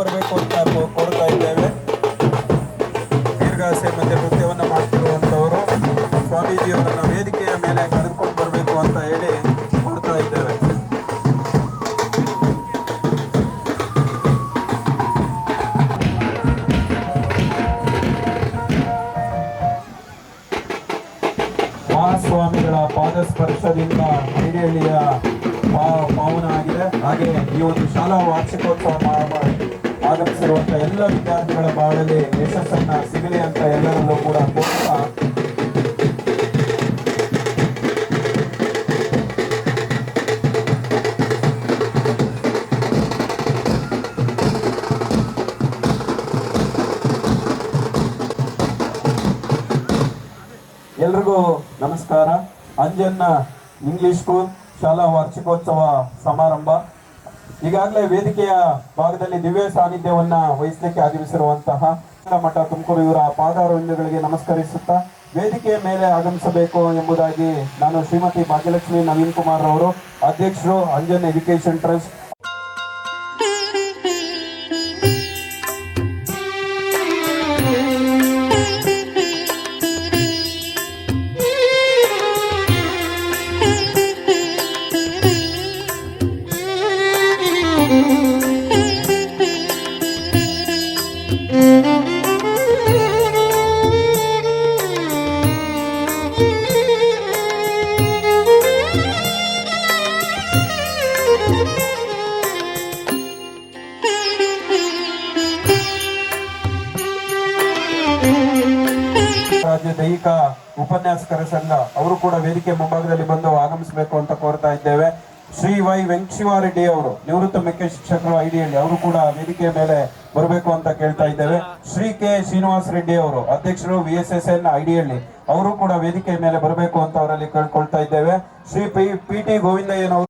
ಬರಬೇಕು ಅಂತ ಕೋರ್ತಾ ಇದ್ದೇವೆ. ದೀರ್ಘಾಸೆ ಮತ್ತೆ ನೃತ್ಯವನ್ನು ಮಾಡ್ತಿರುವಂಥವರು ಸ್ವಾಮೀಜಿಯವರನ್ನು ವೇದಿಕೆಯ ಮೇಲೆ ಕರೆದುಕೊಂಡು ಬರಬೇಕು ಅಂತ ಹೇಳಿ ಕೋರ್ತಾ ಇದ್ದೇವೆ. ಮಹಾಸ್ವಾಮಿಗಳ ಪಾದಸ್ಪರ್ಶದಿಂದ ಐಡಿಹಳ್ಳಿಯ ಪಾವನ ಆಗಿದೆ. ಹಾಗೆ ಈ ಒಂದು ಶಾಲಾ ವಾರ್ಷಿಕೋತ್ಸವ ಆಗಮಿಸಿರುವಂತಹ ಎಲ್ಲ ವಿದ್ಯಾರ್ಥಿಗಳ ಬಾಳಲ್ಲಿ ಯಶಸ್ಸನ್ನ ಸಿಗಲಿ ಅಂತ ಎಲ್ಲರಲ್ಲೂ ಕೂಡ ಕೋರ್ತಾ ಎಲ್ರಿಗೂ ನಮಸ್ಕಾರ. ಅಂಜನ್ನ ಇಂಗ್ಲಿಷ್ ಸ್ಕೂಲ್ ಶಾಲಾ ವಾರ್ಷಿಕೋತ್ಸವ ಸಮಾರಂಭ ಈಗಾಗಲೇ ವೇದಿಕೆಯ ಭಾಗದಲ್ಲಿ ದಿವ್ಯ ಸಾನ್ನಿಧ್ಯವನ್ನ ವಹಿಸಲಿಕ್ಕೆ ಆಗಮಿಸಿರುವಂತಹ ಮಠ ತುಮಕೂರು ಇವರ ಪಾದಾರವಿಂದಗಳಿಗೆ ನಮಸ್ಕರಿಸುತ್ತಾ ವೇದಿಕೆಯ ಮೇಲೆ ಆಗಮಿಸಬೇಕು ಎಂಬುದಾಗಿ ನಾನು ಶ್ರೀಮತಿ ಭಾಗ್ಯಲಕ್ಷ್ಮಿ ನವೀನ್ ಕುಮಾರ್ ಅವರು, ಅಧ್ಯಕ್ಷರು ಅಂಜನ್ ಎಜುಕೇಶನ್ ಟ್ರಸ್ಟ್. ರಾಜ್ಯ ದೈಹಿಕ ಉಪನ್ಯಾಸಕರ ಸಂಘ ಅವರು ಕೂಡ ವೇದಿಕೆ ಮುಂಭಾಗದಲ್ಲಿ ಬಂದು ಆಗಮಿಸಬೇಕು ಅಂತ ಕೋರ್ತಾ ಇದ್ದೇವೆ. ಶ್ರೀ ವೈ ವೆಂಕಟಶಿವಾರೆಡ್ಡಿ ಅವರು ನಿವೃತ್ತ ಮುಖ್ಯ ಶಿಕ್ಷಕರು ಐಡಿಹಳ್ಳಿ ಅವರು ಕೂಡ ವೇದಿಕೆಯ ಮೇಲೆ ಬರಬೇಕು ಅಂತ ಕೇಳ್ತಾ ಇದ್ದೇವೆ. ಶ್ರೀ ಕೆ ಶ್ರೀನಿವಾಸ ರೆಡ್ಡಿ ಅವರು ಅಧ್ಯಕ್ಷರು VSSN ಐಡಿಹಳ್ಳಿ ಅವರು ಕೂಡ ವೇದಿಕೆಯ ಮೇಲೆ ಬರಬೇಕು ಅಂತ ಅವರಲ್ಲಿ ಕೇಳ್ಕೊಳ್ತಾ ಇದ್ದೇವೆ. ಶ್ರೀ PT ಗೋವಿಂದಯ್ಯನವರು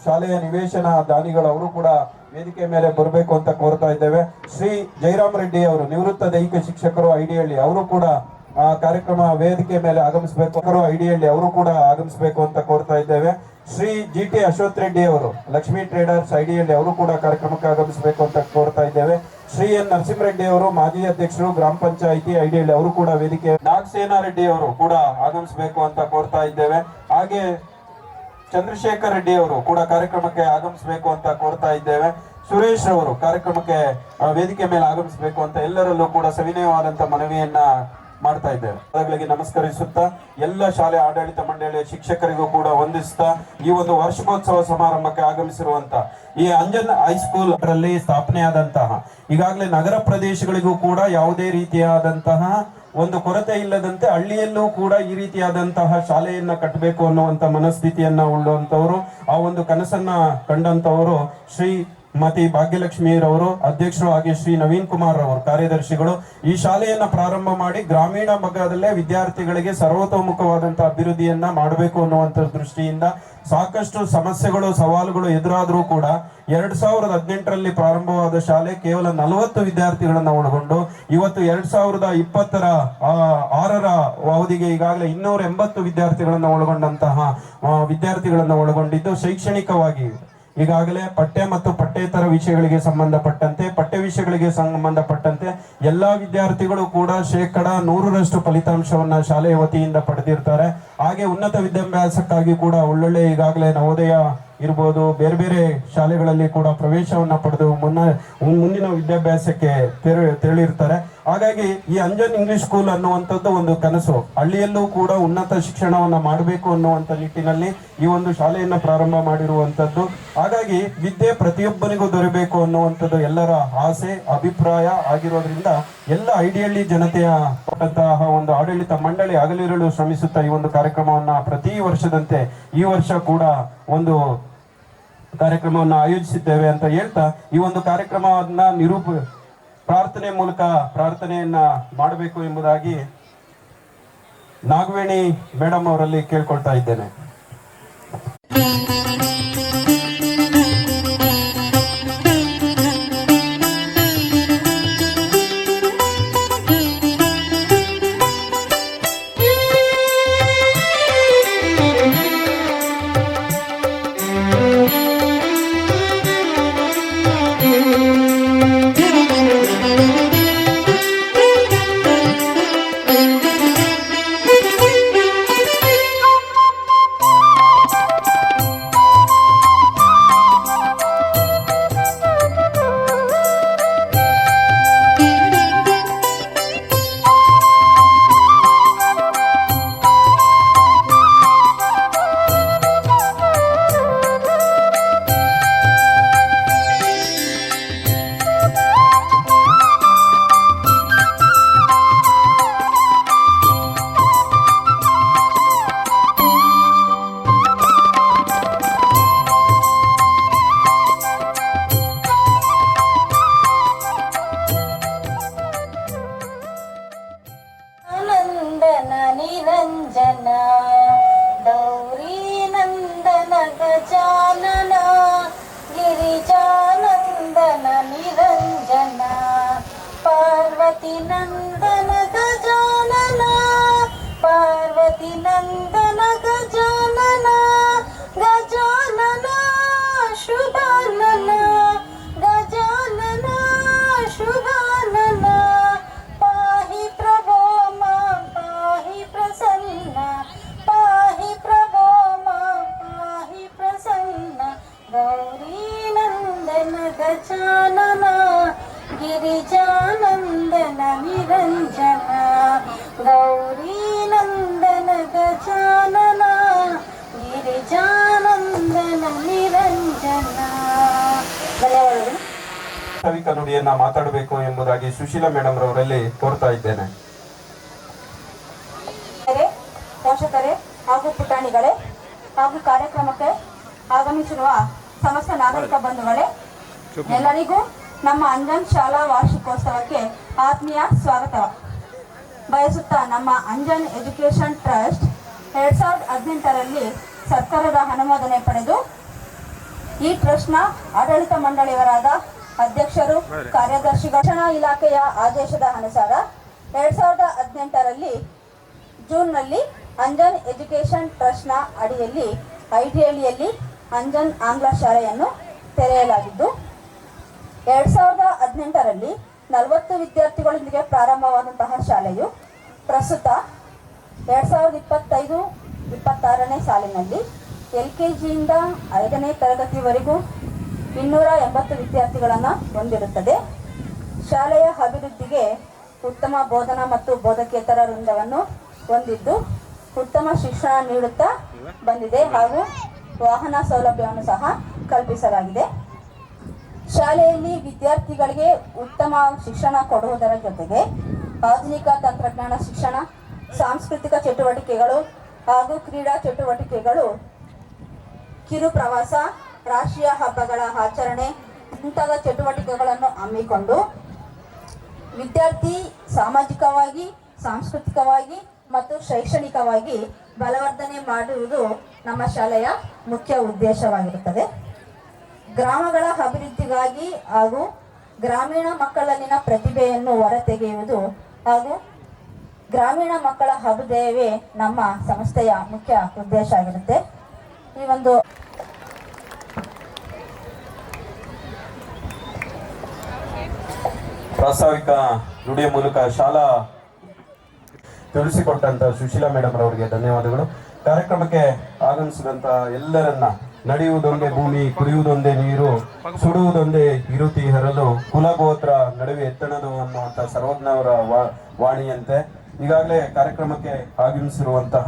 ಶಾಲೆಯ ನಿವೇಶನ ದಾನಿಗಳು ಅವರು ಕೂಡ ವೇದಿಕೆ ಮೇಲೆ ಬರಬೇಕು ಅಂತ ಕೋರ್ತಾ ಇದ್ದೇವೆ. ಶ್ರೀ ಜಯರಾಮ್ ರೆಡ್ಡಿ ಅವರು ನಿವೃತ್ತ ದೈಹಿಕ ಶಿಕ್ಷಕರು ಐಡಿಹಳ್ಳಿ ಅವರು ಕೂಡ ಕಾರ್ಯಕ್ರಮ ವೇದಿಕೆ ಮೇಲೆ ಆಗಮಿಸಬೇಕು. ಐಡಿಹಳ್ಳಿ ಅವರು ಕೂಡ ಆಗಮಿಸಬೇಕು ಅಂತ ಕೋರ್ತಾ ಇದ್ದೇವೆ. ಶ್ರೀ GT ಅಶ್ವಥ್ ರೆಡ್ಡಿ ಅವರು ಲಕ್ಷ್ಮೀ ಟ್ರೇಡರ್ಸ್ ಐಡಿಹಳ್ಳಿ ಅವರು ಕೂಡ ಕಾರ್ಯಕ್ರಮಕ್ಕೆ ಆಗಮಿಸಬೇಕು ಅಂತ ಕೋರ್ತಾ ಇದ್ದೇವೆ. ಶ್ರೀ N ನರಸಿಂಹರೆಡ್ಡಿ ಅವರು ಮಾಜಿ ಅಧ್ಯಕ್ಷರು ಗ್ರಾಮ ಪಂಚಾಯಿತಿ ಐಡಿಹಳ್ಳಿ ಅವರು ಕೂಡ ವೇದಿಕೆ. ನಾಗಸೇನಾ ರೆಡ್ಡಿ ಅವರು ಕೂಡ ಆಗಮಿಸಬೇಕು ಅಂತ ಕೋರ್ತಾ ಇದ್ದೇವೆ. ಹಾಗೆ ಚಂದ್ರಶೇಖರ್ ರೆಡ್ಡಿ ಅವರು ಕೂಡ ಕಾರ್ಯಕ್ರಮಕ್ಕೆ ಆಗಮಿಸಬೇಕು ಅಂತ ಕೋರ್ತಾ ಇದ್ದೇವೆ. ಸುರೇಶ್ ಅವರು ಕಾರ್ಯಕ್ರಮಕ್ಕೆ ವೇದಿಕೆ ಮೇಲೆ ಆಗಮಿಸಬೇಕು ಅಂತ ಎಲ್ಲರಲ್ಲೂ ಕೂಡ ಸವಿನಯವಾದಂತ ಮನವಿಯನ್ನ ಮಾಡ್ತಾ ಇದ್ದೇವೆ. ಅವುಗಳಿಗೆ ನಮಸ್ಕರಿಸುತ್ತಾ ಎಲ್ಲ ಶಾಲೆ ಆಡಳಿತ ಮಂಡಳಿಯ ಶಿಕ್ಷಕರಿಗೂ ಕೂಡ ವಂದಿಸುತ್ತಾ ಈ ಒಂದು ವಾರ್ಷಿಕೋತ್ಸವ ಸಮಾರಂಭಕ್ಕೆ ಆಗಮಿಸಿರುವಂತ ಈ ಅಂಜನ್ ಹೈಸ್ಕೂಲ್ ರಲ್ಲಿ ಸ್ಥಾಪನೆಯಾದಂತಹ ಈಗಾಗಲೇ ನಗರ ಪ್ರದೇಶಗಳಿಗೂ ಕೂಡ ಯಾವುದೇ ರೀತಿಯಾದಂತಹ ಒಂದು ಕೊರತೆ ಇಲ್ಲದಂತೆ ಹಳ್ಳಿಯಲ್ಲೂ ಕೂಡ ಈ ರೀತಿಯಾದಂತಹ ಶಾಲೆಯನ್ನ ಕಟ್ಟಬೇಕು ಅನ್ನುವಂತ ಮನಸ್ಥಿತಿಯನ್ನ ಉಳ್ಳುವಂತವರು, ಆ ಒಂದು ಕನಸನ್ನ ಕಂಡಂತವರು ಶ್ರೀಮತಿ ಭಾಗ್ಯಲಕ್ಷ್ಮಿಯರವರು ಅಧ್ಯಕ್ಷರು, ಹಾಗೆ ಶ್ರೀ ನವೀನ್ ಕುಮಾರ್ ಅವರು ಕಾರ್ಯದರ್ಶಿಗಳು. ಈ ಶಾಲೆಯನ್ನ ಪ್ರಾರಂಭ ಮಾಡಿ ಗ್ರಾಮೀಣ ಭಾಗದಲ್ಲೇ ವಿದ್ಯಾರ್ಥಿಗಳಿಗೆ ಸರ್ವತೋಮುಖವಾದಂತಹ ಅಭಿವೃದ್ಧಿಯನ್ನ ಮಾಡಬೇಕು ಅನ್ನುವಂತ ದೃಷ್ಟಿಯಿಂದ ಸಾಕಷ್ಟು ಸಮಸ್ಯೆಗಳು ಸವಾಲುಗಳು ಎದುರಾದರೂ ಕೂಡ 2018ರಲ್ಲಿ ಪ್ರಾರಂಭವಾದ ಶಾಲೆ ಕೇವಲ 40 ವಿದ್ಯಾರ್ಥಿಗಳನ್ನ ಒಳಗೊಂಡು ಇವತ್ತು 2020ರ 6ರ ಅವಧಿಗೆ ಈಗಾಗಲೇ 280 ವಿದ್ಯಾರ್ಥಿಗಳನ್ನ ಒಳಗೊಂಡಂತಹ ವಿದ್ಯಾರ್ಥಿಗಳನ್ನ ಒಳಗೊಂಡಿದ್ದು ಶೈಕ್ಷಣಿಕವಾಗಿ ಈಗಾಗಲೇ ಪಠ್ಯ ಮತ್ತು ಪಠ್ಯೇತರ ವಿಷಯಗಳಿಗೆ ಸಂಬಂಧಪಟ್ಟಂತೆ ಪಠ್ಯ ವಿಷಯಗಳಿಗೆ ಸಂಬಂಧಪಟ್ಟಂತೆ ಎಲ್ಲಾ ವಿದ್ಯಾರ್ಥಿಗಳು ಕೂಡ 100% ಫಲಿತಾಂಶವನ್ನ ಶಾಲೆಯ ವತಿಯಿಂದ ಪಡೆದಿರ್ತಾರೆ. ಹಾಗೆ ಉನ್ನತ ವಿದ್ಯಾಭ್ಯಾಸಕ್ಕಾಗಿ ಕೂಡ ಒಳ್ಳೊಳ್ಳೆ ಈಗಾಗಲೇ ನವೋದಯ ಇರ್ಬೋದು, ಬೇರೆ ಬೇರೆ ಶಾಲೆಗಳಲ್ಲಿ ಕೂಡ ಪ್ರವೇಶವನ್ನ ಪಡೆದು ಮುಂದಿನ ವಿದ್ಯಾಭ್ಯಾಸಕ್ಕೆ ತೆರಳಿರ್ತಾರೆ. ಹಾಗಾಗಿ ಈ ಅಂಜನ್ ಇಂಗ್ಲಿಷ್ ಸ್ಕೂಲ್ ಅನ್ನುವಂಥದ್ದು ಒಂದು ಕನಸು, ಹಳ್ಳಿಯಲ್ಲೂ ಕೂಡ ಉನ್ನತ ಶಿಕ್ಷಣವನ್ನ ಮಾಡಬೇಕು ಅನ್ನುವಂಥ ನಿಟ್ಟಿನಲ್ಲಿ ಈ ಒಂದು ಶಾಲೆಯನ್ನ ಪ್ರಾರಂಭ ಮಾಡಿರುವಂಥದ್ದು. ಹಾಗಾಗಿ ವಿದ್ಯೆ ಪ್ರತಿಯೊಬ್ಬನಿಗೂ ದೊರೆಯಬೇಕು ಅನ್ನುವಂಥದ್ದು ಎಲ್ಲರ ಆಸೆ ಅಭಿಪ್ರಾಯ ಆಗಿರೋದ್ರಿಂದ ಎಲ್ಲ ಐಡಿಯಳ್ಳಿ ಜನತೆಯ ಕೊಟ್ಟಂತಹ ಒಂದು ಆಡಳಿತ ಮಂಡಳಿ ಹಗಲಿರುಳು ಶ್ರಮಿಸುತ್ತಾ ಈ ಒಂದು ಕಾರ್ಯಕ್ರಮವನ್ನ ಪ್ರತಿ ವರ್ಷದಂತೆ ಈ ವರ್ಷ ಕೂಡ ಒಂದು ಕಾರ್ಯಕ್ರಮವನ್ನು ಆಯೋಜಿಸಿದ್ದೇವೆ ಅಂತ ಹೇಳ್ತಾ ಈ ಒಂದು ಕಾರ್ಯಕ್ರಮವನ್ನ ಪ್ರಾರ್ಥನೆ ಮೂಲಕ ಪ್ರಾರ್ಥನೆಯನ್ನ ಮಾಡಬೇಕು ಎಂಬುದಾಗಿ ನಾಗವೇಣಿ ಮೇಡಮ್ ಅವರಲ್ಲಿ ಕೇಳ್ಕೊಳ್ತಾ ಇದ್ದೇನೆ. ನಿರಂಜನ ಗೌರಿ ನಂದನ ಗಜಾನನ ಗಿರಿಜಾನಂದನ ನಿರಂಜನ ಪಾರ್ವತಿ ನಂದನ ಗಜಾನನ ಪಾರ್ವತಿ ನಂದನ ಗಜಾನನ ಗಜಾನನ ಶುಭಾನನ ಗಜಾನನ ಶುಭಾನನ ಪಾಹಿ ಪ್ರಭೋ ಮಾ ಪಾಹಿ ಪ್ರಸನ್ನ ಪಾಹಿ ಪ್ರಭೋ ಮಾ ಪಾಹಿ ಪ್ರಸನ್ನ ಗೌರಿ ನಂದನ ಗಜಾನನ ಗಿರಿಜಾನಂದನ ನಿರಂಜನ ಗೌರಿ ನಂದನ ಗಜಾನನ ಗಿರಿಜಾನಂದನ ನಿರಂಜನ. ಧನ್ಯವಾದಗಳು. ವಾಸ್ತವಿಕ ನುಡಿಯನ್ನ ಮಾತಾಡಬೇಕು ಎಂಬುದಾಗಿ ಸುಶೀಲಾ ಮೇಡಮ್ ರವರಲ್ಲಿ ಕೋರ್ತಾ ಇದ್ದೇನೆ. ಪೋಷಕರೇ ಹಾಗೂ ಪುಟಾಣಿಗಳೇ ಹಾಗೂ ಕಾರ್ಯಕ್ರಮಕ್ಕೆ ಆಗಮಿಸಿರುವ ಸಮಸ್ತ ನಾಗರಿಕ ಬಂಧುಗಳೇ, ಎಲ್ಲರಿಗೂ ನಮ್ಮ ಅಂಜನ್ ಶಾಲಾ ವಾರ್ಷಿಕೋತ್ಸವಕ್ಕೆ ಆತ್ಮೀಯ ಸ್ವಾಗತ ಬಯಸುತ್ತಾ, ನಮ್ಮ ಅಂಜನ್ ಎಜುಕೇಶನ್ ಟ್ರಸ್ಟ್ 2018ರಲ್ಲಿ ಸರ್ಕಾರದ ಅನುಮೋದನೆ ಪಡೆದು ಈ ಟ್ರಸ್ಟ್ನ ಆಡಳಿತ ಮಂಡಳಿಯವರಾದ ಅಧ್ಯಕ್ಷರು, ಕಾರ್ಯದರ್ಶಿಗಳು, ಶಿಕ್ಷಣ ಇಲಾಖೆಯ ಆದೇಶದ ಅನುಸಾರ 2018ರಲ್ಲಿ ಜೂನ್ನಲ್ಲಿ ಅಂಜನ್ ಎಜುಕೇಶನ್ ಟ್ರಸ್ಟ್ನ ಅಡಿಯಲ್ಲಿ ಐಡಿಹಳ್ಳಿಯಲ್ಲಿ ಅಂಜನ್ ಆಂಗ್ಲ ಶಾಲೆಯನ್ನು ತೆರೆಯಲಾಗಿದ್ದು, 2018ರಲ್ಲಿ 40 ವಿದ್ಯಾರ್ಥಿಗಳೊಂದಿಗೆ ಪ್ರಾರಂಭವಾದಂತಹ ಶಾಲೆಯು ಪ್ರಸ್ತುತ 2025-26ನೇ ಸಾಲಿನಲ್ಲಿ LKGಯಿಂದ 5ನೇ ತರಗತಿವರೆಗೂ 280 ವಿದ್ಯಾರ್ಥಿಗಳನ್ನು ಹೊಂದಿರುತ್ತದೆ. ಶಾಲೆಯ ಅಭಿವೃದ್ಧಿಗೆ ಉತ್ತಮ ಬೋಧನಾ ಮತ್ತು ಬೋಧಕೇತರ ವೃಂದವನ್ನು ಹೊಂದಿದ್ದು ಉತ್ತಮ ಶಿಕ್ಷಣ ನೀಡುತ್ತಾ ಬಂದಿದೆ ಹಾಗೂ ವಾಹನ ಸೌಲಭ್ಯವನ್ನು ಸಹ ಕಲ್ಪಿಸಲಾಗಿದೆ. ಶಾಲೆಯಲ್ಲಿ ವಿದ್ಯಾರ್ಥಿಗಳಿಗೆ ಉತ್ತಮ ಶಿಕ್ಷಣ ಕೊಡುವುದರ ಜೊತೆಗೆ ಆಧುನಿಕ ತಂತ್ರಜ್ಞಾನ ಶಿಕ್ಷಣ, ಸಾಂಸ್ಕೃತಿಕ ಚಟುವಟಿಕೆಗಳು ಹಾಗೂ ಕ್ರೀಡಾ ಚಟುವಟಿಕೆಗಳು, ಕಿರು ಪ್ರವಾಸ, ರಾಷ್ಟ್ರೀಯ ಹಬ್ಬಗಳ ಆಚರಣೆ ಮುಂತಾದ ಚಟುವಟಿಕೆಗಳನ್ನು ಹಮ್ಮಿಕೊಂಡು ವಿದ್ಯಾರ್ಥಿ ಸಾಮಾಜಿಕವಾಗಿ, ಸಾಂಸ್ಕೃತಿಕವಾಗಿ ಮತ್ತು ಶೈಕ್ಷಣಿಕವಾಗಿ ಬಲವರ್ಧನೆ ಮಾಡುವುದು ನಮ್ಮ ಶಾಲೆಯ ಮುಖ್ಯ ಉದ್ದೇಶವಾಗಿರುತ್ತದೆ. ಗ್ರಾಮಗಳ ಅಭಿವೃದ್ಧಿಗಾಗಿ ಹಾಗೂ ಗ್ರಾಮೀಣ ಮಕ್ಕಳಲ್ಲಿನ ಪ್ರತಿಭೆಯನ್ನು ಹೊರತೆಗೆಯುವುದು ಹಾಗೂ ಗ್ರಾಮೀಣ ಮಕ್ಕಳ ಅಭ್ಯುದಯವೇ ನಮ್ಮ ಸಂಸ್ಥೆಯ ಮುಖ್ಯ ಉದ್ದೇಶ ಆಗಿರುತ್ತೆ. ಈ ಒಂದು ಪ್ರಾಸ್ತಾವಿಕ ನುಡಿಯ ಮೂಲಕ ಶಾಲಾ ತಿಳಿಸಿಕೊಟ್ಟಂತ ಸುಶೀಲಾ ಮೇಡಮ್ ಅವರಿಗೆ ಧನ್ಯವಾದಗಳು. ಕಾರ್ಯಕ್ರಮಕ್ಕೆ ಆಗಮಿಸಿದಂತ ಎಲ್ಲರನ್ನ ನಡೆಯುವುದೊಂದೇ ಭೂಮಿ, ಕುಡಿಯುವುದೊಂದೇ ನೀರು, ಸುಡುವುದೊಂದೇ ಇರುತಿ ಹರಲು, ಕುಲಗೋತ್ರ ನಡುವೆ ಎತ್ತಣದು ಅನ್ನುವಂತ ಸರ್ವಜ್ಞವರ ವಾಣಿಯಂತೆ ಈಗಾಗಲೇ ಕಾರ್ಯಕ್ರಮಕ್ಕೆ ಆಗಮಿಸಿರುವಂತಹ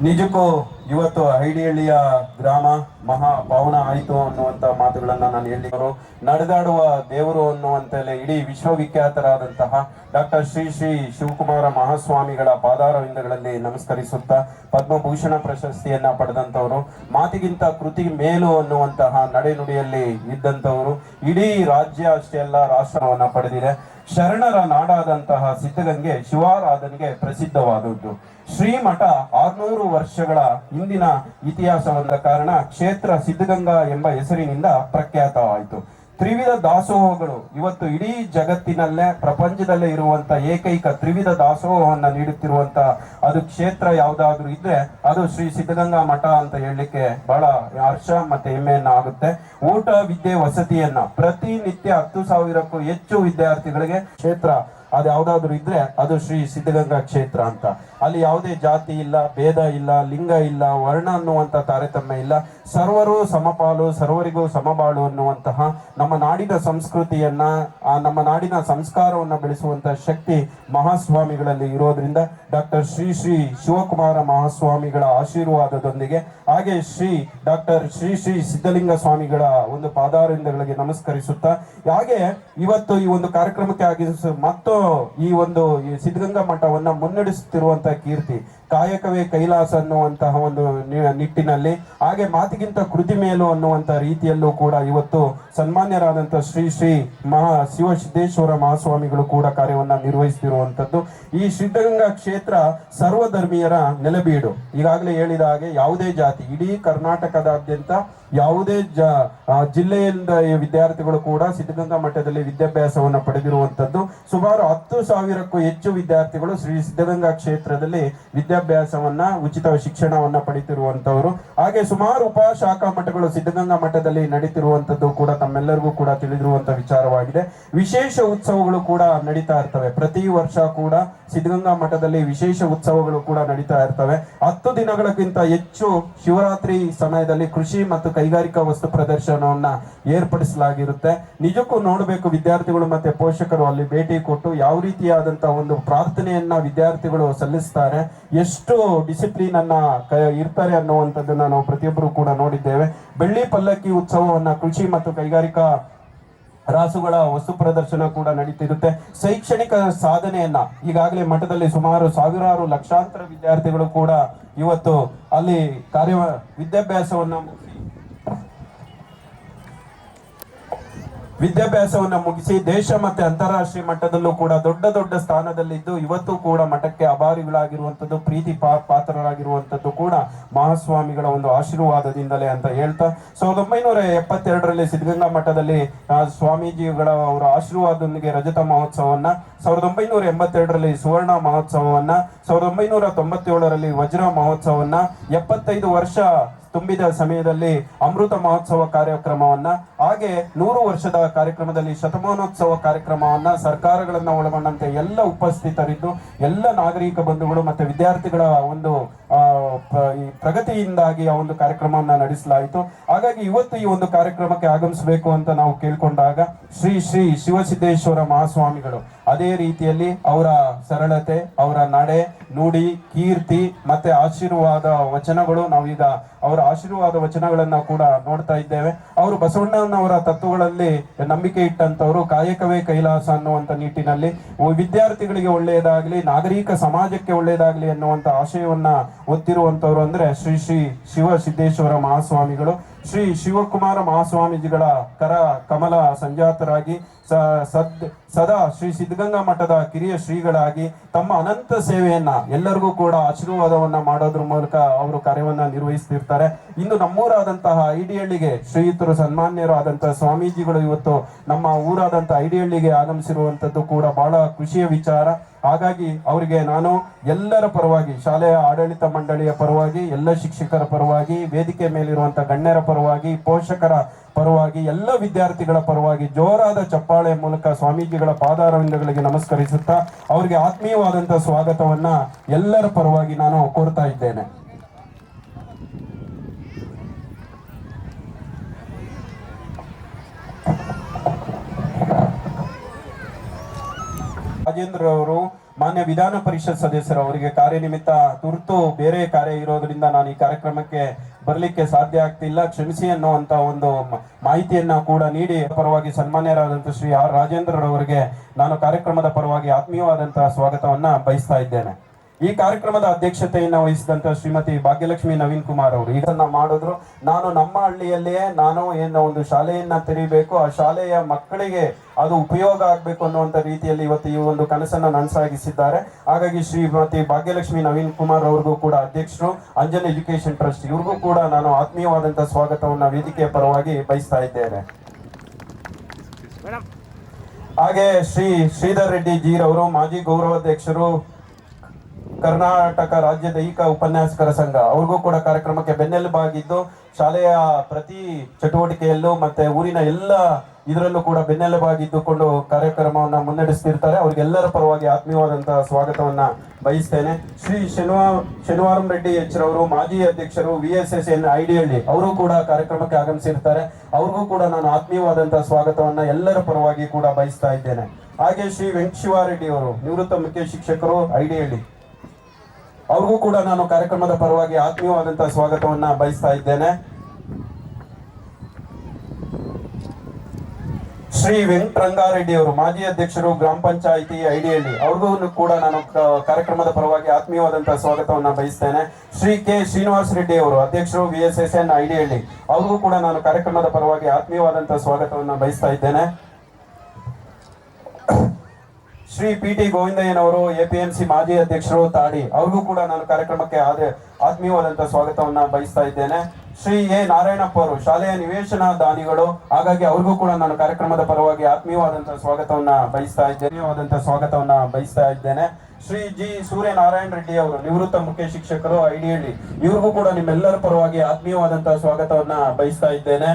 ನಿಜಕ್ಕೂ ಇವತ್ತು ಐಡಿಹಳ್ಳಿಯ ಗ್ರಾಮ ಮಹಾ ಪಾವನ ಆಯಿತು ಅನ್ನುವಂತ ಮಾತುಗಳನ್ನ ನಾನು ಹೇಳಿದರು. ನಡೆದಾಡುವ ದೇವರು ಅನ್ನುವಂತಲೇ ಇಡೀ ವಿಶ್ವವಿಖ್ಯಾತರಾದಂತಹ ಡಾಕ್ಟರ್ ಶ್ರೀ ಶ್ರೀ ಶಿವಕುಮಾರ ಮಹಾಸ್ವಾಮಿಗಳ ಪಾದಾರವಿಂದಗಳಲ್ಲಿ ನಮಸ್ಕರಿಸುತ್ತಾ ಪದ್ಮಭೂಷಣ ಪ್ರಶಸ್ತಿಯನ್ನ ಪಡೆದಂತವರು, ಮಾತಿಗಿಂತ ಕೃತಿ ಮೇಲು ಅನ್ನುವಂತಹ ನಡೆನುಡಿಯಲ್ಲಿ ಇದ್ದಂತವರು, ಇಡೀ ರಾಜ್ಯ ಅಷ್ಟೇ ಅಲ್ಲ ರಾಷ್ಟ್ರವನ್ನ ಪಡೆದಿದೆ. ಶರಣರ ನಾಡಾದಂತಹ ಸಿದ್ಧಗಂಗೆ ಶಿವಾರಾಧನೆಗೆ ಪ್ರಸಿದ್ಧವಾದದ್ದು. ಶ್ರೀಮಠ 600 ವರ್ಷಗಳ ಹಿಂದಿನ ಇತಿಹಾಸವಾದ ಕಾರಣ ಕ್ಷೇತ್ರ ಸಿದ್ಧಗಂಗಾ ಎಂಬ ಹೆಸರಿನಿಂದ ಪ್ರಖ್ಯಾತವಾಯಿತು. ತ್ರಿವಿಧ ದಾಸೋಹಗಳು ಇವತ್ತು ಇಡೀ ಜಗತ್ತಿನಲ್ಲೇ ಪ್ರಪಂಚದಲ್ಲೇ ಇರುವಂತ ಏಕೈಕ ತ್ರಿವಿಧ ದಾಸೋಹವನ್ನ ನೀಡುತ್ತಿರುವಂತ ಅದು ಕ್ಷೇತ್ರ ಯಾವುದಾದ್ರೂ ಇದ್ರೆ ಅದು ಶ್ರೀ ಸಿದ್ಧಗಂಗಾ ಮಠ ಅಂತ ಹೇಳಲಿಕ್ಕೆ ಬಹಳ ಹರ್ಷ ಮತ್ತೆ ಹೆಮ್ಮೆಯನ್ನ ಆಗುತ್ತೆ. ಊಟ, ವಿದ್ಯೆ, ವಸತಿಯನ್ನ ಪ್ರತಿನಿತ್ಯ 10,000ಕ್ಕೂ ಹೆಚ್ಚು ವಿದ್ಯಾರ್ಥಿಗಳಿಗೆ ಕ್ಷೇತ್ರ ಅದು ಯಾವ್ದಾದ್ರು ಇದ್ರೆ ಅದು ಶ್ರೀ ಸಿದ್ಧಗಂಗಾ ಕ್ಷೇತ್ರ ಅಂತ. ಅಲ್ಲಿ ಯಾವುದೇ ಜಾತಿ ಇಲ್ಲ, ಭೇದ ಇಲ್ಲ, ಲಿಂಗ ಇಲ್ಲ, ವರ್ಣ ಅನ್ನುವಂತ ತಾರತಮ್ಯ ಇಲ್ಲ. ಸರ್ವರು ಸಮಪಾಲು, ಸರ್ವರಿಗೂ ಸಮಬಾಳು ಅನ್ನುವಂತಹ ನಮ್ಮ ನಾಡಿನ ಸಂಸ್ಕೃತಿಯನ್ನ, ನಮ್ಮ ನಾಡಿನ ಸಂಸ್ಕಾರವನ್ನ ಬೆಳೆಸುವಂತ ಶಕ್ತಿ ಮಹಾಸ್ವಾಮಿಗಳಲ್ಲಿ ಇರೋದ್ರಿಂದ ಡಾಕ್ಟರ್ ಶ್ರೀ ಶ್ರೀ ಶಿವಕುಮಾರ ಮಹಾಸ್ವಾಮಿಗಳ ಆಶೀರ್ವಾದದೊಂದಿಗೆ ಹಾಗೆ ಶ್ರೀ ಡಾಕ್ಟರ್ ಶ್ರೀ ಶ್ರೀ ಸಿದ್ಧಲಿಂಗ ಸ್ವಾಮಿಗಳ ಒಂದು ಪಾದಾರವಿಂದಗಳಿಗೆ ನಮಸ್ಕರಿಸುತ್ತಾ ಹಾಗೆ ಇವತ್ತು ಈ ಒಂದು ಕಾರ್ಯಕ್ರಮಕ್ಕೆ ಆಗಿಸ ಮತ್ತು ಈ ಒಂದು ಸಿದ್ಧಗಂಗಾ ಮಠವನ್ನ ಮುನ್ನಡೆಸುತ್ತಿರುವಂತಹ ಕೀರ್ತಿ ಕಾಯಕವೇ ಕೈಲಾಸ ಅನ್ನುವಂತಹ ಒಂದು ನಿಟ್ಟಿನಲ್ಲಿ ಹಾಗೆ ಮಾತಿಗಿಂತ ಕೃತಿ ಮೇಲು ಅನ್ನುವಂತ ರೀತಿಯಲ್ಲೂ ಕೂಡ ಇವತ್ತು ಸನ್ಮಾನ್ಯರಾದಂತಹ ಶ್ರೀ ಶ್ರೀ ಶಿವಸಿದ್ದೇಶ್ವರ ಮಹಾಸ್ವಾಮಿಗಳು ಕೂಡ ಕಾರ್ಯವನ್ನ ನಿರ್ವಹಿಸುತ್ತಿರುವಂತದ್ದು. ಈ ಸಿದ್ಧಗಂಗಾ ಕ್ಷೇತ್ರ ಸರ್ವಧರ್ಮೀಯರ ನೆಲೆಬೀಡು. ಈಗಾಗಲೇ ಹೇಳಿದ ಹಾಗೆ ಯಾವುದೇ ಜಾತಿ, ಇಡೀ ಕರ್ನಾಟಕದಾದ್ಯಂತ ಯಾವುದೇ ಜಿಲ್ಲೆಯಿಂದ ವಿದ್ಯಾರ್ಥಿಗಳು ಕೂಡ ಸಿದ್ಧಗಂಗಾ ಮಠದಲ್ಲಿ ವಿದ್ಯಾಭ್ಯಾಸವನ್ನು ಪಡೆದಿರುವಂತದ್ದು. ಸುಮಾರು 10,000ಕ್ಕೂ ಹೆಚ್ಚು ವಿದ್ಯಾರ್ಥಿಗಳು ಶ್ರೀ ಸಿದ್ಧಗಂಗಾ ಕ್ಷೇತ್ರದಲ್ಲಿ ವಿದ್ಯಾಭ್ಯಾಸವನ್ನ, ಉಚಿತ ಶಿಕ್ಷಣವನ್ನ ಪಡೆಯುತ್ತಿರುವಂತವರು. ಹಾಗೆ ಸುಮಾರು ಉಪಶಾಖಾ ಮಠಗಳು ಸಿದ್ಧಗಂಗಾ ಮಠದಲ್ಲಿ ನಡೀತಿರುವಂತದ್ದು ಕೂಡ ತಮ್ಮೆಲ್ಲರಿಗೂ ಕೂಡ ತಿಳಿದಿರುವಂತ ವಿಚಾರವಾಗಿದೆ. ವಿಶೇಷ ಉತ್ಸವಗಳು ಕೂಡ ನಡೀತಾ ಇರ್ತವೆ. ಪ್ರತಿ ವರ್ಷ ಕೂಡ ಸಿದ್ಧಗಂಗಾ ಮಠದಲ್ಲಿ ವಿಶೇಷ ಉತ್ಸವಗಳು ಕೂಡ ನಡೀತಾ ಇರ್ತವೆ. 10 ದಿನಗಳಕ್ಕಿಂತ ಹೆಚ್ಚು ಶಿವರಾತ್ರಿ ಸಮಯದಲ್ಲಿ ಕೃಷಿ ಮತ್ತು ಕೈಗಾರಿಕಾ ವಸ್ತು ಪ್ರದರ್ಶನವನ್ನ ಏರ್ಪಡಿಸಲಾಗಿರುತ್ತೆ. ನಿಜಕ್ಕೂ ನೋಡಬೇಕು, ವಿದ್ಯಾರ್ಥಿಗಳು ಮತ್ತೆ ಪೋಷಕರು ಅಲ್ಲಿ ಭೇಟಿ ಕೊಟ್ಟು ಯಾವ ರೀತಿಯಾದಂತಹ ಒಂದು ಪ್ರಾರ್ಥನೆಯನ್ನ ವಿದ್ಯಾರ್ಥಿಗಳು ಸಲ್ಲಿಸ್ತಾರೆ, ಎಷ್ಟು ಡಿಸಿಪ್ಲಿನ್ ಅನ್ನ ಇರ್ತಾರೆ ಅನ್ನುವಂಥದ್ದನ್ನ ನಾವು ಪ್ರತಿಯೊಬ್ಬರು ಕೂಡ ನೋಡಿದ್ದೇವೆ. ಬೆಳ್ಳಿ ಪಲ್ಲಕ್ಕಿ ಉತ್ಸವವನ್ನ ಕೃಷಿ ಮತ್ತು ಕೈಗಾರಿಕಾ ರಾಸುಗಳ ವಸ್ತು ಪ್ರದರ್ಶನ ಕೂಡ ನಡೀತಿರುತ್ತೆ. ಶೈಕ್ಷಣಿಕ ಸಾಧನೆಯನ್ನ ಈಗಾಗಲೇ ಮಠದಲ್ಲಿ ಸುಮಾರು ಸಾವಿರಾರು ಲಕ್ಷಾಂತರ ವಿದ್ಯಾರ್ಥಿಗಳು ಕೂಡ ಇವತ್ತು ಅಲ್ಲಿ ವಿದ್ಯಾಭ್ಯಾಸವನ್ನ ಮುಗಿಸಿ ದೇಶ ಮತ್ತೆ ಅಂತಾರಾಷ್ಟ್ರೀಯ ಮಟ್ಟದಲ್ಲೂ ಕೂಡ ದೊಡ್ಡ ದೊಡ್ಡ ಸ್ಥಾನದಲ್ಲಿದ್ದು ಇವತ್ತು ಕೂಡ ಮಠಕ್ಕೆ ಅಭಾರಿಗಳಾಗಿರುವಂತದ್ದು, ಪ್ರೀತಿ ಪಾತ್ರರಾಗಿರುವಂತದ್ದು ಕೂಡ ಮಹಾಸ್ವಾಮಿಗಳ ಒಂದು ಆಶೀರ್ವಾದದಿಂದಲೇ ಅಂತ ಹೇಳ್ತಾ 1972ರಲ್ಲಿ ಸಿದ್ಧಗಂಗಾ ಮಠದಲ್ಲಿ ಸ್ವಾಮೀಜಿಗಳ ಅವರ ಆಶೀರ್ವಾದದೊಂದಿಗೆ ರಜತ ಮಹೋತ್ಸವವನ್ನ, 1982ರಲ್ಲಿ ಸುವರ್ಣ ಮಹೋತ್ಸವವನ್ನ, 1997ರಲ್ಲಿ ವಜ್ರ ಮಹೋತ್ಸವವನ್ನ, 75 ವರ್ಷ ತುಂಬಿದ ಸಮಯದಲ್ಲಿ ಅಮೃತ ಮಹೋತ್ಸವ ಕಾರ್ಯಕ್ರಮವನ್ನ, ಹಾಗೆ 100 ವರ್ಷದ ಕಾರ್ಯಕ್ರಮದಲ್ಲಿ ಶತಮಾನೋತ್ಸವ ಕಾರ್ಯಕ್ರಮವನ್ನ ಸರ್ಕಾರಗಳನ್ನ ಒಳಗೊಂಡಂತೆ ಎಲ್ಲ ಉಪಸ್ಥಿತರಿದ್ದು ಎಲ್ಲ ನಾಗರಿಕ ಬಂಧುಗಳು ಮತ್ತೆ ವಿದ್ಯಾರ್ಥಿಗಳ ಒಂದು ಈ ಪ್ರಗತಿಯಿಂದಾಗಿ ಆ ಒಂದು ಕಾರ್ಯಕ್ರಮವನ್ನ ನಡೆಸಲಾಯಿತು. ಹಾಗಾಗಿ ಇವತ್ತು ಈ ಒಂದು ಕಾರ್ಯಕ್ರಮಕ್ಕೆ ಆಗಮಿಸಬೇಕು ಅಂತ ನಾವು ಕೇಳ್ಕೊಂಡಾಗ ಶ್ರೀ ಶ್ರೀ ಶಿವಸಿದ್ದೇಶ್ವರ ಮಹಾಸ್ವಾಮಿಗಳು ಅದೇ ರೀತಿಯಲ್ಲಿ ಅವರ ಸರಳತೆ, ಅವರ ನಡೆ ನುಡಿ, ಕೀರ್ತಿ ಮತ್ತೆ ಆಶೀರ್ವಾದ ವಚನಗಳು, ನಾವೀಗ ಅವರ ಆಶೀರ್ವಾದ ವಚನಗಳನ್ನ ಕೂಡ ನೋಡ್ತಾ ಇದ್ದೇವೆ. ಅವರು ಬಸವಣ್ಣನವರ ತತ್ವಗಳಲ್ಲಿ ನಂಬಿಕೆ ಇಟ್ಟಂತವರು, ಕಾಯಕವೇ ಕೈಲಾಸ ಅನ್ನುವಂತ ನಿಟ್ಟಿನಲ್ಲಿ ವಿದ್ಯಾರ್ಥಿಗಳಿಗೆ ಒಳ್ಳೆಯದಾಗ್ಲಿ, ನಾಗರಿಕ ಸಮಾಜಕ್ಕೆ ಒಳ್ಳೆಯದಾಗ್ಲಿ ಅನ್ನುವಂತ ಆಶಯವನ್ನ ಹೊತ್ತಿರುವಂತವ್ರು ಅಂದ್ರೆ ಶ್ರೀ ಶ್ರೀ ಶಿವಸಿದ್ದೇಶ್ವರ ಮಹಾಸ್ವಾಮಿಗಳು. ಶ್ರೀ ಶಿವಕುಮಾರ ಮಹಾಸ್ವಾಮೀಜಿಗಳ ಕರ ಕಮಲ ಸಂಜಾತರಾಗಿ ಸದಾ ಶ್ರೀ ಸಿದ್ಧಗಂಗಾ ಮಠದ ಕಿರಿಯ ಶ್ರೀಗಳಾಗಿ ತಮ್ಮ ಅನಂತ ಸೇವೆಯನ್ನ ಎಲ್ಲರಿಗೂ ಕೂಡ ಆಶೀರ್ವಾದವನ್ನ ಮಾಡೋದ್ರ ಮೂಲಕ ಅವರು ಕಾರ್ಯವನ್ನ ನಿರ್ವಹಿಸ್ತಿರ್ತಾರೆ. ಇನ್ನು ನಮ್ಮೂರಾದಂತಹ ಐಡಿಹಳ್ಳಿಗೆ ಶ್ರೀಯುತರು ಸನ್ಮಾನ್ಯರಾದಂತಹ ಸ್ವಾಮೀಜಿಗಳು ಇವತ್ತು ನಮ್ಮ ಊರಾದಂತಹ ಐಡಿಹಳ್ಳಿಗೆ ಆಗಮಿಸಿರುವಂತದ್ದು ಕೂಡ ಬಹಳ ಖುಷಿಯ ವಿಚಾರ. ಹಾಗಾಗಿ ಅವರಿಗೆ ನಾನು ಎಲ್ಲರ ಪರವಾಗಿ, ಶಾಲೆಯ ಆಡಳಿತ ಮಂಡಳಿಯ ಪರವಾಗಿ, ಎಲ್ಲ ಶಿಕ್ಷಕರ ಪರವಾಗಿ, ವೇದಿಕೆ ಮೇಲಿರುವಂತಹ ಗಣ್ಯರ ಪರವಾಗಿ, ಪೋಷಕರ ಪರವಾಗಿ, ಎಲ್ಲ ವಿದ್ಯಾರ್ಥಿಗಳ ಪರವಾಗಿ ಜೋರಾದ ಚಪ್ಪಾಳೆ ಮೂಲಕ ಸ್ವಾಮೀಜಿಗಳ ಪಾದಾರವಿಂದಗಳಿಗೆ ನಮಸ್ಕರಿಸುತ್ತಾ ಅವರಿಗೆ ಆತ್ಮೀಯವಾದಂತಹ ಸ್ವಾಗತವನ್ನ ಎಲ್ಲರ ಪರವಾಗಿ ನಾನು ಕೋರ್ತಾ ಇದ್ದೇನೆ. ರಾಜೇಂದ್ರ ಅವರು ಮಾನ್ಯ ವಿಧಾನ ಪರಿಷತ್ ಸದಸ್ಯರು, ಅವರಿಗೆ ಕಾರ್ಯನಿಮಿತ್ತ ತುರ್ತು ಬೇರೆ ಕಾರ್ಯ ಇರೋದ್ರಿಂದ ನಾನು ಈ ಕಾರ್ಯಕ್ರಮಕ್ಕೆ ಬರ್ಲಿಕ್ಕೆ ಸಾಧ್ಯ ಆಗ್ತಿಲ್ಲ, ಕ್ಷಮಿಸಿ ಅನ್ನುವಂತ ಒಂದು ಮಾಹಿತಿಯನ್ನ ಕೂಡ ನೀಡಿ ಪರವಾಗಿ ಸನ್ಮಾನ್ಯರಾದಂತಹ ಶ್ರೀ ಆರ್ ರಾಜೇಂದ್ರರವರಿಗೆ ನಾನು ಕಾರ್ಯಕ್ರಮದ ಪರವಾಗಿ ಆತ್ಮೀಯವಾದಂತಹ ಸ್ವಾಗತವನ್ನ ಬಯಸ್ತಾ ಇದ್ದೇನೆ. ಈ ಕಾರ್ಯಕ್ರಮದ ಅಧ್ಯಕ್ಷತೆಯನ್ನು ವಹಿಸಿದಂತ ಶ್ರೀಮತಿ ಭಾಗ್ಯಲಕ್ಷ್ಮಿ ನವೀನ್ ಕುಮಾರ್ ಅವರು ಇದನ್ನ ಮಾಡಿದ್ರು. ನಾನು ನಮ್ಮ ಹಳ್ಳಿಯಲ್ಲಿಯೇ ನಾನು ಏನೋ ಒಂದು ಶಾಲೆಯನ್ನ ತೆರೀಬೇಕು, ಆ ಶಾಲೆಯ ಮಕ್ಕಳಿಗೆ ಅದು ಉಪಯೋಗ ಆಗ್ಬೇಕು ಅನ್ನುವಂತ ರೀತಿಯಲ್ಲಿ ಇವತ್ತು ಈ ಒಂದು ಕನಸನ್ನ ನನಸಾಗಿಸಿದ್ದಾರೆ. ಹಾಗಾಗಿ ಶ್ರೀಮತಿ ಭಾಗ್ಯಲಕ್ಷ್ಮಿ ನವೀನ್ ಕುಮಾರ್ ಅವ್ರಿಗೂ ಕೂಡ ಅಧ್ಯಕ್ಷರು, ಅಂಜನ್ ಎಜುಕೇಶನ್ ಟ್ರಸ್ಟ್, ಇವ್ರಿಗೂ ಕೂಡ ನಾನು ಆತ್ಮೀಯವಾದಂತಹ ಸ್ವಾಗತವನ್ನ ವೇದಿಕೆಯ ಪರವಾಗಿ ಬಯಸ್ತಾ ಇದ್ದೇನೆ. ಹಾಗೆ ಶ್ರೀ ಶ್ರೀಧರ್ ರೆಡ್ಡಿ ಜೀರವರು ಮಾಜಿ ಗೌರವಾಧ್ಯಕ್ಷರು, ಕರ್ನಾಟಕ ರಾಜ್ಯ ದೈಹಿಕ ಉಪನ್ಯಾಸಕರ ಸಂಘ, ಅವ್ರಿಗೂ ಕೂಡ ಕಾರ್ಯಕ್ರಮಕ್ಕೆ ಬೆನ್ನೆಲುಬಾಗಿದ್ದು ಶಾಲೆಯ ಪ್ರತಿ ಚಟುವಟಿಕೆಯಲ್ಲೂ ಮತ್ತೆ ಊರಿನ ಎಲ್ಲ ಇದರಲ್ಲೂ ಕೂಡ ಬೆನ್ನೆಲುಬಾಗಿದ್ದುಕೊಂಡು ಕಾರ್ಯಕ್ರಮವನ್ನ ಮುನ್ನಡೆಸ್ತಿರ್ತಾರೆ. ಅವ್ರಿಗೆಲ್ಲರ ಪರವಾಗಿ ಆತ್ಮೀಯವಾದಂತಹ ಸ್ವಾಗತವನ್ನ ಬಯಸ್ತೇನೆ. ಶ್ರೀ ಶನಿವಾರಂ ರೆಡ್ಡಿ ಎಚ್ರವರು ಮಾಜಿ ಅಧ್ಯಕ್ಷರು, VSSN ಐಡಿಹಳ್ಳಿ, ಅವರು ಕೂಡ ಕಾರ್ಯಕ್ರಮಕ್ಕೆ ಆಗಮಿಸಿರ್ತಾರೆ. ಅವ್ರಿಗೂ ಕೂಡ ನಾನು ಆತ್ಮೀಯವಾದಂತಹ ಸ್ವಾಗತವನ್ನ ಎಲ್ಲರ ಪರವಾಗಿ ಕೂಡ ಬಯಸ್ತಾ ಇದ್ದೇನೆ. ಹಾಗೆ ಶ್ರೀ ವೆಂಕಟಶಿವಾರೆಡ್ಡಿ ಅವರು ನಿವೃತ್ತ ಮುಖ್ಯ ಶಿಕ್ಷಕರು, ಐಡಿಹಳ್ಳಿ, ಅವ್ರಿಗೂ ಕೂಡ ನಾನು ಕಾರ್ಯಕ್ರಮದ ಪರವಾಗಿ ಆತ್ಮೀಯವಾದಂತಹ ಸ್ವಾಗತವನ್ನ ಬಯಸ್ತಾ ಇದ್ದೇನೆ. ಶ್ರೀ ವೆಂಕಟರಂಗಾರೆಡ್ಡಿ ಅವರು ಮಾಜಿ ಅಧ್ಯಕ್ಷರು, ಗ್ರಾಮ ಪಂಚಾಯಿತಿ ಐಡಿಹಳ್ಳಿ, ಅವ್ರಿಗೂ ಕೂಡ ನಾನು ಕಾರ್ಯಕ್ರಮದ ಪರವಾಗಿ ಆತ್ಮೀಯವಾದಂತಹ ಸ್ವಾಗತವನ್ನ ಬಯಸ್ತೇನೆ. ಶ್ರೀ ಕೆ ಶ್ರೀನಿವಾಸ ರೆಡ್ಡಿ ಅವರು ಅಧ್ಯಕ್ಷರು, VSSN ಐಡಿಹಳ್ಳಿ, ಅವ್ರಿಗೂ ಕೂಡ ನಾನು ಕಾರ್ಯಕ್ರಮದ ಪರವಾಗಿ ಆತ್ಮೀಯವಾದಂತಹ ಸ್ವಾಗತವನ್ನ ಬಯಸ್ತಾ ಇದ್ದೇನೆ. ಶ್ರೀ PT ಗೋವಿಂದಯ್ಯನವರು APMC ಮಾಜಿ ಅಧ್ಯಕ್ಷರು, ತಾಡಿ, ಅವ್ರಿಗೂ ಕೂಡ ನಾನು ಕಾರ್ಯಕ್ರಮಕ್ಕೆ ಆತ್ಮೀಯವಾದಂತಹ ಸ್ವಾಗತವನ್ನ ಬಯಸ್ತಾ ಇದ್ದೇನೆ. ಶ್ರೀ A ನಾರಾಯಣಪ್ಪ ಅವರು ಶಾಲೆಯ ನಿವೇಶನ ದಾನಿಗಳು, ಹಾಗಾಗಿ ಅವ್ರಿಗೂ ಕೂಡ ನಾನು ಕಾರ್ಯಕ್ರಮದ ಪರವಾಗಿ ಆತ್ಮೀಯವಾದಂತಹ ಸ್ವಾಗತವನ್ನ ಬಯಸ್ತಾ ಇದ್ದೇನೆ. ಶ್ರೀ G ಸೂರ್ಯನಾರಾಯಣ ರೆಡ್ಡಿ ಅವರು ನಿವೃತ್ತ ಮುಖ್ಯ ಶಿಕ್ಷಕರು, ಐಡಿಹಳ್ಳಿ, ಇವ್ರಿಗೂ ಕೂಡ ನಿಮ್ಮೆಲ್ಲರ ಪರವಾಗಿ ಆತ್ಮೀಯವಾದಂತಹ ಸ್ವಾಗತವನ್ನ ಬಯಸ್ತಾ ಇದ್ದೇನೆ.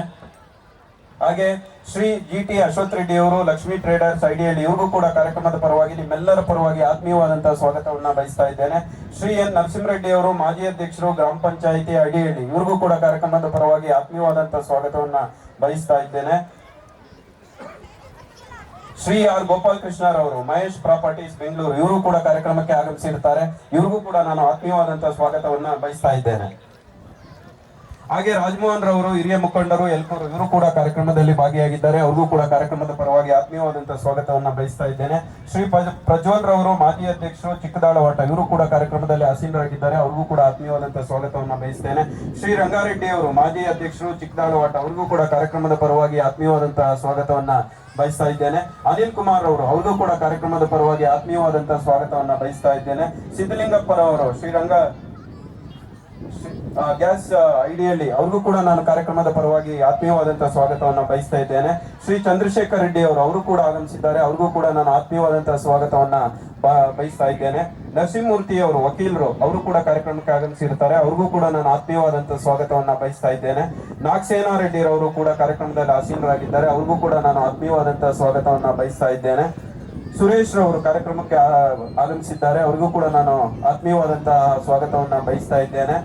ಹಾಗೆ ಶ್ರೀ GT ಅಶ್ವಥ್ ರೆಡ್ಡಿ ಅವರು ಲಕ್ಷ್ಮೀ ಟ್ರೇಡರ್ಸ್ ಐಡಿಹಳ್ಳಿ, ಇವ್ರಿಗೂ ಕೂಡ ಕಾರ್ಯಕ್ರಮದ ಪರವಾಗಿ ನಿಮ್ಮೆಲ್ಲರ ಪರವಾಗಿ ಆತ್ಮೀಯವಾದಂತಹ ಸ್ವಾಗತವನ್ನ ಬಯಸ್ತಾ ಇದ್ದೇನೆ. ಶ್ರೀ N ನರಸಿಂಹರೆಡ್ಡಿ ಅವರು ಮಾಜಿ ಅಧ್ಯಕ್ಷರು, ಗ್ರಾಮ ಪಂಚಾಯಿತಿ ಐಡಿಹಳ್ಳಿ, ಇವ್ರಿಗೂ ಕೂಡ ಕಾರ್ಯಕ್ರಮದ ಪರವಾಗಿ ಆತ್ಮೀಯವಾದಂತಹ ಸ್ವಾಗತವನ್ನ ಬಯಸ್ತಾ ಇದ್ದೇನೆ. ಶ್ರೀ R ಗೋಪಾಲ್ ಕೃಷ್ಣರವರು ಮಹೇಶ್ ಪ್ರಾಪರ್ಟೀಸ್ ಬೆಂಗಳೂರು, ಇವರು ಕೂಡ ಕಾರ್ಯಕ್ರಮಕ್ಕೆ ಆಗಮಿಸಿರ್ತಾರೆ. ಇವ್ರಿಗೂ ಕೂಡ ನಾನು ಆತ್ಮೀಯವಾದಂತಹ ಸ್ವಾಗತವನ್ನ ಬಯಸ್ತಾ ಇದ್ದೇನೆ. ಹಾಗೆ ರಾಜಮೋಹನ್ ರವರು ಹಿರಿಯ ಮುಖಂಡರು, ಎಲ್ಕೂರು, ಇವರು ಕೂಡ ಕಾರ್ಯಕ್ರಮದಲ್ಲಿ ಭಾಗಿಯಾಗಿದ್ದಾರೆ. ಅವ್ರಿಗೂ ಕೂಡ ಕಾರ್ಯಕ್ರಮದ ಪರವಾಗಿ ಆತ್ಮೀಯವಾದಂತಹ ಸ್ವಾಗತವನ್ನ ಬಯಸ್ತಾ ಇದ್ದೇನೆ. ಶ್ರೀ ಪ್ರಜ್ವಲ್ ರವರು ಮಾಜಿ ಅಧ್ಯಕ್ಷರು, ಚಿಕ್ಕದಾಳವಾಟ, ಇವರು ಕೂಡ ಕಾರ್ಯಕ್ರಮದಲ್ಲಿ ಆಸೀನರಾಗಿದ್ದಾರೆ. ಅವ್ರಿಗೂ ಕೂಡ ಆತ್ಮೀಯವಾದಂತಹ ಸ್ವಾಗತವನ್ನ ಬಯಸ್ತೇನೆ. ಶ್ರೀ ರಂಗಾರೆಡ್ಡಿ ಅವರು ಮಾಜಿ ಅಧ್ಯಕ್ಷರು, ಚಿಕ್ಕದಾಳವಾಟ, ಅವ್ರಿಗೂ ಕೂಡ ಕಾರ್ಯಕ್ರಮದ ಪರವಾಗಿ ಆತ್ಮೀಯವಾದಂತಹ ಸ್ವಾಗತವನ್ನ ಬಯಸ್ತಾ ಇದ್ದೇನೆ. ಅನಿಲ್ ಕುಮಾರ್ ಅವರು, ಅವ್ರಿಗೂ ಕೂಡ ಕಾರ್ಯಕ್ರಮದ ಪರವಾಗಿ ಆತ್ಮೀಯವಾದಂತಹ ಸ್ವಾಗತವನ್ನ ಬಯಸ್ತಾ ಇದ್ದೇನೆ. ಸಿದ್ದಲಿಂಗಪ್ಪರವರು ಗ್ಯಾಸ್ ಐಡಿಯಲ್ಲಿ ಅವ್ರಿಗೂ ಕೂಡ ನಾನು ಕಾರ್ಯಕ್ರಮದ ಪರವಾಗಿ ಆತ್ಮೀಯವಾದಂತಹ ಸ್ವಾಗತವನ್ನ ಬಯಸ್ತಾ ಇದ್ದೇನೆ. ಶ್ರೀ ಚಂದ್ರಶೇಖರ್ ರೆಡ್ಡಿ ಅವರು ಕೂಡ ಆಗಮಿಸಿದ್ದಾರೆ. ಅವ್ರಿಗೂ ಕೂಡ ನಾನು ಆತ್ಮೀಯವಾದಂತಹ ಸ್ವಾಗತವನ್ನ ಬಯಸ್ತಾ ಇದ್ದೇನೆ. ನರಸಿಂಹಮೂರ್ತಿ ಅವರು ವಕೀಲರು, ಅವರು ಕೂಡ ಕಾರ್ಯಕ್ರಮಕ್ಕೆ ಆಗಮಿಸಿರ್ತಾರೆ. ಅವ್ರಿಗೂ ಕೂಡ ನಾನು ಆತ್ಮೀಯವಾದಂತಹ ಸ್ವಾಗತವನ್ನ ಬಯಸ್ತಾ ಇದ್ದೇನೆ. ನಾಗಸೇನಾ ರೆಡ್ಡಿ ಅವರು ಕೂಡ ಕಾರ್ಯಕ್ರಮದಲ್ಲಿ ಆಸೀನರಾಗಿದ್ದಾರೆ. ಅವ್ರಿಗೂ ಕೂಡ ನಾನು ಆತ್ಮೀಯವಾದಂತಹ ಸ್ವಾಗತವನ್ನ ಬಯಸ್ತಾ ಇದ್ದೇನೆ. ಸುರೇಶ್ ರವರು ಕಾರ್ಯಕ್ರಮಕ್ಕೆ ಆಗಮಿಸಿದ್ದಾರೆ. ಅವ್ರಿಗೂ ಕೂಡ ನಾನು ಆತ್ಮೀಯವಾದಂತಹ ಸ್ವಾಗತವನ್ನ ಬಯಸ್ತಾ ಇದ್ದೇನೆ.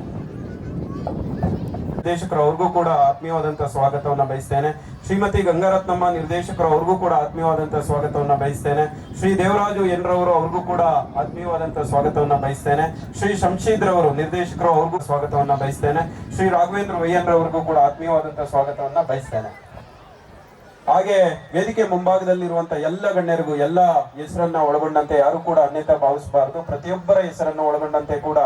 ನಿರ್ದೇಶಕರು ಅವ್ರಿಗೂ ಕೂಡ ಆತ್ಮೀಯವಾದಂತಹ ಸ್ವಾಗತವನ್ನ ಬಯಸ್ತೇನೆ. ಶ್ರೀಮತಿ ಗಂಗಾರತ್ನಮ್ಮ ನಿರ್ದೇಶಕರು ಅವ್ರಿಗೂ ಕೂಡ ಆತ್ಮೀಯವಾದಂತಹ ಸ್ವಾಗತವನ್ನ ಬಯಸ್ತೇನೆ. ಶ್ರೀ ದೇವರಾಜು ಎನ್ರವರು ಅವ್ರಿಗೂ ಕೂಡ ಆತ್ಮೀಯವಾದಂತಹ ಸ್ವಾಗತವನ್ನ ಬಯಸ್ತೇನೆ. ಶ್ರೀ ಶಂಶೀದ್ ರವರು ನಿರ್ದೇಶಕರು ಅವ್ರಿಗೂ ಸ್ವಾಗತವನ್ನ ಬಯಸ್ತೇನೆ. ಶ್ರೀ ರಾಘವೇಂದ್ರ ವೈಎನ್ ರವರಿಗೂ ಕೂಡ ಆತ್ಮೀಯವಾದಂತಹ ಸ್ವಾಗತವನ್ನ ಬಯಸ್ತೇನೆ. ಹಾಗೆ ವೇದಿಕೆ ಮುಂಭಾಗದಲ್ಲಿರುವಂತಹ ಎಲ್ಲ ಗಣ್ಯರಿಗೂ ಎಲ್ಲ ಹೆಸರನ್ನ ಒಳಗೊಂಡಂತೆ ಯಾರು ಕೂಡ ಅನ್ಯತಾ ಭಾವಿಸಬಾರದು. ಪ್ರತಿಯೊಬ್ಬರ ಹೆಸರನ್ನು ಒಳಗೊಂಡಂತೆ ಕೂಡ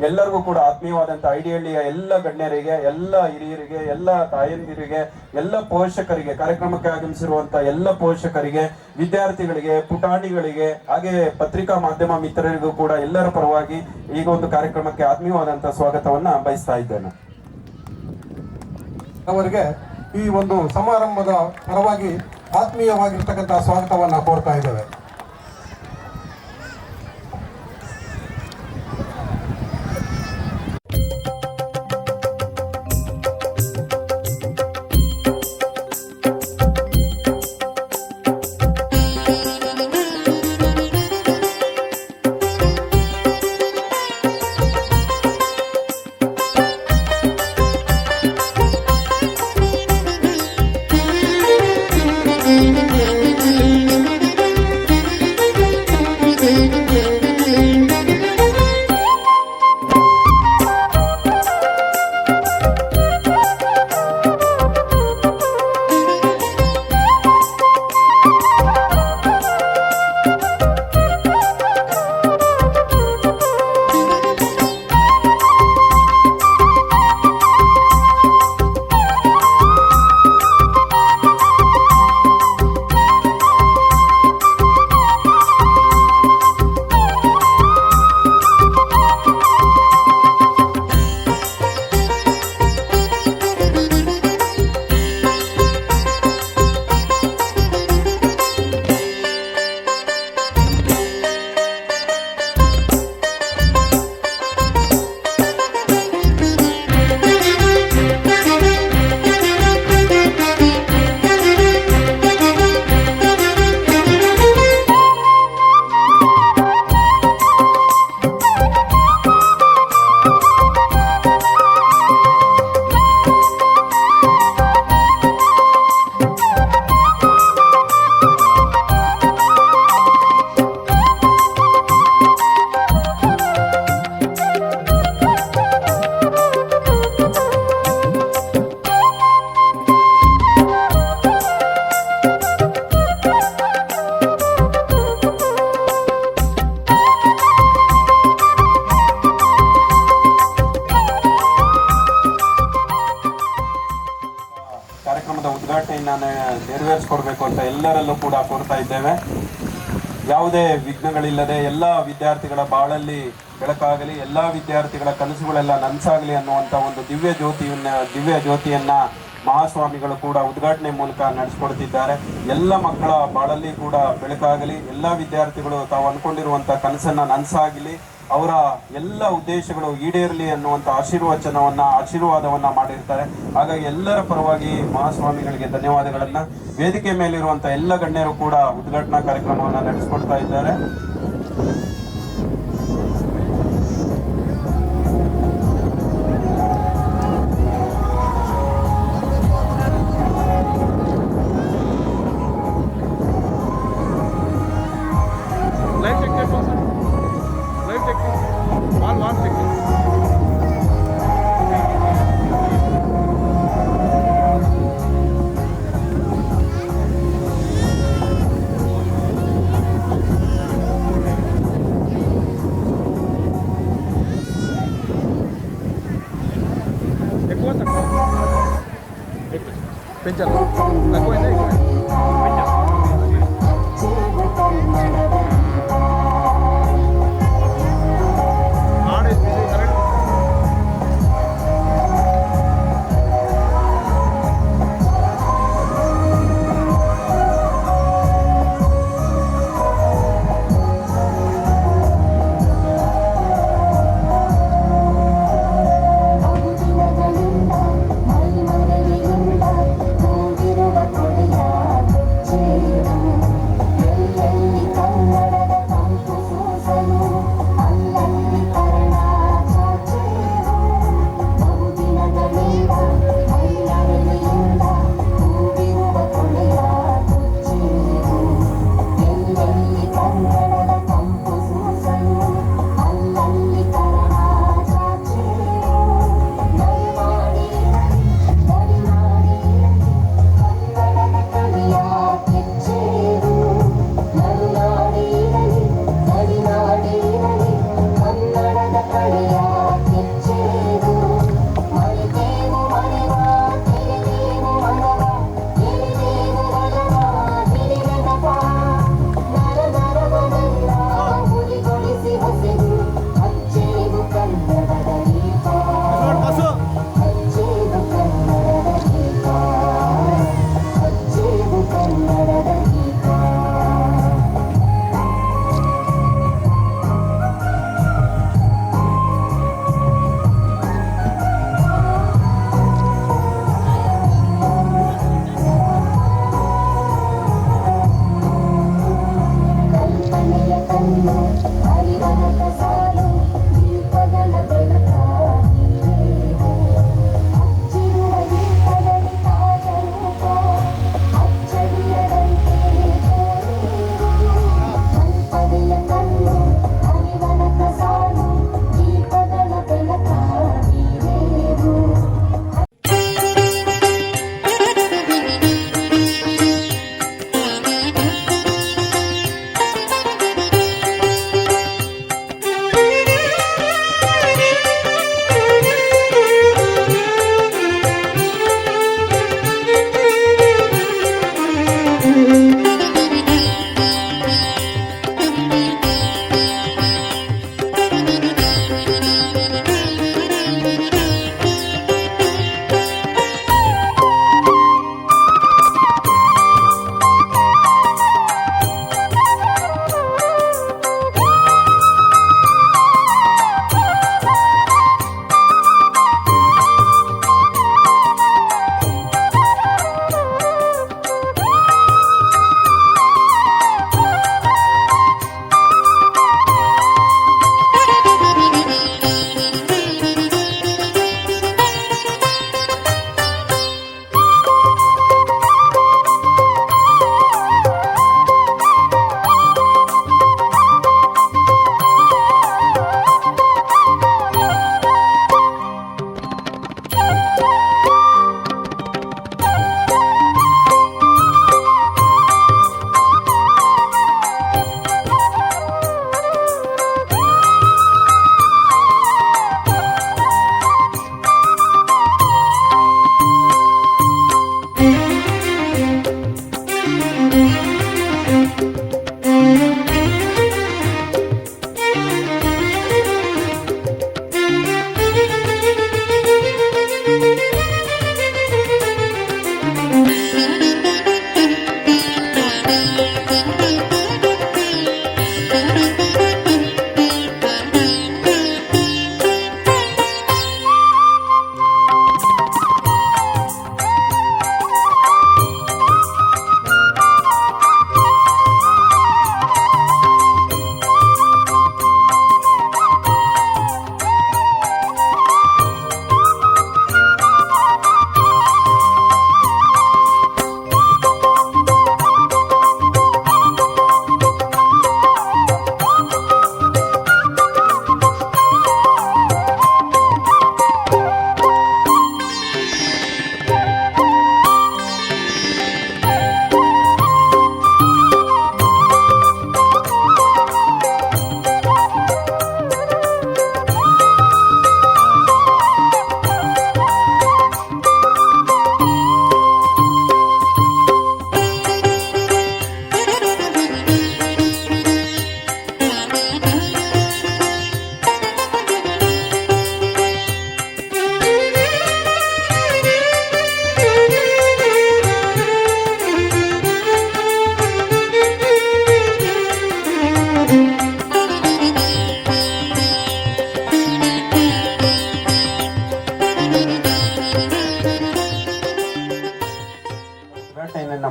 ಎಲ್ಲರಿಗೂ ಕೂಡ ಆತ್ಮೀಯವಾದಂತಹ ಐಡಿಹಳ್ಳಿಯ ಎಲ್ಲ ಗಣ್ಯರಿಗೆ, ಎಲ್ಲ ಹಿರಿಯರಿಗೆ, ಎಲ್ಲ ತಾಯಂದಿರಿಗೆ, ಎಲ್ಲ ಪೋಷಕರಿಗೆ, ಕಾರ್ಯಕ್ರಮಕ್ಕೆ ಆಗಮಿಸಿರುವಂತಹ ಎಲ್ಲ ಪೋಷಕರಿಗೆ, ವಿದ್ಯಾರ್ಥಿಗಳಿಗೆ, ಪುಟಾಣಿಗಳಿಗೆ, ಹಾಗೆ ಪತ್ರಿಕಾ ಮಾಧ್ಯಮ ಮಿತ್ರರಿಗೂ ಕೂಡ ಎಲ್ಲರ ಪರವಾಗಿ ಈಗ ಒಂದು ಕಾರ್ಯಕ್ರಮಕ್ಕೆ ಆತ್ಮೀಯವಾದಂತಹ ಸ್ವಾಗತವನ್ನ ಬಯಸ್ತಾ ಇದ್ದೇನೆ. ಅವರಿಗೆ ಈ ಒಂದು ಸಮಾರಂಭದ ಪರವಾಗಿ ಆತ್ಮೀಯವಾಗಿರ್ತಕ್ಕಂಥ ಸ್ವಾಗತವನ್ನು ಕೋರ್ತಾ ಇದ್ದೇವೆ. ಉದ್ಘಾಟನೆಯನ್ನ ನೆರವೇರಿಸಿಕೊಡ್ಬೇಕು ಅಂತ ಎಲ್ಲರಲ್ಲೂ ಕೂಡ ಕೋರ್ತಾ ಇದ್ದೇವೆ. ಯಾವುದೇ ವಿಘ್ನಗಳಿಲ್ಲದೆ ಎಲ್ಲ ವಿದ್ಯಾರ್ಥಿಗಳ ಬಾಳಲ್ಲಿ ಬೆಳಕಾಗಲಿ, ಎಲ್ಲ ವಿದ್ಯಾರ್ಥಿಗಳ ಕನಸುಗಳೆಲ್ಲ ನನಸಾಗಲಿ ಅನ್ನುವಂಥ ಒಂದು ದಿವ್ಯ ಜ್ಯೋತಿಯನ್ನ ಮಹಾಸ್ವಾಮಿಗಳು ಕೂಡ ಉದ್ಘಾಟನೆ ಮೂಲಕ ನಡೆಸಿಕೊಡ್ತಿದ್ದಾರೆ. ಎಲ್ಲ ಮಕ್ಕಳ ಬಾಳಲ್ಲಿ ಕೂಡ ಬೆಳಕಾಗಲಿ, ಎಲ್ಲ ವಿದ್ಯಾರ್ಥಿಗಳು ತಾವು ಅಂದ್ಕೊಂಡಿರುವಂಥ ಕನಸನ್ನ ನನಸಾಗಲಿ, ಅವರ ಎಲ್ಲ ಉದ್ದೇಶಗಳು ಈಡೇರಲಿ ಅನ್ನುವಂಥ ಆಶೀರ್ವಾದವನ್ನ ಮಾಡಿರ್ತಾರೆ. ಹಾಗಾಗಿ ಎಲ್ಲರ ಪರವಾಗಿ ಮಹಾಸ್ವಾಮಿಗಳಿಗೆ ಧನ್ಯವಾದಗಳನ್ನ. ವೇದಿಕೆ ಮೇಲಿರುವಂಥ ಎಲ್ಲ ಗಣ್ಯರು ಕೂಡ ಉದ್ಘಾಟನಾ ಕಾರ್ಯಕ್ರಮವನ್ನು ನಡೆಸಿಕೊಡ್ತಾ ಇದ್ದಾರೆ.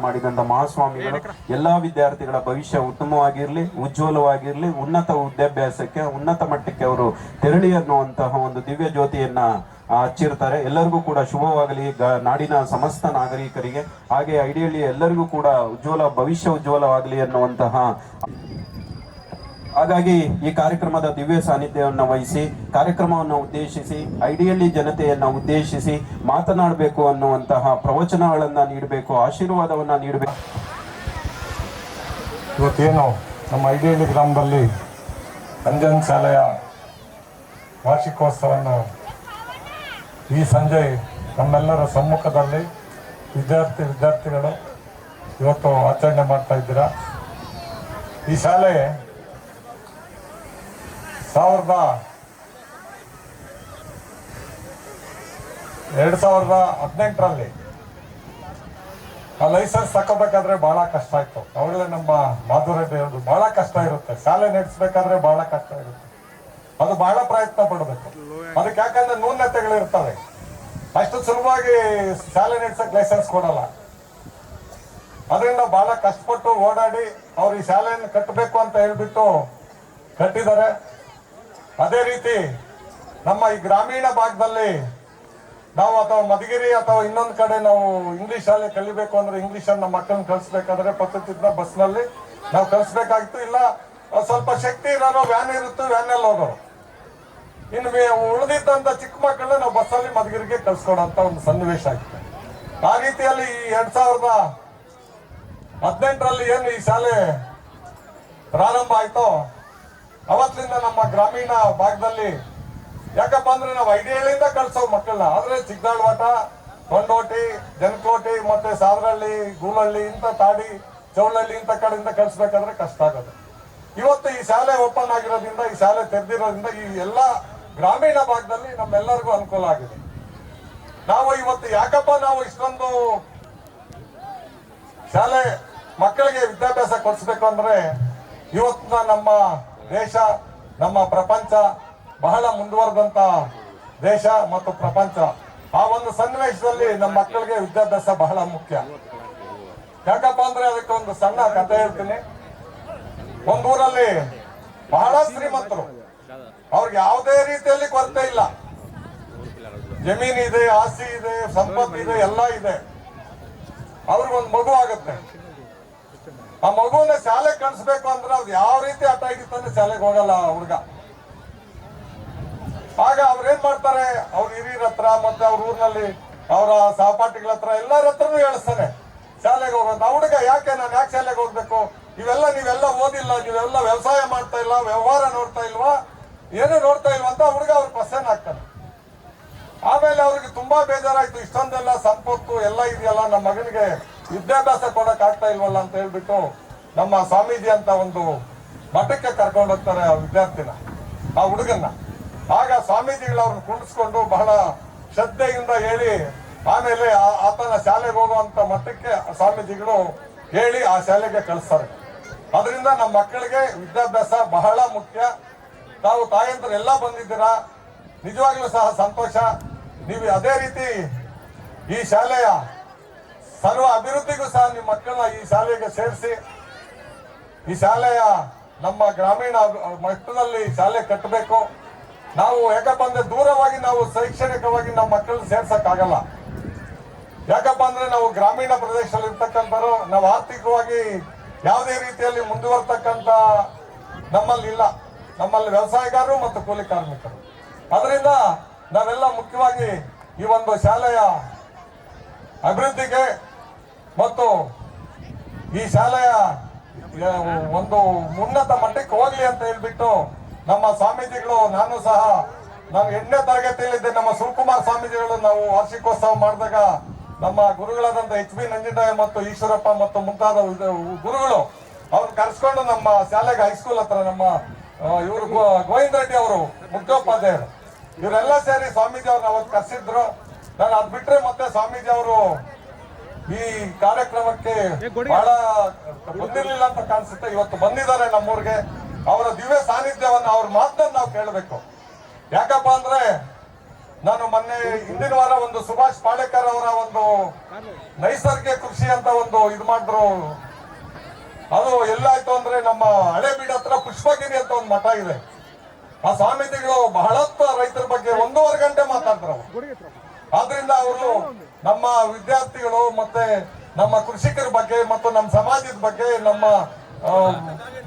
ಮಾಡಿದಂತ ಮಹಾಸ್ವಾಮಿಗಳು ಎಲ್ಲಾ ವಿದ್ಯಾರ್ಥಿಗಳ ಭವಿಷ್ಯ ಉತ್ತಮವಾಗಿರ್ಲಿ, ಉಜ್ವಲವಾಗಿರ್ಲಿ, ಉನ್ನತ ವಿದ್ಯಾಭ್ಯಾಸಕ್ಕೆ ಉನ್ನತ ಮಟ್ಟಕ್ಕೆ ಅವರು ತೆರಳಿ ಅನ್ನುವಂತಹ ಒಂದು ದಿವ್ಯ ಜ್ಯೋತಿಯನ್ನ ಹಚ್ಚಿರ್ತಾರೆ. ಎಲ್ಲರಿಗೂ ಕೂಡ ಶುಭವಾಗಲಿ ನಾಡಿನ ಸಮಸ್ತ ನಾಗರಿಕರಿಗೆ, ಹಾಗೆ ಐಡಿಯಲ್ಲಿ ಎಲ್ಲರಿಗೂ ಕೂಡ ಭವಿಷ್ಯ ಉಜ್ವಲವಾಗಲಿ ಅನ್ನುವಂತಹ. ಹಾಗಾಗಿ ಈ ಕಾರ್ಯಕ್ರಮದ ದಿವ್ಯ ಸಾನ್ನಿಧ್ಯವನ್ನು ವಹಿಸಿ ಕಾರ್ಯಕ್ರಮವನ್ನು ಉದ್ದೇಶಿಸಿ ಐಡಿಯಲ್ಲಿ ಜನತೆಯನ್ನ ಉದ್ದೇಶಿಸಿ ಮಾತನಾಡಬೇಕು ಅನ್ನುವಂತಹ ಪ್ರವಚನಗಳನ್ನ ನೀಡಬೇಕು, ಆಶೀರ್ವಾದವನ್ನ ನೀಡಬೇಕು. ಇವತ್ತೇನು ನಮ್ಮ ಐಡಿಯಲ್ಲಿ ಗ್ರಾಮದಲ್ಲಿ ಅಂಜನ್ ಶಾಲೆಯ ವಾರ್ಷಿಕೋತ್ಸವವನ್ನು ಈ ಸಂಜೆ ನಮ್ಮೆಲ್ಲರ ಸಮ್ಮುಖದಲ್ಲಿ ವಿದ್ಯಾರ್ಥಿಗಳು ಇವತ್ತು ಆಚರಣೆ ಮಾಡ್ತಾ ಇದ್ದೀರಾ. ಈ ಶಾಲೆ 2018ರಲ್ಲಿ ಆ ಲೈಸೆನ್ಸ್ ತಗೋಬೇಕಾದ್ರೆ ಬಹಳ ಕಷ್ಟ ಆಯ್ತು. ಅವಾಗಲೇ ನಮ್ಮ ಮಾಧುರೇ ಹೇಳೋದು, ಬಹಳ ಕಷ್ಟ ಇರುತ್ತೆ ಶಾಲೆ ನಡೆಸಬೇಕಾದ್ರೆ, ಬಹಳ ಕಷ್ಟ ಇರುತ್ತೆ. ಅದು ಬಹಳ ಪ್ರಯತ್ನ ಪಡಬೇಕು. ಅದಕ್ಕೆ ಯಾಕಂದ್ರೆ ನ್ಯೂನತೆಗಳಿರ್ತವೆ, ಅಷ್ಟು ಸುಲಭವಾಗಿ ಶಾಲೆ ನಡೆಸಕ್ ಲೈಸೆನ್ಸ್ ಕೊಡಲ್ಲ. ಅದರಿಂದ ಬಹಳ ಕಷ್ಟಪಟ್ಟು ಓಡಾಡಿ ಅವ್ರು ಈ ಶಾಲೆಯನ್ನು ಕಟ್ಟಬೇಕು ಅಂತ ಹೇಳ್ಬಿಟ್ಟು ಕಟ್ಟಿದ್ದಾರೆ. ಅದೇ ರೀತಿ ನಮ್ಮ ಈ ಗ್ರಾಮೀಣ ಭಾಗದಲ್ಲಿ ನಾವು ಅಥವಾ ಮಧುಗಿರಿ ಅಥವಾ ಇನ್ನೊಂದು ಕಡೆ ನಾವು ಇಂಗ್ಲಿಷ್ ಶಾಲೆ ಕಲಿಬೇಕು ಅಂದ್ರೆ ಇಂಗ್ಲಿಷ್ ನಮ್ಮ ಮಕ್ಕಳನ್ನ ಕಲಿಸ್ಬೇಕಾದ್ರೆ ಪದ್ಧತಿಯಿಂದ ಬಸ್ನಲ್ಲಿ ನಾವು ಕಲಿಸ್ಬೇಕಾಗಿತ್ತು. ಇಲ್ಲ ಸ್ವಲ್ಪ ಶಕ್ತಿ ಇರೋರು ವ್ಯಾನ್ ಇರುತ್ತೆ, ವ್ಯಾನಲ್ಲಿ ಹೋಗೋರು. ಇನ್ನು ಉಳಿದಿದ್ದಂತ ಚಿಕ್ಕ ಮಕ್ಕಳನ್ನ ನಾವು ಬಸ್ಸಲ್ಲಿ ಮಧುಗಿರಿಗೆ ಕಳ್ಸ್ಕೊಡೋಂತ ಒಂದು ಸನ್ನಿವೇಶ ಆಗಿತ್ತು. ಆ ರೀತಿಯಲ್ಲಿ ಈ 2018ರಲ್ಲಿ ಏನು ಈ ಶಾಲೆ ಪ್ರಾರಂಭ ಆಯ್ತೋ ಅವತ್ತಿನಿಂದ ನಮ್ಮ ಗ್ರಾಮೀಣ ಭಾಗದಲ್ಲಿ, ಯಾಕಪ್ಪ ಅಂದ್ರೆ ನಾವು ಐಡಿಯಲ್ಲಿಂದ ಕಳ್ಸೋ ಮಕ್ಕಳನ್ನ, ಆದ್ರೆ ಚಿಕ್ಕದಾಳ್ವಾಟ, ಕೊಂಡೋಟಿ, ಜನಕೋಟಿ, ಮತ್ತೆ ಸಾದ್ರಹಳ್ಳಿ, ಗೂಳಹಳ್ಳಿ, ಇಂಥ ತಾಡಿ, ಚೌಳಹಳ್ಳಿ ಇಂಥ ಕಡೆಯಿಂದ ಕಳ್ಸ್ಬೇಕಾದ್ರೆ ಕಷ್ಟ ಆಗೋದು. ಇವತ್ತು ಈ ಶಾಲೆ ಓಪನ್ ಆಗಿರೋದ್ರಿಂದ, ಈ ಶಾಲೆ ತೆರೆದಿರೋದ್ರಿಂದ ಈ ಎಲ್ಲ ಗ್ರಾಮೀಣ ಭಾಗದಲ್ಲಿ ನಮ್ಮೆಲ್ಲರಿಗೂ ಅನುಕೂಲ ಆಗಿದೆ. ನಾವು ಇವತ್ತು ಯಾಕಪ್ಪ ನಾವು ಇಷ್ಟೊಂದು ಶಾಲೆ ಮಕ್ಕಳಿಗೆ ವಿದ್ಯಾಭ್ಯಾಸ ಕೊಡಿಸ್ಬೇಕು ಅಂದ್ರೆ, ಇವತ್ತಿನ ನಮ್ಮ ದೇಶ, ನಮ್ಮ ಪ್ರಪಂಚ ಬಹಳ ಮುಂದುವರೆದಂತ ದೇಶ ಮತ್ತು ಪ್ರಪಂಚ. ಆ ಒಂದು ಸನ್ನಿವೇಶದಲ್ಲಿ ನಮ್ಮ ಮಕ್ಕಳಿಗೆ ವಿದ್ಯಾಭ್ಯಾಸ ಬಹಳ ಮುಖ್ಯ. ಯಾಕಪ್ಪ ಅಂದ್ರೆ ಅದಕ್ಕೆ ಒಂದು ಸಣ್ಣ ಕಥೆ ಹೇಳ್ತೀನಿ. ಒಂದೂರಲ್ಲಿ ಬಹಳ ಶ್ರೀಮಂತರು, ಅವ್ರಿಗೆ ಯಾವುದೇ ರೀತಿಯಲ್ಲಿ ಕೊರತೆ ಇಲ್ಲ, ಜಮೀನು ಇದೆ, ಆಸ್ತಿ ಇದೆ, ಸಂಪತ್ತು ಇದೆ, ಎಲ್ಲ ಇದೆ. ಅವ್ರಿಗೊಂದು ಮಗು ಆಗುತ್ತೆ. ಆ ಮಗುವನ್ನ ಶಾಲೆ ಕಳಿಸ್ಬೇಕು ಅಂದ್ರೆ ಅವ್ರು ಯಾವ ರೀತಿ ಹಠ ಹಿಡಿತಾನೆ ಶಾಲೆಗೆ ಹೋಗಲ್ಲ ಹುಡುಗ. ಆಗ ಅವ್ರೇನ್ ಮಾಡ್ತಾರೆ, ಅವ್ರ ಹಿರಿಯರ ಹತ್ರ ಮತ್ತೆ ಅವ್ರ ಊರಿನಲ್ಲಿ ಅವರ ಸಹಪಾಠಿಗಳ ಹತ್ರ ಎಲ್ಲರ ಹತ್ರನೂ ಹೇಳಿಸ್ತಾನೆ ಶಾಲೆಗೆ ಹೋಗೋದು. ಆ ಹುಡುಗ ಯಾಕೆ ನಾನು ಯಾಕೆ ಶಾಲೆಗೆ ಹೋಗ್ಬೇಕು, ನೀವೆಲ್ಲ ಓದಿಲ್ಲ, ನೀವೆಲ್ಲ ವ್ಯವಸಾಯ ಮಾಡ್ತಾ ಇಲ್ಲ, ವ್ಯವಹಾರ ನೋಡ್ತಾ ಇಲ್ವಾ, ಏನು ನೋಡ್ತಾ ಇಲ್ವಾ ಅಂತ ಹುಡುಗ ಅವ್ರ ಕ್ವಶನ್ ಆಗ್ತಾನೆ. ಆಮೇಲೆ ಅವ್ರಿಗೆ ತುಂಬಾ ಬೇಜಾರಾಯ್ತು, ಇಷ್ಟೊಂದೆಲ್ಲ ಸಂಪತ್ತು ಎಲ್ಲ ಇದೆಯಲ್ಲ, ನಮ್ಮ ಮಗನಿಗೆ ವಿದ್ಯಾಭ್ಯಾಸ ಕೊಡಕ್ ಆಗ್ತಾ ಇಲ್ವಲ್ಲ ಅಂತ ಹೇಳ್ಬಿಟ್ಟು ನಮ್ಮ ಸ್ವಾಮೀಜಿ ಅಂತ ಒಂದು ಮಠಕ್ಕೆ ಕರ್ಕೊಂಡು ಹೋಗ್ತಾರೆ ಆ ವಿದ್ಯಾರ್ಥಿನ, ಆ ಹುಡುಗನ್ನ. ಆಗ ಸ್ವಾಮೀಜಿಗಳು ಅವ್ರನ್ನ ಕುಂಡಿಸ್ಕೊಂಡು ಬಹಳ ಶ್ರದ್ಧೆಯಿಂದ ಹೇಳಿ ಆಮೇಲೆ ಆತನ ಶಾಲೆಗೆ ಹೋಗುವಂತ ಮಟ್ಟಕ್ಕೆ ಸ್ವಾಮೀಜಿಗಳು ಹೇಳಿ ಆ ಶಾಲೆಗೆ ಕಳಿಸ್ತಾರೆ. ಅದರಿಂದ ನಮ್ಮ ಮಕ್ಕಳಿಗೆ ವಿದ್ಯಾಭ್ಯಾಸ ಬಹಳ ಮುಖ್ಯ. ತಾವು ತಾಯಂದ್ರು ಎಲ್ಲ ಬಂದಿದ್ದೀರಾ, ನಿಜವಾಗ್ಲೂ ಸಹ ಸಂತೋಷ. ನೀವು ಅದೇ ರೀತಿ ಈ ಶಾಲೆಯ ಸರ್ವ ಅಭಿವೃದ್ಧಿಗೂ ಸಹ ನಿಮ್ಮ ಮಕ್ಕಳನ್ನ ಈ ಶಾಲೆಗೆ ಸೇರಿಸಿ, ಈ ಶಾಲೆಯ ನಮ್ಮ ಗ್ರಾಮೀಣ ಮಟ್ಟದಲ್ಲಿ ಶಾಲೆ ಕಟ್ಟಬೇಕು. ನಾವು ಯಾಕಪ್ಪ ಅಂದ್ರೆ ದೂರವಾಗಿ ನಾವು ಶೈಕ್ಷಣಿಕವಾಗಿ ನಮ್ಮ ಮಕ್ಕಳನ್ನ ಸೇರ್ಸಕ್ಕಾಗಲ್ಲ. ಯಾಕಪ್ಪ ಅಂದ್ರೆ ನಾವು ಗ್ರಾಮೀಣ ಪ್ರದೇಶದಲ್ಲಿ ಇರ್ತಕ್ಕಂಥವ್ರು, ನಾವು ಆರ್ಥಿಕವಾಗಿ ಯಾವುದೇ ರೀತಿಯಲ್ಲಿ ಮುಂದುವರ್ತಕ್ಕಂಥ ನಮ್ಮಲ್ಲಿ ಇಲ್ಲ. ನಮ್ಮಲ್ಲಿ ವ್ಯವಸಾಯಗಾರರು ಮತ್ತು ಕೂಲಿ ಕಾರ್ಮಿಕರು. ಅದರಿಂದ ನಾವೆಲ್ಲ ಮುಖ್ಯವಾಗಿ ಈ ಒಂದು ಶಾಲೆಯ ಅಭಿವೃದ್ಧಿಗೆ ಮತ್ತು ಈ ಶಾಲೆಯ ಒಂದು ಉನ್ನತ ಮಟ್ಟಕ್ಕೆ ಹೋಗ್ಲಿ ಅಂತ ಹೇಳ್ಬಿಟ್ಟು ನಮ್ಮ ಸ್ವಾಮೀಜಿಗಳು, ನಾನು ಸಹ ನಾವು 8ನೇ ತರಗತಿಯಲ್ಲಿದ್ದೆ. ನಮ್ಮ ಶಿವಕುಮಾರ್ ಸ್ವಾಮೀಜಿಗಳು ನಾವು ವಾರ್ಷಿಕೋತ್ಸವ ಮಾಡಿದಾಗ ನಮ್ಮ ಗುರುಗಳಾದಂತ HB ನಂಜನಯ್ಯ ಮತ್ತು ಈಶ್ವರಪ್ಪ ಮತ್ತು ಮುಂತಾದ ಗುರುಗಳು ಅವ್ರನ್ನ ಕರೆಸ್ಕೊಂಡು ನಮ್ಮ ಶಾಲೆಗೆ ಹೈಸ್ಕೂಲ್ ಹತ್ರ ನಮ್ಮ ಇವರು ಗೋವಿಂದ ರೆಡ್ಡಿ ಅವರು ಮುಖ್ಯೋಪಾಧ್ಯಾಯರು ಇವರೆಲ್ಲ ಸೇರಿ ಸ್ವಾಮೀಜಿ ಅವ್ರನ್ನ ಅವತ್ತು ಕರೆಸಿದ್ರು. ನಾನು ಅದ್ ಬಿಟ್ರೆ ಮತ್ತೆ ಸ್ವಾಮೀಜಿ ಅವರು ಈ ಕಾರ್ಯಕ್ರಮಕ್ಕೆ ಬಹಳ ಬಂದಿರ್ಲಿಲ್ಲ ಅಂತ ಕಾಣಿಸುತ್ತೆ. ಇವತ್ತು ಬಂದಿದ್ದಾರೆ ನಮ್ಮೂರಿಗೆ. ಅವರ ದಿವ್ಯ ಸಾನ್ನಿಧ್ಯವನ್ನು, ಅವ್ರ ಮಾತನ್ನ ನಾವು ಕೇಳಬೇಕು. ಯಾಕಪ್ಪ ಅಂದ್ರೆ ನಾನು ಮೊನ್ನೆ ಹಿಂದಿನ ವಾರ ಒಂದು ಸುಭಾಷ್ ಪಾಳೇಕರ್ ಅವರ ಒಂದು ನೈಸರ್ಗಿಕ ಕೃಷಿ ಅಂತ ಒಂದು ಇದು ಮಾಡಿದ್ರು. ಅದು ಎಲ್ಲಾಯ್ತು ಅಂದ್ರೆ ನಮ್ಮ ಹಳೇಬೀಡು ಹತ್ರ ಪುಷ್ಪಗಿರಿ ಅಂತ ಒಂದು ಮಠ ಇದೆ. ಆ ಸ್ವಾಮೀಜಿಗಳು ಬಹಳತ್ತು ರೈತರ ಬಗ್ಗೆ 1.5 ಗಂಟೆ ಮಾತಾಡ್ತಾರೆ ಅವರು. ಆದ್ರಿಂದ ಅವರು ನಮ್ಮ ವಿದ್ಯಾರ್ಥಿಗಳು ಮತ್ತೆ ನಮ್ಮ ಕೃಷಿಕರ ಬಗ್ಗೆ ಮತ್ತು ನಮ್ಮ ಸಮಾಜದ ಬಗ್ಗೆ, ನಮ್ಮ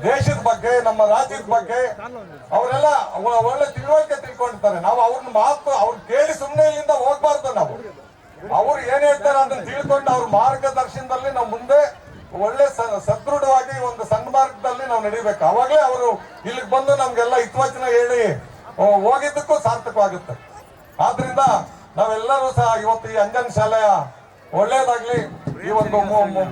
ದೇಶದ ಬಗ್ಗೆ, ನಮ್ಮ ರಾಜ್ಯದ ಬಗ್ಗೆ ಅವರೆಲ್ಲ ಒಳ್ಳೆ ತಿಳುವಳಿಕೆ ತಿಳ್ಕೊಂಡಿರ್ತಾರೆ. ನಾವು ಅವ್ರನ್ನ ಮಾತು ಅವ್ರು ಕೇಳಿ ಸುಮ್ಮನೆ ಇಲ್ಲಿಂದ ಹೋಗ್ಬಾರ್ದು. ನಾವು ಅವ್ರು ಏನ್ ಹೇಳ್ತಾರೆ ಅದನ್ನ ತಿಳ್ಕೊಂಡು ಅವ್ರ ಮಾರ್ಗದರ್ಶನದಲ್ಲಿ ನಾವು ಮುಂದೆ ಒಳ್ಳೆ ಸದೃಢವಾಗಿ ಒಂದು ಸನ್ಮಾರ್ಗದಲ್ಲಿ ನಾವು ನಡಿಬೇಕು. ಅವಾಗಲೇ ಅವರು ಇಲ್ಲಿಗೆ ಬಂದು ನಮ್ಗೆಲ್ಲ ಹಿತವಚನ ಹೇಳಿ ಹೋಗಿದ್ದಕ್ಕೂ ಸಾರ್ಥಕವಾಗುತ್ತೆ. ಆದ್ರಿಂದ ನಾವೆಲ್ಲರೂ ಸಹ ಇವತ್ತು ಈ ಅಂಜನ್ ಶಾಲೆಯ ಒಳ್ಳೇದಾಗ್ಲಿ, ಈ ಒಂದು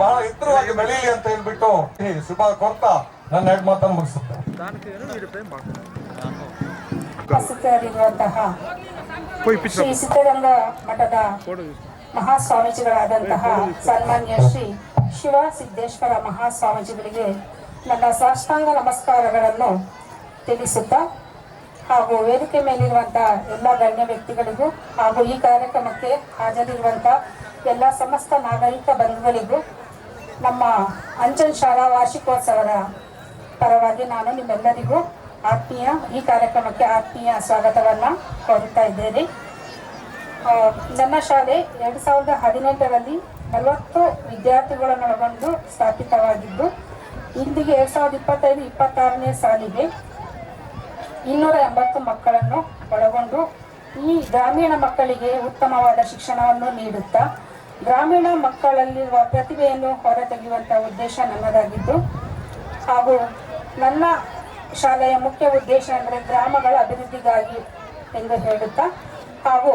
ಬಹಳ ಎತ್ತರವಾಗಿ ಬೆಳೀಲಿ ಅಂತ ಹೇಳ್ಬಿಟ್ಟು ಈ ಶುಭ ಕೋರ್ತಾ ನನ್ನ 2 ಮಾತನ್ನು ಮುಗಿಸುತ್ತೆ. ಉಪಸ್ಥಿತರಿರುವಂತಹ ಶ್ರೀ ಸಿದ್ಧಗಂಗಾ ಮಠದ ಮಹಾಸ್ವಾಮೀಜಿಗಳಾದಂತಹ ಸನ್ಮಾನ್ಯ ಶ್ರೀ ಶಿವ ಸಿದ್ದೇಶ್ವರ ಮಹಾಸ್ವಾಮೀಜಿಗಳಿಗೆ ನನ್ನ ಸಾಷ್ಟಾಂಗ ನಮಸ್ಕಾರಗಳನ್ನು ತಿಳಿಸುತ್ತಾ, ಹಾಗೂ ವೇದಿಕೆ ಮೇಲಿರುವಂತಹ ಎಲ್ಲ ಗಣ್ಯ ವ್ಯಕ್ತಿಗಳಿಗೂ ಹಾಗೂ ಈ ಕಾರ್ಯಕ್ರಮಕ್ಕೆ ಹಾಜರಿರುವಂತಹ ಎಲ್ಲ ಸಮಸ್ತ ನಾಗರಿಕ ಬಂಧುಗಳಿಗೂ ನಮ್ಮ ಅಂಜನ್ ಶಾಲಾ ವಾರ್ಷಿಕೋತ್ಸವದ ಪರವಾಗಿ ನಾನು ನಿಮ್ಮೆಲ್ಲರಿಗೂ ಈ ಕಾರ್ಯಕ್ರಮಕ್ಕೆ ಆತ್ಮೀಯ ಸ್ವಾಗತವನ್ನು ಕೋರುತ್ತಾ ಇದ್ದೇನೆ. ನನ್ನ ಶಾಲೆ 2018ರಲ್ಲಿ 40 ವಿದ್ಯಾರ್ಥಿಗಳನ್ನೊಳಗೊಂಡು ಸ್ಥಾಪಿತವಾಗಿದ್ದು, ಇಂದಿಗೆ 2025-26ನೇ ಸಾಲಿಗೆ 280 ಮಕ್ಕಳನ್ನು ಒಳಗೊಂಡು ಈ ಗ್ರಾಮೀಣ ಮಕ್ಕಳಿಗೆ ಉತ್ತಮವಾದ ಶಿಕ್ಷಣವನ್ನು ನೀಡುತ್ತಾ ಗ್ರಾಮೀಣ ಮಕ್ಕಳಲ್ಲಿರುವ ಪ್ರತಿಭೆಯನ್ನು ಹೊರತೆಗೆಯುವಂಥ ಉದ್ದೇಶ ನನ್ನದಾಗಿದ್ದು, ಹಾಗೂ ನನ್ನ ಶಾಲೆಯ ಮುಖ್ಯ ಉದ್ದೇಶ ಅಂದರೆ ಗ್ರಾಮಗಳ ಅಭಿವೃದ್ಧಿಗಾಗಿ ಎಂದು ಹೇಳುತ್ತಾ, ಹಾಗೂ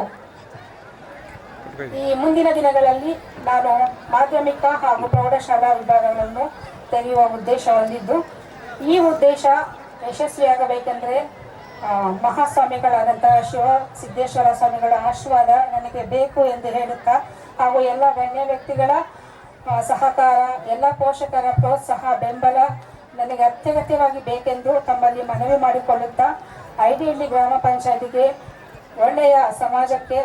ಈ ಮುಂದಿನ ದಿನಗಳಲ್ಲಿ ನಾನು ಮಾಧ್ಯಮಿಕ ಹಾಗೂ ಪ್ರೌಢಶಾಲಾ ವಿಭಾಗಗಳನ್ನು ತೆರೆಯುವ ಉದ್ದೇಶ ಹೊಂದಿದ್ದು, ಈ ಉದ್ದೇಶ ಯಶಸ್ವಿಯಾಗಬೇಕೆಂದರೆ ಮಹಾಸ್ವಾಮಿಗಳಾದಂತಹ ಶಿವ ಸಿದ್ದೇಶ್ವರ ಸ್ವಾಮಿಗಳ ಆಶೀರ್ವಾದ ನನಗೆ ಬೇಕು ಎಂದು ಹೇಳುತ್ತಾ, ಹಾಗೂ ಎಲ್ಲ ಗಣ್ಯ ವ್ಯಕ್ತಿಗಳ ಸಹಕಾರ, ಎಲ್ಲ ಪೋಷಕರ ಪ್ರೋತ್ಸಾಹ ಬೆಂಬಲ ನನಗೆ ಅತ್ಯಗತ್ಯವಾಗಿ ಬೇಕೆಂದು ತಮ್ಮಲ್ಲಿ ಮನವಿ ಮಾಡಿಕೊಳ್ಳುತ್ತಾ, ಐಡಿಹಳ್ಳಿ ಗ್ರಾಮ ಪಂಚಾಯತಿಗೆ ಒಳ್ಳೆಯ ಸಮಾಜಕ್ಕೆ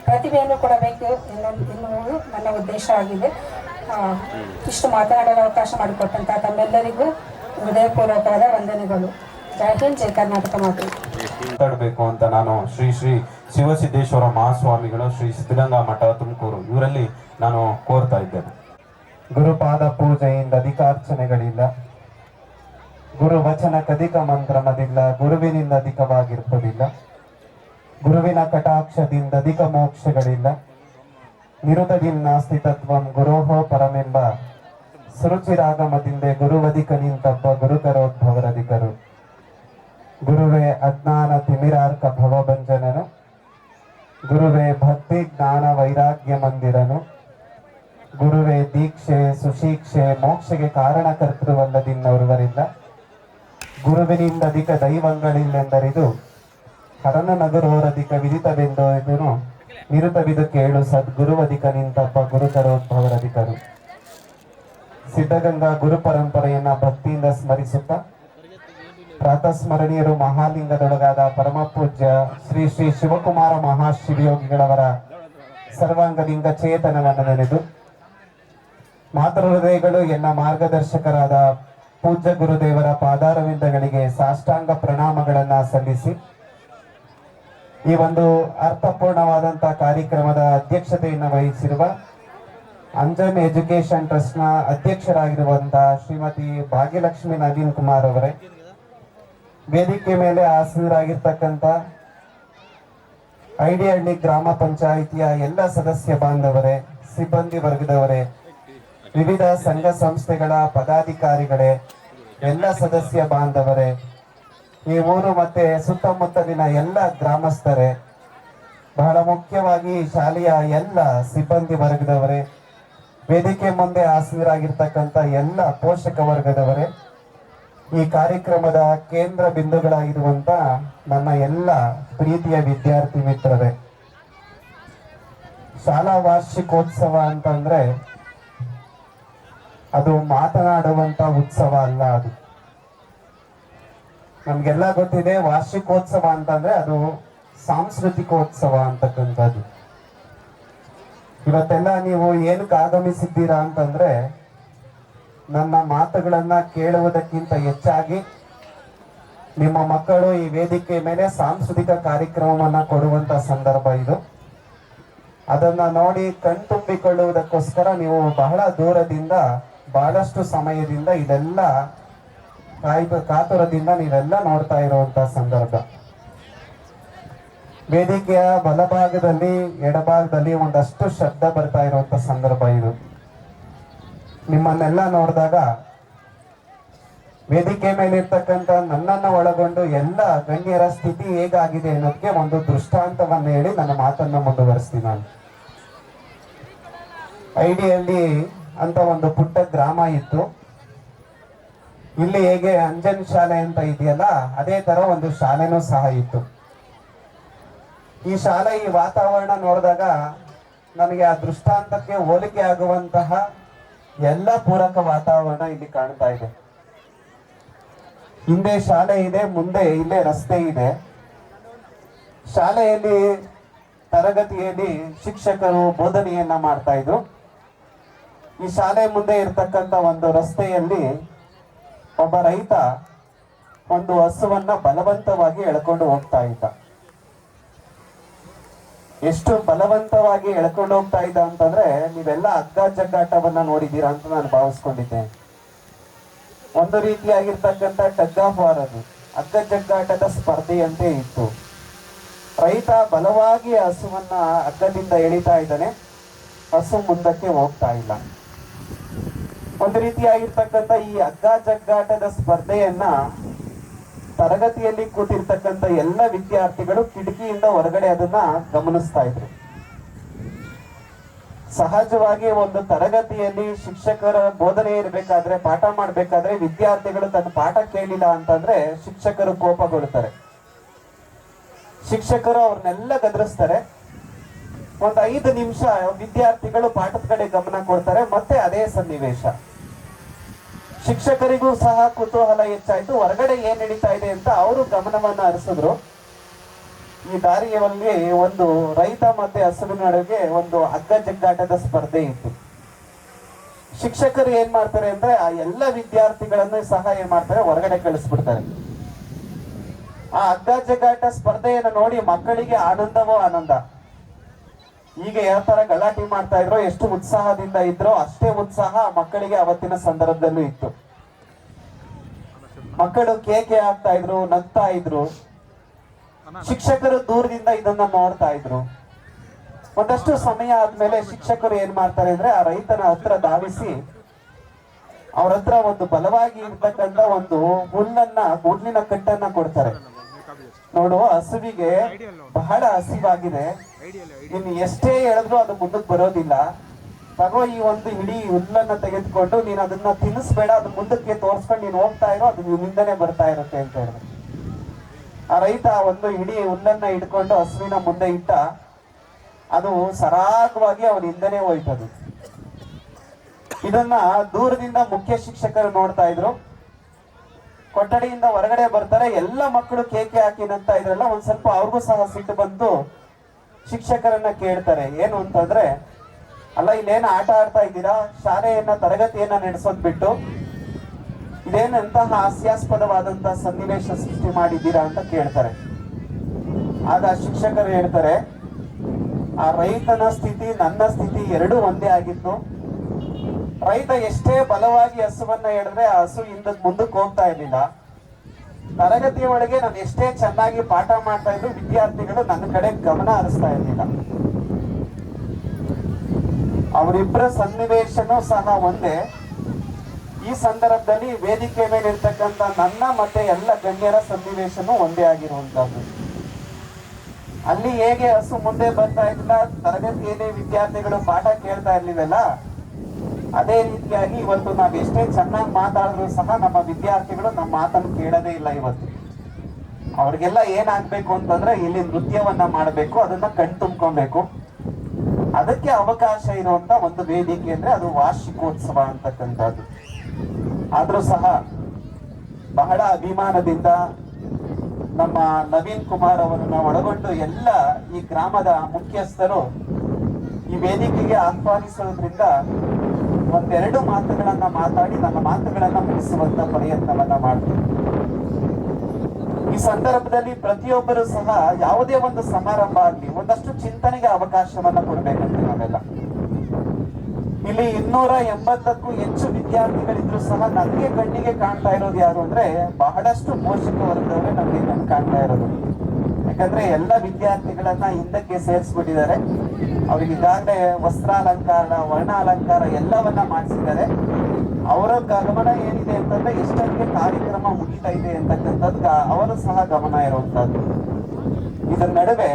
ಪ್ರತಿಭೆಯನ್ನು ಕೊಡಬೇಕು ಎನ್ನುವುದು ನನ್ನ ಉದ್ದೇಶ ಆಗಿದೆ. ಇಷ್ಟು ಮಾತನಾಡಲು ಅವಕಾಶ ಮಾಡಿಕೊಟ್ಟಂತಹ ತಮ್ಮೆಲ್ಲರಿಗೂ ಹೃದಯಪೂರ್ವಕವಾದ ವಂದನೆಗಳು. ಜೈ ಹಿಂದ್, ಜೈ ಕರ್ನಾಟಕ ಮಾತಾಡಬೇಕು ಅಂತ ನಾನು ಶ್ರೀ ಶ್ರೀ ಶಿವಸಿದ್ದೇಶ್ವರ ಮಹಾಸ್ವಾಮಿಗಳು, ಶ್ರೀ ಸಿದ್ಧಗಂಗಾ ಮಠ ತುಮಕೂರು ಇವರಲ್ಲಿ ನಾನು ಕೋರ್ತಾ ಇದ್ದೇನೆ. ಗುರುಪಾದ ಪೂಜೆಯಿಂದ ಅಧಿಕಾರ್ಚನೆಗಳಿಲ್ಲ, ಗುರು ವಚನ ಕಧಿಕ ಮಂತ್ರಮದಿಲ್ಲ, ಗುರುವಿನಿಂದ ಅಧಿಕವಾಗಿರುವುದಿಲ್ಲ, ಗುರುವಿನ ಕಟಾಕ್ಷದಿಂದ ಅಧಿಕ ಮೋಕ್ಷಗಳಿಲ್ಲ, ನಿರುತದಿನ್ನಾಸ್ತಿ ತತ್ವಂ ಗುರೋಹೋ ಪರಮೆಂಬ ಸುರುಚಿರಾಗಮದಿಂದೆ ಗುರುವಧಿಕ ನಿಂತಬ್ಬ ಗುರುಕರೋದ್ಭವರಧಿಕರು. ಗುರುವೇ ಅಜ್ಞಾನ ತಿಮಿರಾರ್ಕ ಭವಭಂಜನನು, ಗುರುವೇ ಭಕ್ತಿ ಜ್ಞಾನ ವೈರಾಗ್ಯ ಮಂದಿರನು, ಗುರುವೇ ದೀಕ್ಷೆ ಸುಶೀಕ್ಷೆ ಮೋಕ್ಷಗೆ ಕಾರಣಕರ್ತೃವಲ್ಲದಿನ್ನೋರ್ವರಿಲ್ಲ, ಗುರುವಿನಿಂದ ಅಧಿಕ ದೈವಗಳಿಲ್ಲೆಂದರಿದು ಹರನ ನಗರೋರಧಿಕ ವಿದಿತವೆಂದೋದನು ನಿರುತವಿದು ಕೇಳು ಸದ್ಗುರುವಧಿಕ ನಿಂತಪ್ಪ ಗುರುಕರೋದ್ಭವರಧಿಕರು. ಸಿದ್ಧಗಂಗಾ ಗುರು ಪರಂಪರೆಯನ್ನ ಭಕ್ತಿಯಿಂದ ಸ್ಮರಿಸುತ್ತಾ, ಪ್ರಾತಸ್ಮರಣೀಯರು ಮಹಾಲಿಂಗದೊಳಗಾದ ಪರಮ ಪೂಜ್ಯ ಶ್ರೀ ಶ್ರೀ ಶಿವಕುಮಾರ ಮಹಾಶಿವಯೋಗಿಗಳವರ ಸರ್ವಾಂಗಲಿಂಗ ಚೇತನವನ್ನು ನೆನೆದು, ಮಾತೃ ಹೃದಯಗಳು ಎನ್ನ ಮಾರ್ಗದರ್ಶಕರಾದ ಪೂಜ್ಯ ಗುರುದೇವರ ಪಾದಾರವಿಂದಗಳಿಗೆ ಸಾಷ್ಟಾಂಗ ಪ್ರಣಾಮಗಳನ್ನ ಸಲ್ಲಿಸಿ, ಈ ಒಂದು ಅರ್ಥಪೂರ್ಣವಾದಂತಹ ಕಾರ್ಯಕ್ರಮದ ಅಧ್ಯಕ್ಷತೆಯನ್ನು ವಹಿಸಿರುವ ಅಂಜನ್ ಎಜುಕೇಶನ್ ಟ್ರಸ್ಟ್ ನ ಅಧ್ಯಕ್ಷರಾಗಿರುವಂತಹ ಶ್ರೀಮತಿ ಭಾಗ್ಯಲಕ್ಷ್ಮಿ ನವೀನ್ ಕುಮಾರ್ ಅವರೇ, ವೇದಿಕೆ ಮೇಲೆ ಆಸೀನರಾಗಿರ್ತಕ್ಕಂಥ ಐಡಿಹಳ್ಳಿ ಗ್ರಾಮ ಪಂಚಾಯಿತಿಯ ಎಲ್ಲ ಸದಸ್ಯ ಬಾಂಧವರೇ, ಸಿಬ್ಬಂದಿ ವರ್ಗದವರೇ, ವಿವಿಧ ಸಂಘ ಸಂಸ್ಥೆಗಳ ಪದಾಧಿಕಾರಿಗಳೇ, ಎಲ್ಲ ಸದಸ್ಯ ಬಾಂಧವರೇ, ಈ ಊರು ಮತ್ತೆ ಸುತ್ತಮುತ್ತಲಿನ ಎಲ್ಲ ಗ್ರಾಮಸ್ಥರೇ, ಬಹಳ ಮುಖ್ಯವಾಗಿ ಶಾಲೆಯ ಎಲ್ಲ ಸಿಬ್ಬಂದಿ ವರ್ಗದವರೇ, ವೇದಿಕೆ ಮುಂದೆ ಆಸೀನರಾಗಿರ್ತಕ್ಕಂಥ ಎಲ್ಲ ಪೋಷಕ ವರ್ಗದವರೇ, ಈ ಕಾರ್ಯಕ್ರಮದ ಕೇಂದ್ರ ಬಿಂದುಗಳಾಗಿರುವಂತ ನನ್ನ ಎಲ್ಲ ಪ್ರೀತಿಯ ವಿದ್ಯಾರ್ಥಿ ಮಿತ್ರರೇ, ಶಾಲಾ ವಾರ್ಷಿಕೋತ್ಸವ ಅಂತಂದ್ರೆ ಅದು ಮಾತನಾಡುವಂತ ಉತ್ಸವ ಅಲ್ಲ. ಅದು ನಮ್ಗೆಲ್ಲ ಗೊತ್ತಿದೆ. ವಾರ್ಷಿಕೋತ್ಸವ ಅಂತಂದ್ರೆ ಅದು ಸಾಂಸ್ಕೃತಿಕೋತ್ಸವ ಅಂತಕ್ಕಂಥದ್ದು. ಇವತ್ತೆಲ್ಲ ನೀವು ಏನಕ್ಕೆ ಆಗಮಿಸಿದ್ದೀರಾ ಅಂತಂದ್ರೆ ನನ್ನ ಮಾತುಗಳನ್ನ ಕೇಳುವುದಕ್ಕಿಂತ ಹೆಚ್ಚಾಗಿ ನಿಮ್ಮ ಮಕ್ಕಳು ಈ ವೇದಿಕೆ ಮೇಲೆ ಸಾಂಸ್ಕೃತಿಕ ಕಾರ್ಯಕ್ರಮವನ್ನ ಕೊಡುವಂತ ಸಂದರ್ಭ ಇದು. ಅದನ್ನ ನೋಡಿ ಕಣ್ತುಂಬಿಕೊಳ್ಳುವುದಕ್ಕೋಸ್ಕರ ನೀವು ಬಹಳ ದೂರದಿಂದ ಬಹಳಷ್ಟು ಸಮಯದಿಂದ ಇದೆಲ್ಲ ಕಾತುರದಿಂದ ನೀವೆಲ್ಲ ನೋಡ್ತಾ ಇರುವಂತ ಸಂದರ್ಭ. ವೇದಿಕೆಯ ಬಲಭಾಗದಲ್ಲಿ ಎಡಭಾಗದಲ್ಲಿ ಒಂದಷ್ಟು ಶಬ್ದ ಬರ್ತಾ ಇರುವಂತ ಸಂದರ್ಭ ಇದು. ನಿಮ್ಮನ್ನೆಲ್ಲ ನೋಡಿದಾಗ ವೇದಿಕೆ ಮೇಲೆ ಇರ್ತಕ್ಕಂಥ ನನ್ನನ್ನು ಒಳಗೊಂಡು ಎಲ್ಲ ಗಣ್ಯರ ಸ್ಥಿತಿ ಹೇಗಾಗಿದೆ ಅನ್ನೋದಕ್ಕೆ ಒಂದು ದೃಷ್ಟಾಂತವನ್ನು ಹೇಳಿ ನನ್ನ ಮಾತನ್ನ ಮುಂದುವರಿಸ್ತೀನಿ. ನಾನು ಐಡಿಯಲ್ಲಿ ಅಂತ ಒಂದು ಪುಟ್ಟ ಗ್ರಾಮ ಇತ್ತು. ಇಲ್ಲಿ ಹೇಗೆ ಅಂಜನ್ ಶಾಲೆ ಅಂತ ಇದೆಯಲ್ಲ ಅದೇ ತರ ಒಂದು ಶಾಲೆನೂ ಸಹ ಇತ್ತು. ಈ ಶಾಲೆ ಈ ವಾತಾವರಣ ನೋಡಿದಾಗ ನನಗೆ ಆ ದೃಷ್ಟಾಂತಕ್ಕೆ ಹೋಲಿಕೆ ಆಗುವಂತಹ ಎಲ್ಲ ಪೂರಕ ವಾತಾವರಣ ಇಲ್ಲಿ ಕಾಣ್ತಾ ಇದೆ. ಹಿಂದೆ ಶಾಲೆ ಇದೆ, ಮುಂದೆ ಇಲ್ಲೇ ರಸ್ತೆ ಇದೆ. ಶಾಲೆಯಲ್ಲಿ ತರಗತಿಯಲ್ಲಿ ಶಿಕ್ಷಕರು ಬೋಧನೆಯನ್ನ ಮಾಡ್ತಾ ಇದ್ರು. ಈ ಶಾಲೆ ಮುಂದೆ ಇರ್ತಕ್ಕಂಥ ಒಂದು ರಸ್ತೆಯಲ್ಲಿ ಒಬ್ಬ ರೈತ ಒಂದು ಹಸುವನ್ನ ಬಲವಂತವಾಗಿ ಎಳ್ಕೊಂಡು ಹೋಗ್ತಾ ಇದ್ದ. ಎಷ್ಟು ಬಲವಂತವಾಗಿ ಎಳ್ಕೊಂಡು ಹೋಗ್ತಾ ಇದ್ದ ಅಂತಂದ್ರೆ ನೀವೆಲ್ಲ ಹಗ್ಗ ಜಗ್ಗಾಟವನ್ನ ನೋಡಿದ್ದೀರಾ ಅಂತ ನಾನು ಭಾವಿಸ್ಕೊಂಡಿದ್ದೇನೆ. ಒಂದು ರೀತಿಯಾಗಿರ್ತಕ್ಕಂಥ ಟಗ್ ಆಫ್ ವಾರ್, ಅದು ಹಗ್ಗ ಜಗ್ಗಾಟದ ಸ್ಪರ್ಧೆಯಂತೆ ಇತ್ತು. ರೈತ ಬಲವಾಗಿ ಹಸುವನ್ನ ಹಗ್ಗದಿಂದ ಎಳಿತಾ ಇದ್ದಾನೆ, ಹಸು ಮುಂದಕ್ಕೆ ಹೋಗ್ತಾ ಇಲ್ಲ. ಒಂದು ರೀತಿಯಾಗಿರ್ತಕ್ಕಂಥ ಈ ಹಗ್ಗ ಜಗ್ಗಾಟದ ಸ್ಪರ್ಧೆಯನ್ನ ತರಗತಿಯಲ್ಲಿ ಕೂತಿರ್ತಕ್ಕಂಥ ಎಲ್ಲ ವಿದ್ಯಾರ್ಥಿಗಳು ಕಿಟಕಿಯಿಂದ ಹೊರಗಡೆ ಅದನ್ನ ಗಮನಿಸ್ತಾ ಇದ್ರು. ಸಹಜವಾಗಿ ಒಂದು ತರಗತಿಯಲ್ಲಿ ಶಿಕ್ಷಕರ ಬೋಧನೆ ಇರಬೇಕಾದ್ರೆ, ಪಾಠ ಮಾಡ್ಬೇಕಾದ್ರೆ ವಿದ್ಯಾರ್ಥಿಗಳು ತನ್ನ ಪಾಠ ಕೇಳಿಲ್ಲ ಅಂತಂದ್ರೆ ಶಿಕ್ಷಕರು ಕೋಪಗೊಳ್ತಾರೆ. ಶಿಕ್ಷಕರು ಅವ್ರನ್ನೆಲ್ಲ ಗದರಿಸ್ತಾರೆ. ಒಂದು 5 ನಿಮಿಷ ವಿದ್ಯಾರ್ಥಿಗಳು ಪಾಠದ ಕಡೆ ಗಮನ ಕೊಡ್ತಾರೆ. ಮತ್ತೆ ಅದೇ ಸನ್ನಿವೇಶ. ಶಿಕ್ಷಕರಿಗೂ ಸಹ ಕುತೂಹಲ ಹೆಚ್ಚಾಯ್ತು, ಹೊರಗಡೆ ಏನ್ ನಡೀತಾ ಇದೆ ಅಂತ ಅವರು ಗಮನವನ್ನ ಹರಿಸಿದ್ರು. ಈ ದಾರಿಯಲ್ಲಿ ಒಂದು ರೈತ ಮತ್ತೆ ಹಸುವಿನ ನಡುವೆ ಒಂದು ಹಗ್ಗ ಜಗ್ಗಾಟದ ಸ್ಪರ್ಧೆ ಇತ್ತು. ಶಿಕ್ಷಕರು ಏನ್ ಮಾಡ್ತಾರೆ ಅಂದ್ರೆ ಆ ಎಲ್ಲ ವಿದ್ಯಾರ್ಥಿಗಳನ್ನು ಸಹ ಏನ್ ಮಾಡ್ತಾರೆ, ಹೊರಗಡೆ ಕಳಿಸ್ಬಿಡ್ತಾರೆ. ಆ ಹಗ್ಗ ಜಗ್ಗಾಟ ಸ್ಪರ್ಧೆಯನ್ನು ನೋಡಿ ಮಕ್ಕಳಿಗೆ ಆನಂದವೋ ಆನಂದ. ಈಗ ಯಾವ ತರ ಗಲಾಟೆ ಮಾಡ್ತಾ ಇದ್ರು, ಎಷ್ಟು ಉತ್ಸಾಹದಿಂದ ಇದ್ರೋ ಅಷ್ಟೇ ಉತ್ಸಾಹ ಮಕ್ಕಳಿಗೆ ಅವತ್ತಿನ ಸಂದರ್ಭದಲ್ಲೂ ಇತ್ತು. ಮಕ್ಕಳು ಕೇಕೆ ಹಾಕ್ತಾ ಇದ್ರು, ನಗ್ತಾ ಇದ್ರು. ಶಿಕ್ಷಕರು ದೂರದಿಂದ ಇದನ್ನ ನೋಡ್ತಾ ಇದ್ರು. ಒಂದಷ್ಟು ಸಮಯ ಆದ್ಮೇಲೆ ಶಿಕ್ಷಕರು ಏನ್ ಮಾಡ್ತಾರೆ ಅಂದ್ರೆ ಆ ರೈತನ ಹತ್ರ ಧಾವಿಸಿ ಅವ್ರ ಹತ್ರ ಒಂದು ಬಲವಾಗಿ ಇರ್ತಕ್ಕಂಥ ಒಂದು ಹುಲ್ಲಿನ ಕಟ್ಟನ್ನ ಕೊಡ್ತಾರೆ. ನೋಡು, ಹಸುವಿಗೆ ಬಹಳ ಹಸಿವಾಗಿದೆ, ಇನ್ನು ಎಷ್ಟೇ ಹೇಳಿದ್ರು ಅದು ಮುಂದಕ್ಕೆ ಬರೋದಿಲ್ಲ. ತಗೋ, ಈ ಒಂದು ಇಡೀ ಹುಲ್ಲನ್ನ ತೆಗೆದುಕೊಂಡು ನೀನು ಅದನ್ನ ತಿನ್ನಿಸ್ಬೇಡ, ಅದು ಮುಂದಕ್ಕೆ ತೋರ್ಸ್ಕೊಂಡು ನೀನು ಹೋಗ್ತಾ ಇರೋ, ಅದು ನಿನ್ನಿಂದನೇ ಬರ್ತಾ ಇರುತ್ತೆ ಅಂತ ಹೇಳಿದ್ರು. ಆ ರೈತ ಒಂದು ಇಡೀ ಹುಲ್ಲನ್ನ ಇಟ್ಕೊಂಡು ಹಸುವಿನ ಮುಂದೆ ಇಟ್ಟ. ಅದು ಸರಾಗವಾಗಿ ಅವನ ಹಿಂದೆನೆ ಹೋಯ್ತದು. ಇದನ್ನ ದೂರದಿಂದ ಮುಖ್ಯ ಶಿಕ್ಷಕರು ನೋಡ್ತಾ ಇದ್ರು. ಕೊಠಡಿಯಿಂದ ಹೊರಗಡೆ ಬರ್ತಾರೆ, ಎಲ್ಲ ಮಕ್ಕಳು ಕೇಕೆ ಹಾಕಿ ನಗ್ತಾ ಇದ್ರಲ್ಲ. ಒಂದ್ ಸ್ವಲ್ಪ ಅವ್ರಿಗೂ ಸಹ ಸಿಟ್ಟು ಬಂತು. ಶಿಕ್ಷಕರನ್ನ ಕೇಳ್ತಾರೆ, ಏನು ಅಂತಂದ್ರೆ, ಅಲ್ಲ ಇಲ್ಲೇನು ಆಟ ಆಡ್ತಾ ಇದ್ದೀರಾ, ಶಾಲೆಯನ್ನ ತರಗತಿಯನ್ನ ನಡೆಸೋದ್ ಬಿಟ್ಟು ಇದೇನಂತಹ ಹಾಸ್ಯಾಸ್ಪದವಾದಂತಹ ಸನ್ನಿವೇಶ ಸೃಷ್ಟಿ ಮಾಡಿದ್ದೀರಾ ಅಂತ ಕೇಳ್ತಾರೆ. ಆಗ ಶಿಕ್ಷಕರು ಹೇಳ್ತಾರೆ, ಆ ರೈತನ ಸ್ಥಿತಿ ನನ್ನ ಸ್ಥಿತಿ ಎರಡೂ ಒಂದೇ ಆಗಿತ್ತು. ರೈತ ಎಷ್ಟೇ ಬಲವಾಗಿ ಹಸುವನ್ನ ಹೇಳಿದ್ರೆ ಆ ಹಸು ಮುಂದಕ್ಕೆ ಹೋಗ್ತಾ ಇರ್ಲಿಲ್ಲ. ತರಗತಿಯ ಒಳಗೆ ನಾನು ಎಷ್ಟೇ ಚೆನ್ನಾಗಿ ಪಾಠ ಮಾಡ್ತಾ ಇದ್ರು ವಿದ್ಯಾರ್ಥಿಗಳು ನನ್ನ ಕಡೆ ಗಮನ ಹರಿಸ್ತಾ ಇರ್ಲಿಲ್ಲ. ಅವರಿಬ್ಬರ ಸನ್ನಿವೇಶನೂ ಸಹ ಒಂದೇ. ಈ ಸಂದರ್ಭದಲ್ಲಿ ವೇದಿಕೆ ಮೇಲೆ ಇರ್ತಕ್ಕಂಥ ನನ್ನ ಮತ್ತೆ ಎಲ್ಲ ಗಣ್ಯರ ಸನ್ನಿವೇಶನೂ ಒಂದೇ ಆಗಿರುವಂತದ್ದು. ಅಲ್ಲಿ ಹೇಗೆ ಹಸು ಮುಂದೆ ಬರ್ತಾ ಇದ್ದಿಲ್ಲ, ತರಗತಿಯಲ್ಲಿ ವಿದ್ಯಾರ್ಥಿಗಳು ಪಾಠ ಕೇಳ್ತಾ ಇರ್ಲಿಲ್ಲ, ಅದೇ ರೀತಿಯಾಗಿ ಇವತ್ತು ನಾವು ಎಷ್ಟೇ ಚೆನ್ನಾಗಿ ಮಾತಾಡಿದ್ರು ಸಹ ನಮ್ಮ ವಿದ್ಯಾರ್ಥಿಗಳು ನಮ್ಮ ಮಾತನ್ನು ಕೇಳೋದೇ ಇಲ್ಲ. ಇವತ್ತು ಅವ್ರಿಗೆಲ್ಲ ಏನಾಗ್ಬೇಕು ಅಂತಂದ್ರೆ ಇಲ್ಲಿ ನೃತ್ಯವನ್ನ ಮಾಡಬೇಕು, ಅದನ್ನ ಕಣ್ತುಂಬ್ಕೊಬೇಕು. ಅದಕ್ಕೆ ಅವಕಾಶ ಇರುವಂತ ಒಂದು ವೇದಿಕೆ ಅಂದ್ರೆ ಅದು ವಾರ್ಷಿಕೋತ್ಸವ ಅಂತಕ್ಕಂಥದ್ದು. ಆದ್ರೂ ಸಹ ಬಹಳ ಅಭಿಮಾನದಿಂದ ನಮ್ಮ ನವೀನ್ ಕುಮಾರ್ ಅವರನ್ನ ಒಳಗೊಂಡು ಎಲ್ಲ ಈ ಗ್ರಾಮದ ಮುಖ್ಯಸ್ಥರು ಈ ವೇದಿಕೆಗೆ ಆಹ್ವಾನಿಸೋದ್ರಿಂದ ಒಂದೆರಡು ಮಾತುಗಳನ್ನ ಮಾತಾಡಿ ನನ್ನ ಮಾತುಗಳನ್ನ ಮುಗಿಸುವಂತ ಪ್ರಯತ್ನವನ್ನ ಮಾಡ್ತೀನಿ. ಈ ಸಂದರ್ಭದಲ್ಲಿ ಪ್ರತಿಯೊಬ್ಬರು ಸಹ ಯಾವುದೇ ಒಂದು ಸಮಾರಂಭ ಆಗಲಿ ಒಂದಷ್ಟು ಚಿಂತನೆಗೆ ಅವಕಾಶವನ್ನ ಕೊಡ್ಬೇಕಂತ ನಾವೆಲ್ಲ. ಇಲ್ಲಿ 280ಕ್ಕೂ ಹೆಚ್ಚು ವಿದ್ಯಾರ್ಥಿಗಳಿದ್ರು ಸಹ ನನಗೆ ಕಣ್ಣಿಗೆ ಕಾಣ್ತಾ ಇರೋದು ಯಾರು ಅಂದ್ರೆ ಬಹಳಷ್ಟು ಪೋಷಕ ವರ್ಗದವರೇ ನಮಗೆ ಕಣ್ಣು ಕಾಣ್ತಾ ಇರೋದು. ಯಾಕಂದ್ರೆ ಎಲ್ಲ ವಿದ್ಯಾರ್ಥಿಗಳನ್ನ ಹಿಂದಕ್ಕೆ ಸೇರಿಸ್ಬಿಟ್ಟಿದ್ದಾರೆ. ಅವ್ರಿಗೆ ಈಗಾಗಲೇ ವಸ್ತ್ರಾಲಂಕಾರ, ವರ್ಣಾಲಂಕಾರ ಎಲ್ಲವನ್ನ ಮಾಡಿಸಿದ್ದಾರೆ. ಅವರ ಗಮನ ಏನಿದೆ ಅಂತಂದ್ರೆ ಎಷ್ಟೊತ್ತಿಗೆ ಕಾರ್ಯಕ್ರಮ ಮುಗಿತಾ ಇದೆ ಅಂತಕ್ಕಂಥದ್ದು ಅವರು ಸಹ ಗಮನ ಇರುವಂತದ್ದು. ಇದರ ನಡುವೆ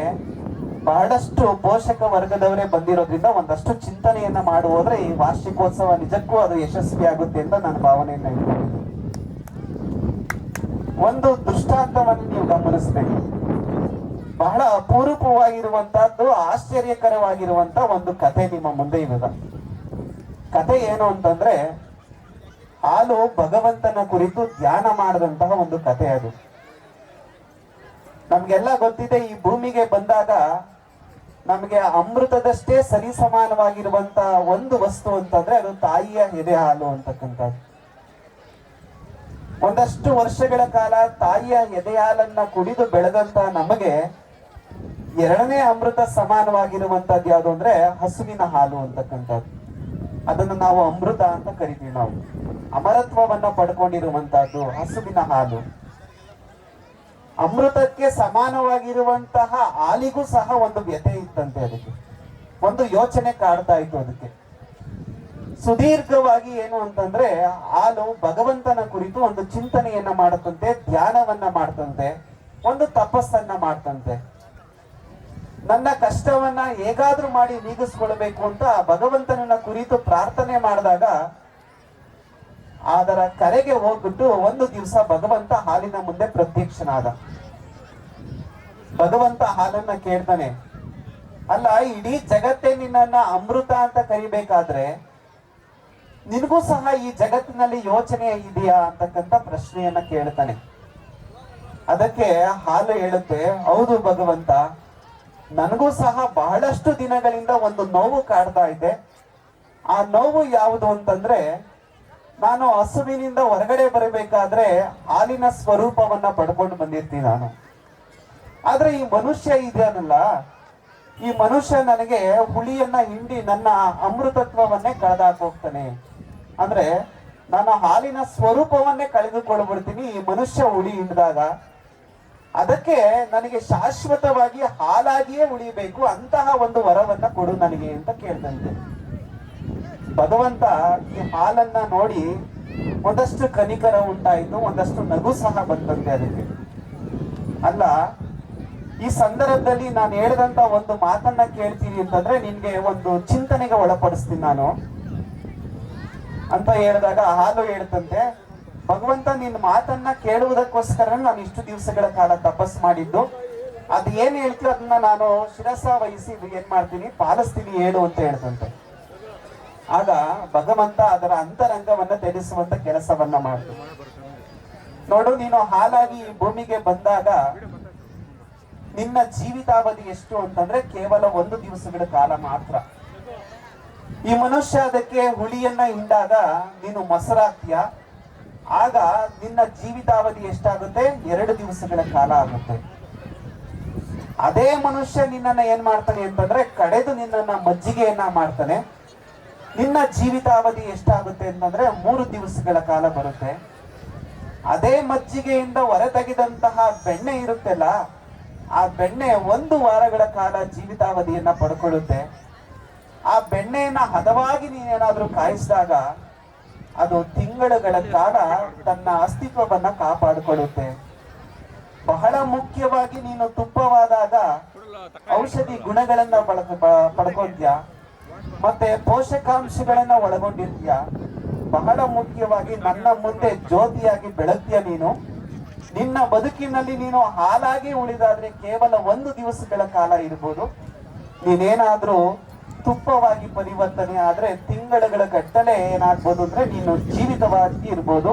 ಬಹಳಷ್ಟು ಪೋಷಕ ವರ್ಗದವರೇ ಬಂದಿರೋದ್ರಿಂದ ಒಂದಷ್ಟು ಚಿಂತನೆಯನ್ನ ಮಾಡಿ ಹೋದ್ರೆ ಈ ವಾರ್ಷಿಕೋತ್ಸವ ನಿಜಕ್ಕೂ ಅದು ಯಶಸ್ವಿ ಆಗುತ್ತೆ ಅಂತ ನನ್ನ ಭಾವನೆಯನ್ನ ಇಟ್ಕೊಂಡಿದ್ದೀನಿ. ಒಂದು ದೃಷ್ಟಾಂತವನ್ನು ನೀವು ಗಮನಿಸಬೇಕು. ಬಹಳ ಅಪರೂಪವಾಗಿರುವಂತಹದ್ದು, ಆಶ್ಚರ್ಯಕರವಾಗಿರುವಂತ ಒಂದು ಕಥೆ ನಿಮ್ಮ ಮುಂದೆ ಇವಾಗ. ಕಥೆ ಏನು ಅಂತಂದ್ರೆ ಹಾಲು ಭಗವಂತನ ಕುರಿತು ಧ್ಯಾನ ಮಾಡಿದಂತಹ ಒಂದು ಕಥೆ ಅದು. ನಮ್ಗೆಲ್ಲ ಗೊತ್ತಿದೆ, ಈ ಭೂಮಿಗೆ ಬಂದಾಗ ನಮಗೆ ಅಮೃತದಷ್ಟೇ ಸರಿಸಮಾನವಾಗಿರುವಂತ ಒಂದು ವಸ್ತು ಅಂತಂದ್ರೆ ಅದು ತಾಯಿಯ ಎದೆ ಹಾಲು ಅಂತಕ್ಕಂಥದ್ದು. ಒಂದಷ್ಟು ವರ್ಷಗಳ ಕಾಲ ತಾಯಿಯ ಎದೆ ಹಾಲನ್ನ ಕುಡಿದು ಬೆಳೆದಂತ ನಮಗೆ ಎರಡನೇ ಅಮೃತ ಸಮಾನವಾಗಿರುವಂತದ್ದು ಯಾವುದು ಅಂದ್ರೆ ಹಸುವಿನ ಹಾಲು ಅಂತಕ್ಕಂಥದ್ದು. ಅದನ್ನು ನಾವು ಅಮೃತ ಅಂತ ಕರಿತೀವಿ. ನಾವು ಅಮರತ್ವವನ್ನ ಪಡ್ಕೊಂಡಿರುವಂತಹದ್ದು ಹಸುವಿನ ಹಾಲು. ಅಮೃತಕ್ಕೆ ಸಮಾನವಾಗಿರುವಂತಹ ಹಾಲಿಗೂ ಸಹ ಒಂದು ವ್ಯಥೆ ಇತ್ತಂತೆ. ಅದಕ್ಕೆ ಒಂದು ಯೋಚನೆ ಕಾಡ್ತಾ ಇತ್ತು. ಅದಕ್ಕೆ ಸುದೀರ್ಘವಾಗಿ ಏನು ಅಂತಂದ್ರೆ ಹಾಲು ಭಗವಂತನ ಕುರಿತು ಒಂದು ಚಿಂತನೆಯನ್ನ ಮಾಡತಂತೆ, ಧ್ಯಾನವನ್ನ ಮಾಡ್ತಂತೆ, ಒಂದು ತಪಸ್ಸನ್ನ ಮಾಡ್ತಂತೆ. ನನ್ನ ಕಷ್ಟವನ್ನ ಹೇಗಾದ್ರೂ ಮಾಡಿ ನೀಗಿಸ್ಕೊಳ್ಬೇಕು ಅಂತ ಭಗವಂತನನ್ನ ಕುರಿತು ಪ್ರಾರ್ಥನೆ ಮಾಡಿದಾಗ ಅದರ ಕರೆಗೆ ಹೋಗ್ಬಿಟ್ಟು ಒಂದು ದಿವಸ ಭಗವಂತ ಹಾಲಿನ ಮುಂದೆ ಪ್ರತ್ಯಕ್ಷನಾದ. ಭಗವಂತ ಹಾಲನ್ನ ಕೇಳ್ತಾನೆ, ಅಲ್ಲ ಇಡೀ ಜಗತ್ತೇ ನಿನ್ನನ್ನ ಅಮೃತ ಅಂತ ಕರಿಬೇಕಾದ್ರೆ ನಿನಗೂ ಸಹ ಈ ಜಗತ್ತಿನಲ್ಲಿ ಯೋಚನೆ ಇದೆಯಾ ಅಂತಕ್ಕಂಥ ಪ್ರಶ್ನೆಯನ್ನ ಕೇಳ್ತಾನೆ. ಅದಕ್ಕೆ ಹಾಲು ಹೇಳುತ್ತೆ, ಹೌದು ಭಗವಂತ, ನನಗೂ ಸಹ ಬಹಳಷ್ಟು ದಿನಗಳಿಂದ ಒಂದು ನೋವು ಕಾಡ್ತಾ ಇದೆ. ಆ ನೋವು ಯಾವುದು ಅಂತಂದ್ರೆ ನಾನು ಹಸುವಿನಿಂದ ಹೊರಗಡೆ ಬರಬೇಕಾದ್ರೆ ಹಾಲಿನ ಸ್ವರೂಪವನ್ನ ಪಡ್ಕೊಂಡು ಬಂದಿರ್ತೀನಿ ನಾನು. ಆದ್ರೆ ಈ ಮನುಷ್ಯ ಇದೆಯಲ್ಲ, ಈ ಮನುಷ್ಯ ನನಗೆ ಹುಳಿಯನ್ನ ಹಿಂಡಿ ನನ್ನ ಅಮೃತತ್ವವನ್ನೇ ಕಳೆದಾಕ್ ಹೋಗ್ತಾನೆ. ಅಂದ್ರೆ ನಾನು ಹಾಲಿನ ಸ್ವರೂಪವನ್ನೇ ಕಳೆದುಕೊಳ್ಬಿಡ್ತೀನಿ ಈ ಮನುಷ್ಯ ಹುಳಿ ಹಿಂಡಿದಾಗ. ಅದಕ್ಕೆ ನನಗೆ ಶಾಶ್ವತವಾಗಿ ಹಾಲಾಗಿಯೇ ಉಳಿಬೇಕು, ಅಂತಹ ಒಂದು ವರವನ್ನ ಕೊಡು ನನಗೆ ಅಂತ ಕೇಳ್ತಂತೆ. ಭಗವಂತ ಈ ಹಾಲನ್ನ ನೋಡಿ ಒಂದಷ್ಟು ಕನಿಕರ ಉಂಟಾಯಿತು, ಒಂದಷ್ಟು ನಗು ಸಹ ಬಂದಂತೆ ಅದಕ್ಕೆ. ಅಲ್ಲ, ಈ ಸಂದರ್ಭದಲ್ಲಿ ನಾನು ಹೇಳಿದಂತ ಒಂದು ಮಾತನ್ನ ಕೇಳ್ತೀನಿ ಅಂತಂದ್ರೆ ನಿನ್ಗೆ ಒಂದು ಚಿಂತನೆಗೆ ಒಳಪಡಿಸ್ತೀನಿ ನಾನು ಅಂತ ಹೇಳಿದಾಗ ಹಾಲು ಹೇಳ್ತಂತೆ, ಭಗವಂತ ನಿನ್ನ ಮಾತನ್ನ ಕೇಳುವುದಕ್ಕೋಸ್ಕರ ನಾನು ಇಷ್ಟು ದಿವಸಗಳ ಕಾಲ ತಪಸ್ ಮಾಡಿದ್ದು. ಅದ್ ಏನ್ ಹೇಳ್ತೀವಿ ಅದನ್ನ ನಾನು ಶಿರಸ ವಹಿಸಿ ಏನ್ ಮಾಡ್ತೀನಿ, ಪಾಲಿಸ್ತೀನಿ ಹೇಳು ಅಂತ ಹೇಳ್ತಂತೆ. ಆಗ ಭಗವಂತ ಅದರ ಅಂತರಂಗವನ್ನ ತಿಳಿಸುವಂತ ಕೆಲಸವನ್ನ ಮಾಡ್ತೀನಿ. ನೋಡು, ನೀನು ಹಾಲಾಗಿ ಈ ಭೂಮಿಗೆ ಬಂದಾಗ ನಿನ್ನ ಜೀವಿತಾವಧಿ ಎಷ್ಟು ಅಂತಂದ್ರೆ ಕೇವಲ 1 ದಿವಸಗಳ ಕಾಲ ಮಾತ್ರ. ಈ ಮನುಷ್ಯ ಅದಕ್ಕೆ ಹುಳಿಯನ್ನ ಹಿಂಡಾಗ ನೀನು ಮೊಸರಾಗ್ತೀಯ. ಆಗ ನಿನ್ನ ಜೀವಿತಾವಧಿ ಎಷ್ಟಾಗುತ್ತೆ? 2 ದಿವಸಗಳ ಕಾಲ ಆಗುತ್ತೆ. ಅದೇ ಮನುಷ್ಯ ನಿನ್ನನ್ನ ಏನ್ ಮಾಡ್ತಾನೆ ಅಂತಂದ್ರೆ ಕಡೆದು ನಿನ್ನನ್ನ ಮಜ್ಜಿಗೆಯನ್ನ ಮಾಡ್ತಾನೆ. ನಿನ್ನ ಜೀವಿತಾವಧಿ ಎಷ್ಟಾಗುತ್ತೆ ಅಂತಂದ್ರೆ 3 ದಿವಸಗಳ ಕಾಲ ಬರುತ್ತೆ. ಅದೇ ಮಜ್ಜಿಗೆಯಿಂದ ಹೊರತೆಗೆದಂತಹ ಬೆಣ್ಣೆ ಇರುತ್ತಲ್ಲ, ಆ ಬೆಣ್ಣೆ 1 ವಾರಗಳ ಕಾಲ ಜೀವಿತಾವಧಿಯನ್ನ ಪಡ್ಕೊಳ್ಳುತ್ತೆ. ಆ ಬೆಣ್ಣೆಯನ್ನ ಹದವಾಗಿ ನೀನೇನಾದ್ರೂ ಕಾಯಿಸಿದಾಗ ಅದು ತಿಂಗಳುಗಳ ಕಾಲ ತನ್ನ ಅಸ್ತಿತ್ವವನ್ನ ಕಾಪಾಡಿಕೊಳ್ಳುತ್ತೆ. ಬಹಳ ಮುಖ್ಯವಾಗಿ ನೀನು ತುಪ್ಪವಾದಾಗ ಔಷಧಿ ಗುಣಗಳನ್ನ ಪಡ್ಕೊಂತೀಯ, ಮತ್ತೆ ಪೋಷಕಾಂಶಗಳನ್ನ ಒಳಗೊಂಡಿರ್ತೀಯ. ಬಹಳ ಮುಖ್ಯವಾಗಿ ನನ್ನ ಮುಂದೆ ಜ್ಯೋತಿಯಾಗಿ ಬೆಳಗ್ತೀಯ ನೀನು. ನಿನ್ನ ಬದುಕಿನಲ್ಲಿ ನೀನು ಹಾಲಾಗಿ ಉಳಿದಾದ್ರೆ ಕೇವಲ 1 ದಿವಸಗಳ ಕಾಲ ಇರ್ಬೋದು. ನೀನೇನಾದ್ರೂ ತುಪ್ಪವಾಗಿ ಪರಿವರ್ತನೆ ಆದ್ರೆ ತಿಂಗಳುಗಳ ಗಟ್ಟಲೆ ಏನಾಗ್ಬೋದು ಅಂದ್ರೆ ನೀನು ಜೀವಿತವಾಗಿ ಇರ್ಬೋದು.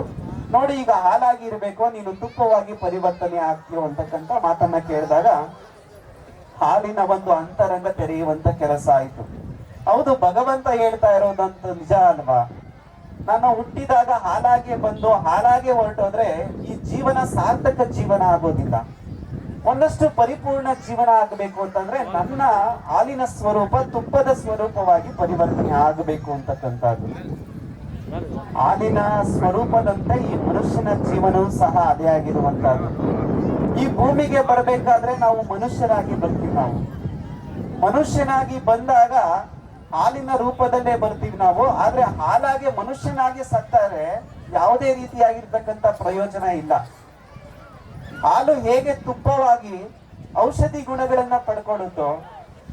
ನೋಡಿ ಈಗ ಹಾಲಾಗಿ ಇರಬೇಕು, ನೀನು ತುಪ್ಪವಾಗಿ ಪರಿವರ್ತನೆ ಆಗ್ತೀಯೋ ಅಂತಕ್ಕಂಥ ಮಾತನ್ನ ಕೇಳಿದಾಗ ಹಾಲಿನ ಒಂದು ಅಂತರಂಗ ತೆರೆಯುವಂತ ಕೆಲಸ ಆಯ್ತು. ಹೌದು, ಭಗವಂತ ಹೇಳ್ತಾ ಇರೋದಂತ ನಿಜ ಅಲ್ವಾ? ನಾನು ಹುಟ್ಟಿದಾಗ ಹಾಲಾಗೆ ಬಂದು ಹಾಲಾಗೆ ಹೊರಟೋದ್ರೆ ಈ ಜೀವನ ಸಾರ್ಥಕ ಜೀವನ ಆಗೋದಿಲ್ಲ. ಒಂದಷ್ಟು ಪರಿಪೂರ್ಣ ಜೀವನ ಆಗಬೇಕು ಅಂತಂದ್ರೆ ನನ್ನ ಹಾಲಿನ ಸ್ವರೂಪ ತುಪ್ಪದ ಸ್ವರೂಪವಾಗಿ ಪರಿವರ್ತನೆ ಆಗಬೇಕು ಅಂತಕ್ಕಂಥದ್ದು. ಹಾಲಿನ ಸ್ವರೂಪದಂತೆ ಈ ಮನುಷ್ಯನ ಜೀವನವೂ ಸಹ ಅದೇ ಆಗಿರುವಂತಹದ್ದು. ಈ ಭೂಮಿಗೆ ಬರಬೇಕಾದ್ರೆ ನಾವು ಮನುಷ್ಯರಾಗಿ ಬರ್ತೀವಿ. ನಾವು ಮನುಷ್ಯನಾಗಿ ಬಂದಾಗ ಹಾಲಿನ ರೂಪದಲ್ಲೇ ಬರ್ತೀವಿ ನಾವು. ಆದ್ರೆ ಹಾಲಾಗೆ ಮನುಷ್ಯನಾಗಿ ಸತ್ತಾರೆ ಯಾವುದೇ ರೀತಿಯಾಗಿರ್ತಕ್ಕಂಥ ಪ್ರಯೋಜನ ಇಲ್ಲ. ಹಾಲು ಹೇಗೆ ತುಪ್ಪವಾಗಿ ಔಷಧಿ ಗುಣಗಳನ್ನ ಪಡ್ಕೊಳ್ಳುತ್ತೋ,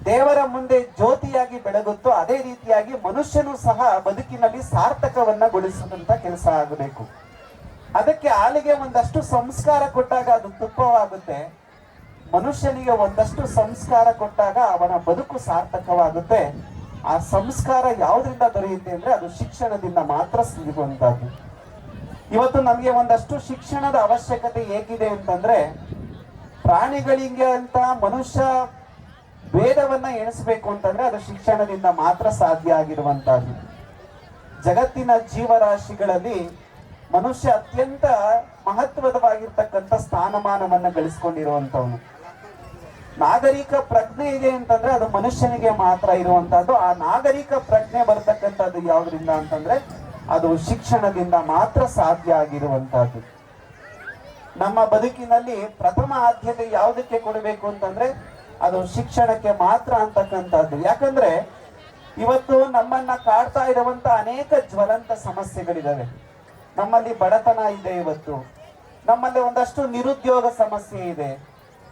ದೇವರ ಮುಂದೆ ಜ್ಯೋತಿಯಾಗಿ ಬೆಳಗುತ್ತೋ, ಅದೇ ರೀತಿಯಾಗಿ ಮನುಷ್ಯನು ಸಹ ಬದುಕಿನಲ್ಲಿ ಸಾರ್ಥಕವನ್ನ ಗೊಳಿಸುವಂತ ಕೆಲಸ ಆಗಬೇಕು. ಅದಕ್ಕೆ ಹಾಲಿಗೆ ಒಂದಷ್ಟು ಸಂಸ್ಕಾರ ಕೊಟ್ಟಾಗ ಅದು ತುಪ್ಪವಾಗುತ್ತೆ. ಮನುಷ್ಯನಿಗೆ ಒಂದಷ್ಟು ಸಂಸ್ಕಾರ ಕೊಟ್ಟಾಗ ಅವನ ಬದುಕು ಸಾರ್ಥಕವಾಗುತ್ತೆ. ಆ ಸಂಸ್ಕಾರ ಯಾವುದರಿಂದ ದೊರೆಯುತ್ತೆ ಅಂದ್ರೆ ಅದು ಶಿಕ್ಷಣದಿಂದ ಮಾತ್ರ ಸಿಗುವಂತದ್ದು. ಇವತ್ತು ನಮಗೆ ಒಂದಷ್ಟು ಶಿಕ್ಷಣದ ಅವಶ್ಯಕತೆ ಹೇಗಿದೆ ಅಂತಂದ್ರೆ, ಪ್ರಾಣಿಗಳಿಗೆ ಅಂತ ಮನುಷ್ಯ ಭೇದವನ್ನ ಎಣಿಸ್ಬೇಕು ಅಂತಂದ್ರೆ ಅದು ಶಿಕ್ಷಣದಿಂದ ಮಾತ್ರ ಸಾಧ್ಯ ಆಗಿರುವಂತಹದ್ದು. ಜಗತ್ತಿನ ಜೀವರಾಶಿಗಳಲ್ಲಿ ಮನುಷ್ಯ ಅತ್ಯಂತ ಮಹತ್ವದವಾಗಿರ್ತಕ್ಕಂಥ ಸ್ಥಾನಮಾನವನ್ನ ಗಳಿಸ್ಕೊಂಡಿರುವಂತವನು. ನಾಗರಿಕ ಪ್ರಜ್ಞೆ ಇದೆ ಅಂತಂದ್ರೆ ಅದು ಮನುಷ್ಯನಿಗೆ ಮಾತ್ರ ಇರುವಂತಹದ್ದು. ಆ ನಾಗರಿಕ ಪ್ರಜ್ಞೆ ಬರ್ತಕ್ಕಂಥದ್ದು ಯಾವುದರಿಂದ ಅಂತಂದ್ರೆ ಅದು ಶಿಕ್ಷಣದಿಂದ ಮಾತ್ರ ಸಾಧ್ಯ ಆಗಿರುವಂತಹದ್ದು. ನಮ್ಮ ಬದುಕಿನಲ್ಲಿ ಪ್ರಥಮ ಆದ್ಯತೆ ಯಾವುದಕ್ಕೆ ಕೊಡಬೇಕು ಅಂತಂದ್ರೆ ಅದು ಶಿಕ್ಷಣಕ್ಕೆ ಮಾತ್ರ ಅಂತಕ್ಕಂಥದ್ದು. ಯಾಕಂದ್ರೆ ಇವತ್ತು ನಮ್ಮನ್ನ ಕಾಡ್ತಾ ಇರುವಂತ ಅನೇಕ ಜ್ವಲಂತ ಸಮಸ್ಯೆಗಳಿದಾವೆ. ನಮ್ಮಲ್ಲಿ ಬಡತನ ಇದೆ, ಇವತ್ತು ನಮ್ಮಲ್ಲಿ ಒಂದಷ್ಟು ನಿರುದ್ಯೋಗ ಸಮಸ್ಯೆ ಇದೆ,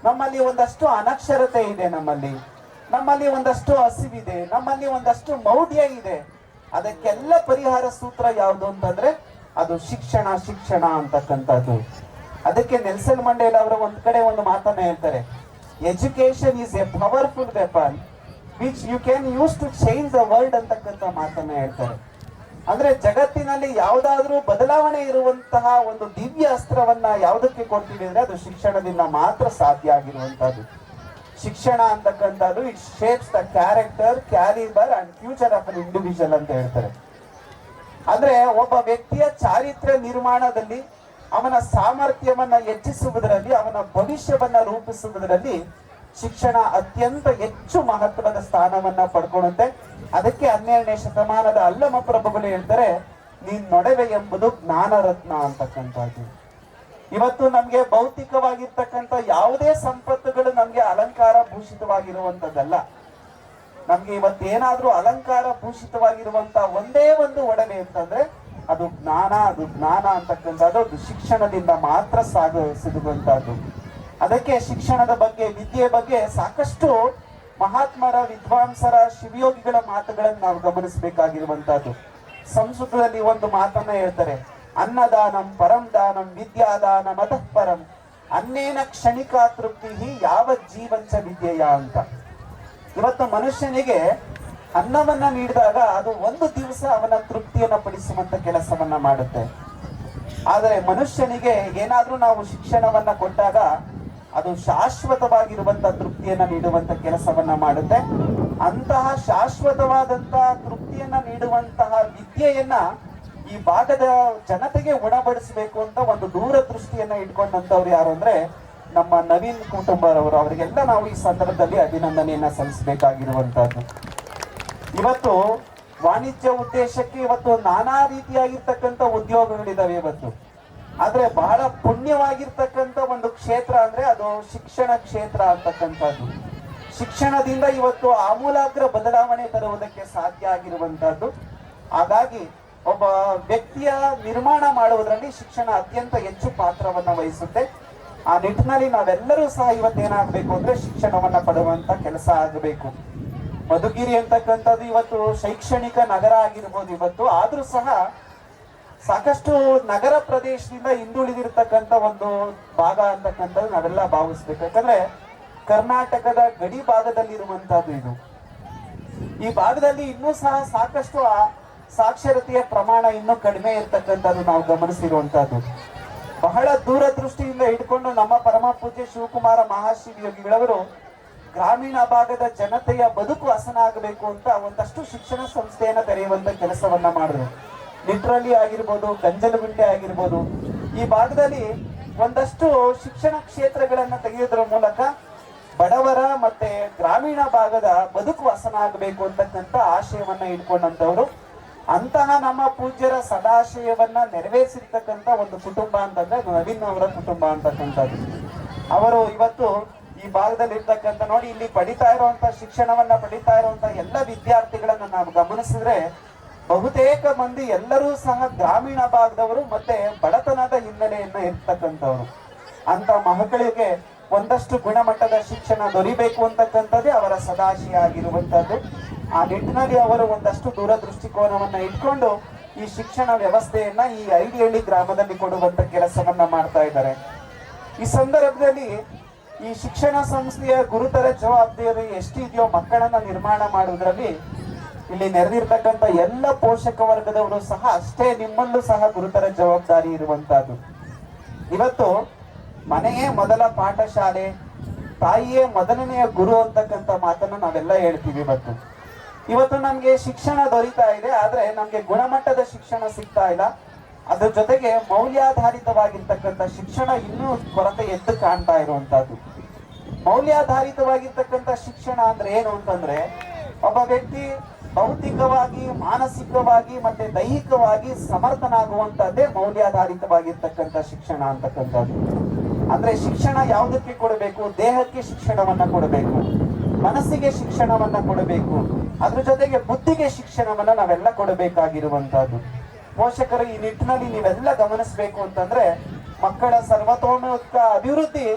ನಮ್ಮಲ್ಲಿ ಒಂದಷ್ಟು ಅನಕ್ಷರತೆ ಇದೆ, ನಮ್ಮಲ್ಲಿ ಒಂದಷ್ಟು ಹಸಿವಿದೆ, ನಮ್ಮಲ್ಲಿ ಒಂದಷ್ಟು ಮೌಢ್ಯ ಇದೆ. ಅದಕ್ಕೆಲ್ಲ ಪರಿಹಾರ ಸೂತ್ರ ಯಾವುದು ಅಂತಂದ್ರೆ ಅದು ಶಿಕ್ಷಣ ಶಿಕ್ಷಣ ಅಂತಕ್ಕಂಥದ್ದು. ಅದಕ್ಕೆ ನೆಲ್ಸನ್ ಮಂಡೇಲ ಅವರು ಒಂದ್ ಕಡೆ ಒಂದು ಮಾತನ್ನ ಹೇಳ್ತಾರೆ, education is a powerful weapon which you can use to change the world ಅಂತಕ್ಕಂಥ ಮಾತನ್ನ ಹೇಳ್ತಾರೆ. ಅಂದ್ರೆ ಜಗತ್ತಿನಲ್ಲಿ ಯಾವುದಾದ್ರೂ ಬದಲಾವಣೆ ಇರುವಂತಹ ಒಂದು ದಿವ್ಯ ಅಸ್ತ್ರವನ್ನ ಯಾವುದಕ್ಕೆ ಕೊಡ್ತೀವಿ ಅಂದ್ರೆ ಅದು ಶಿಕ್ಷಣದಿಂದ ಮಾತ್ರ ಸಾಧ್ಯ ಆಗಿರುವಂತಹದ್ದು. ಶಿಕ್ಷಣ ಅಂತಕ್ಕಂಥದ್ದು it shapes the character, calibre and future of an individual ಅಂತ ಹೇಳ್ತಾರೆ. ಅಂದ್ರೆ ಒಬ್ಬ ವ್ಯಕ್ತಿಯ ಚಾರಿತ್ರ್ಯ ನಿರ್ಮಾಣದಲ್ಲಿ, ಅವನ ಸಾಮರ್ಥ್ಯವನ್ನ ಹೆಚ್ಚಿಸುವುದರಲ್ಲಿ, ಅವನ ಭವಿಷ್ಯವನ್ನ ರೂಪಿಸುವುದರಲ್ಲಿ ಶಿಕ್ಷಣ ಅತ್ಯಂತ ಹೆಚ್ಚು ಮಹತ್ವದ ಸ್ಥಾನವನ್ನ ಪಡ್ಕೊಳ್ಳುತ್ತೆ. ಅದಕ್ಕೆ 12ನೇ ಶತಮಾನದ ಅಲ್ಲಮ ಪ್ರಭುಗಳು ಹೇಳ್ತಾರೆ, ನೀನ್ ನೊಡವೆ ಎಂಬುದು ಜ್ಞಾನ ರತ್ನ ಅಂತಕ್ಕಂಥದ್ದು. ಇವತ್ತು ನಮ್ಗೆ ಭೌತಿಕವಾಗಿರ್ತಕ್ಕಂಥ ಯಾವುದೇ ಸಂಪತ್ತುಗಳು ನಮ್ಗೆ ಅಲಂಕಾರ ಭೂಷಿತವಾಗಿರುವಂತದ್ದಲ್ಲ. ನಮ್ಗೆ ಇವತ್ತೇನಾದ್ರೂ ಅಲಂಕಾರ ಭೂಷಿತವಾಗಿರುವಂತ ಒಂದೇ ಒಂದು ಒಡವೆ ಅಂತಂದ್ರೆ ಅದು ಜ್ಞಾನ ಅಂತಕ್ಕಂಥದ್ದು ಅದು ಶಿಕ್ಷಣದಿಂದ ಮಾತ್ರ ಸಿಗುವಂತಹದ್ದು. ಅದಕ್ಕೆ ಶಿಕ್ಷಣದ ಬಗ್ಗೆ, ವಿದ್ಯೆ ಬಗ್ಗೆ ಸಾಕಷ್ಟು ಮಹಾತ್ಮರ, ವಿದ್ವಾಂಸರ, ಶಿವಯೋಗಿಗಳ ಮಾತುಗಳನ್ನು ನಾವು ಗಮನಿಸಬೇಕಾಗಿರುವಂತಹದ್ದು. ಸಂಸ್ಕೃತದಲ್ಲಿ ಒಂದು ಮಾತನ್ನ ಹೇಳ್ತಾರೆ, ಅನ್ನದಾನಂ ಪರಂ ದಾನಂ ವಿದ್ಯಾದಾನಂ ಅತಃ ಪರಂ ಅನ್ನೇನ ಕ್ಷಣಿಕ ತೃಪ್ತಿ ಯಾವ ಜೀವಂಚ ವಿದ್ಯೆಯ ಅಂತ. ಇವತ್ತು ಮನುಷ್ಯನಿಗೆ ಅನ್ನವನ್ನ ನೀಡಿದಾಗ ಅದು ಒಂದು ದಿವಸ ಅವನ ತೃಪ್ತಿಯನ್ನ ಪಡಿಸುವಂತ ಕೆಲಸವನ್ನ ಮಾಡುತ್ತೆ. ಆದರೆ ಮನುಷ್ಯನಿಗೆ ಏನಾದ್ರೂ ನಾವು ಶಿಕ್ಷಣವನ್ನ ಕೊಟ್ಟಾಗ ಅದು ಶಾಶ್ವತವಾಗಿರುವಂತ ತೃಪ್ತಿಯನ್ನ ನೀಡುವಂತ ಕೆಲಸವನ್ನ ಮಾಡುತ್ತೆ. ಅಂತಹ ಶಾಶ್ವತವಾದಂತಹ ತೃಪ್ತಿಯನ್ನ ನೀಡುವಂತಹ ವಿದ್ಯೆಯನ್ನ ಈ ಭಾಗದ ಜನತೆಗೆ ಉಣಬಡಿಸಬೇಕು ಅಂತ ಒಂದು ದೂರದೃಷ್ಟಿಯನ್ನ ಇಟ್ಕೊಂಡಂತವ್ರು ಯಾರು ಅಂದ್ರೆ ನಮ್ಮ ನವೀನ್ ಕುಟುಂಬರವರು. ಅವರಿಗೆಲ್ಲ ನಾವು ಈ ಸಂದರ್ಭದಲ್ಲಿ ಅಭಿನಂದನೆಯನ್ನ ಸಲ್ಲಿಸಬೇಕಾಗಿರುವಂತಹದ್ದು. ಇವತ್ತು ವಾಣಿಜ್ಯ ಉದ್ದೇಶಕ್ಕೆ ಇವತ್ತು ನಾನಾ ರೀತಿಯಾಗಿರ್ತಕ್ಕಂಥ ಉದ್ಯೋಗಗಳಿದಾವೆ ಇವತ್ತು. ಆದ್ರೆ ಬಹಳ ಪುಣ್ಯವಾಗಿರ್ತಕ್ಕಂಥ ಒಂದು ಕ್ಷೇತ್ರ ಅಂದ್ರೆ ಅದು ಶಿಕ್ಷಣ ಕ್ಷೇತ್ರ ಅಂತಕ್ಕಂಥದ್ದು. ಶಿಕ್ಷಣದಿಂದ ಇವತ್ತು ಆಮೂಲಾಗ್ರ ಬದಲಾವಣೆ ತರುವುದಕ್ಕೆ ಸಾಧ್ಯ ಆಗಿರುವಂತಹದ್ದು. ಹಾಗಾಗಿ ಒಬ್ಬ ವ್ಯಕ್ತಿಯ ನಿರ್ಮಾಣ ಮಾಡುವುದರಲ್ಲಿ ಶಿಕ್ಷಣ ಅತ್ಯಂತ ಹೆಚ್ಚು ಪಾತ್ರವನ್ನ ವಹಿಸುತ್ತೆ. ಆ ನಿಟ್ಟಿನಲ್ಲಿ ನಾವೆಲ್ಲರೂ ಸಹ ಇವತ್ತೇನಾಗಬೇಕು ಅಂದ್ರೆ ಶಿಕ್ಷಣವನ್ನ ಪಡುವಂತ ಕೆಲಸ ಆಗಬೇಕು. ಮಧುಗಿರಿ ಅಂತಕ್ಕಂಥದ್ದು ಇವತ್ತು ಶೈಕ್ಷಣಿಕ ನಗರ ಆಗಿರ್ಬೋದು ಇವತ್ತು, ಆದ್ರೂ ಸಹ ಸಾಕಷ್ಟು ನಗರ ಪ್ರದೇಶದಿಂದ ಹಿಂದುಳಿದಿರ್ತಕ್ಕಂಥ ಒಂದು ಭಾಗ ಅಂತಕ್ಕಂಥದ್ದು ನಾವೆಲ್ಲ ಭಾವಿಸ್ಬೇಕು. ಯಾಕಂದ್ರೆ ಕರ್ನಾಟಕದ ಗಡಿ ಭಾಗದಲ್ಲಿರುವಂತಹದ್ದು ಇದು. ಈ ಭಾಗದಲ್ಲಿ ಇನ್ನೂ ಸಹ ಸಾಕಷ್ಟು ಸಾಕ್ಷರತೆಯ ಪ್ರಮಾಣ ಇನ್ನೂ ಕಡಿಮೆ ಇರ್ತಕ್ಕಂಥದ್ದು ನಾವು ಗಮನಿಸಿರುವಂತಹದ್ದು. ಬಹಳ ದೂರದೃಷ್ಟಿಯಿಂದ ಹಿಡ್ಕೊಂಡು ನಮ್ಮ ಪರಮ ಪೂಜ್ಯ ಶಿವಕುಮಾರ ಮಹಾಶಿವಯೋಗಿಗಳವರು ಗ್ರಾಮೀಣ ಭಾಗದ ಜನತೆಯ ಬದುಕು ಹಸನಾಗಬೇಕು ಅಂತ ಒಂದಷ್ಟು ಶಿಕ್ಷಣ ಸಂಸ್ಥೆಯನ್ನ ತೆರೆಯುವಂತ ಕೆಲಸವನ್ನ ಮಾಡಿದ್ರು. ನಿಟ್ರಳ್ಳಿ ಆಗಿರ್ಬೋದು, ಗಂಜಲಗುಂಟೆ ಆಗಿರ್ಬೋದು, ಈ ಭಾಗದಲ್ಲಿ ಒಂದಷ್ಟು ಶಿಕ್ಷಣ ಕ್ಷೇತ್ರಗಳನ್ನ ತೆಗೆಯೋದ್ರ ಮೂಲಕ ಬಡವರ ಮತ್ತೆ ಗ್ರಾಮೀಣ ಭಾಗದ ಬದುಕು ಹಸನಾಗಬೇಕು ಅಂತಕ್ಕಂಥ ಆಶಯವನ್ನ ಇಟ್ಕೊಂಡಂತವ್ರು. ಅಂತಹ ನಮ್ಮ ಪೂಜ್ಯರ ಸದಾಶಯವನ್ನ ನೆರವೇರಿಸಿರ್ತಕ್ಕಂಥ ಒಂದು ಕುಟುಂಬ ಅಂತಂದ್ರೆ ಅದು ನವೀನ್ ಅವರ ಕುಟುಂಬ ಅಂತಕ್ಕಂಥದ್ದು. ಅವರು ಇವತ್ತು ಈ ಭಾಗದಲ್ಲಿ ಇರ್ತಕ್ಕಂಥ ನೋಡಿ, ಇಲ್ಲಿ ಪಡಿತಾ ಇರುವಂತ ಶಿಕ್ಷಣವನ್ನ ಪಡಿತಾ ಇರುವಂತ ಎಲ್ಲ ವಿದ್ಯಾರ್ಥಿಗಳನ್ನ ನಾವು ಗಮನಿಸಿದ್ರೆ ಬಹುತೇಕ ಮಂದಿ ಎಲ್ಲರೂ ಸಹ ಗ್ರಾಮೀಣ ಭಾಗದವರು ಮತ್ತೆ ಬಡತನದ ಹಿನ್ನೆಲೆಯನ್ನ ಇರ್ತಕ್ಕಂಥವ್ರು. ಅಂತ ಮಕ್ಕಳಿಗೆ ಒಂದಷ್ಟು ಗುಣಮಟ್ಟದ ಶಿಕ್ಷಣ ದೊರಿಬೇಕು ಅಂತಕ್ಕಂಥದ್ದೇ ಅವರ ಸದಾಶಯ ಆಗಿರುವಂತದ್ದು. ಆ ನಿಟ್ಟಿನಲ್ಲಿ ಅವರು ಒಂದಷ್ಟು ದೂರದೃಷ್ಟಿಕೋನವನ್ನ ಇಟ್ಕೊಂಡು ಈ ಶಿಕ್ಷಣ ವ್ಯವಸ್ಥೆಯನ್ನ ಈ ಐಡಿಹಳ್ಳಿ ಗ್ರಾಮದಲ್ಲಿ ಕೊಡುವಂತ ಕೆಲಸವನ್ನ ಮಾಡ್ತಾ ಇದ್ದಾರೆ. ಈ ಸಂದರ್ಭದಲ್ಲಿ ಈ ಶಿಕ್ಷಣ ಸಂಸ್ಥೆಯ ಗುರುತರ ಜವಾಬ್ದಾರಿ ಎಷ್ಟಿದೆಯೋ ಮಕ್ಕಳನ್ನ ನಿರ್ಮಾಣ ಮಾಡುವುದರಲ್ಲಿ ಇಲ್ಲಿ ನೆರೆದಿರ್ತಕ್ಕಂಥ ಎಲ್ಲ ಪೋಷಕ ವರ್ಗದವರು ಸಹ ಅಷ್ಟೇ ನಿಮ್ಮಲ್ಲೂ ಸಹ ಗುರುತರ ಜವಾಬ್ದಾರಿ ಇರುವಂತಹದ್ದು. ಇವತ್ತು ಮನೆಯೇ ಮೊದಲ ಪಾಠಶಾಲೆ, ತಾಯಿಯೇ ಮೊದಲನೆಯ ಗುರು ಅಂತಕ್ಕಂಥ ಮಾತನ್ನ ನಾವೆಲ್ಲ ಹೇಳ್ತೀವಿ. ಇವತ್ತು ನಮ್ಗೆ ಶಿಕ್ಷಣ ದೊರೀತಾ ಇದೆ, ಆದ್ರೆ ನಮ್ಗೆ ಗುಣಮಟ್ಟದ ಶಿಕ್ಷಣ ಸಿಗ್ತಾ ಇಲ್ಲ. ಅದ್ರ ಜೊತೆಗೆ ಮೌಲ್ಯಾಧಾರಿತವಾಗಿರ್ತಕ್ಕಂಥ ಶಿಕ್ಷಣ ಇನ್ನೂ ಕೊರತೆ ಎದ್ದು ಕಾಣ್ತಾ ಇರುವಂತಹದ್ದು. ಮೌಲ್ಯಾಧಾರಿತವಾಗಿರ್ತಕ್ಕಂಥ ಶಿಕ್ಷಣ ಅಂದ್ರೆ ಏನು ಅಂತಂದ್ರೆ, ಒಬ್ಬ ವ್ಯಕ್ತಿ ಭೌತಿಕವಾಗಿ, ಮಾನಸಿಕವಾಗಿ ಮತ್ತೆ ದೈಹಿಕವಾಗಿ ಸಮರ್ಥನಾಗುವಂತದ್ದೇ ಮೌಲ್ಯಾಧಾರಿತವಾಗಿರ್ತಕ್ಕಂಥ ಶಿಕ್ಷಣ ಅಂತಕ್ಕಂಥದ್ದು. ಅಂದ್ರೆ ಶಿಕ್ಷಣ ಯಾವುದಕ್ಕೆ ಕೊಡಬೇಕು? ದೇಹಕ್ಕೆ ಶಿಕ್ಷಣವನ್ನ ಕೊಡಬೇಕು, ಮನಸ್ಸಿಗೆ ಶಿಕ್ಷಣವನ್ನ ಕೊಡಬೇಕು, ಅದ್ರ ಜೊತೆಗೆ ಬುದ್ಧಿಗೆ ಶಿಕ್ಷಣವನ್ನ ನಾವೆಲ್ಲ ಕೊಡಬೇಕಾಗಿರುವಂತಹದ್ದು. ಪೋಷಕರು ಈ ನಿಟ್ಟಿನಲ್ಲಿ ನೀವೆಲ್ಲ ಗಮನಿಸಬೇಕು ಅಂತಂದ್ರೆ, ಮಕ್ಕಳ ಸರ್ವತೋಮುಖ ಅಭಿವೃದ್ಧಿ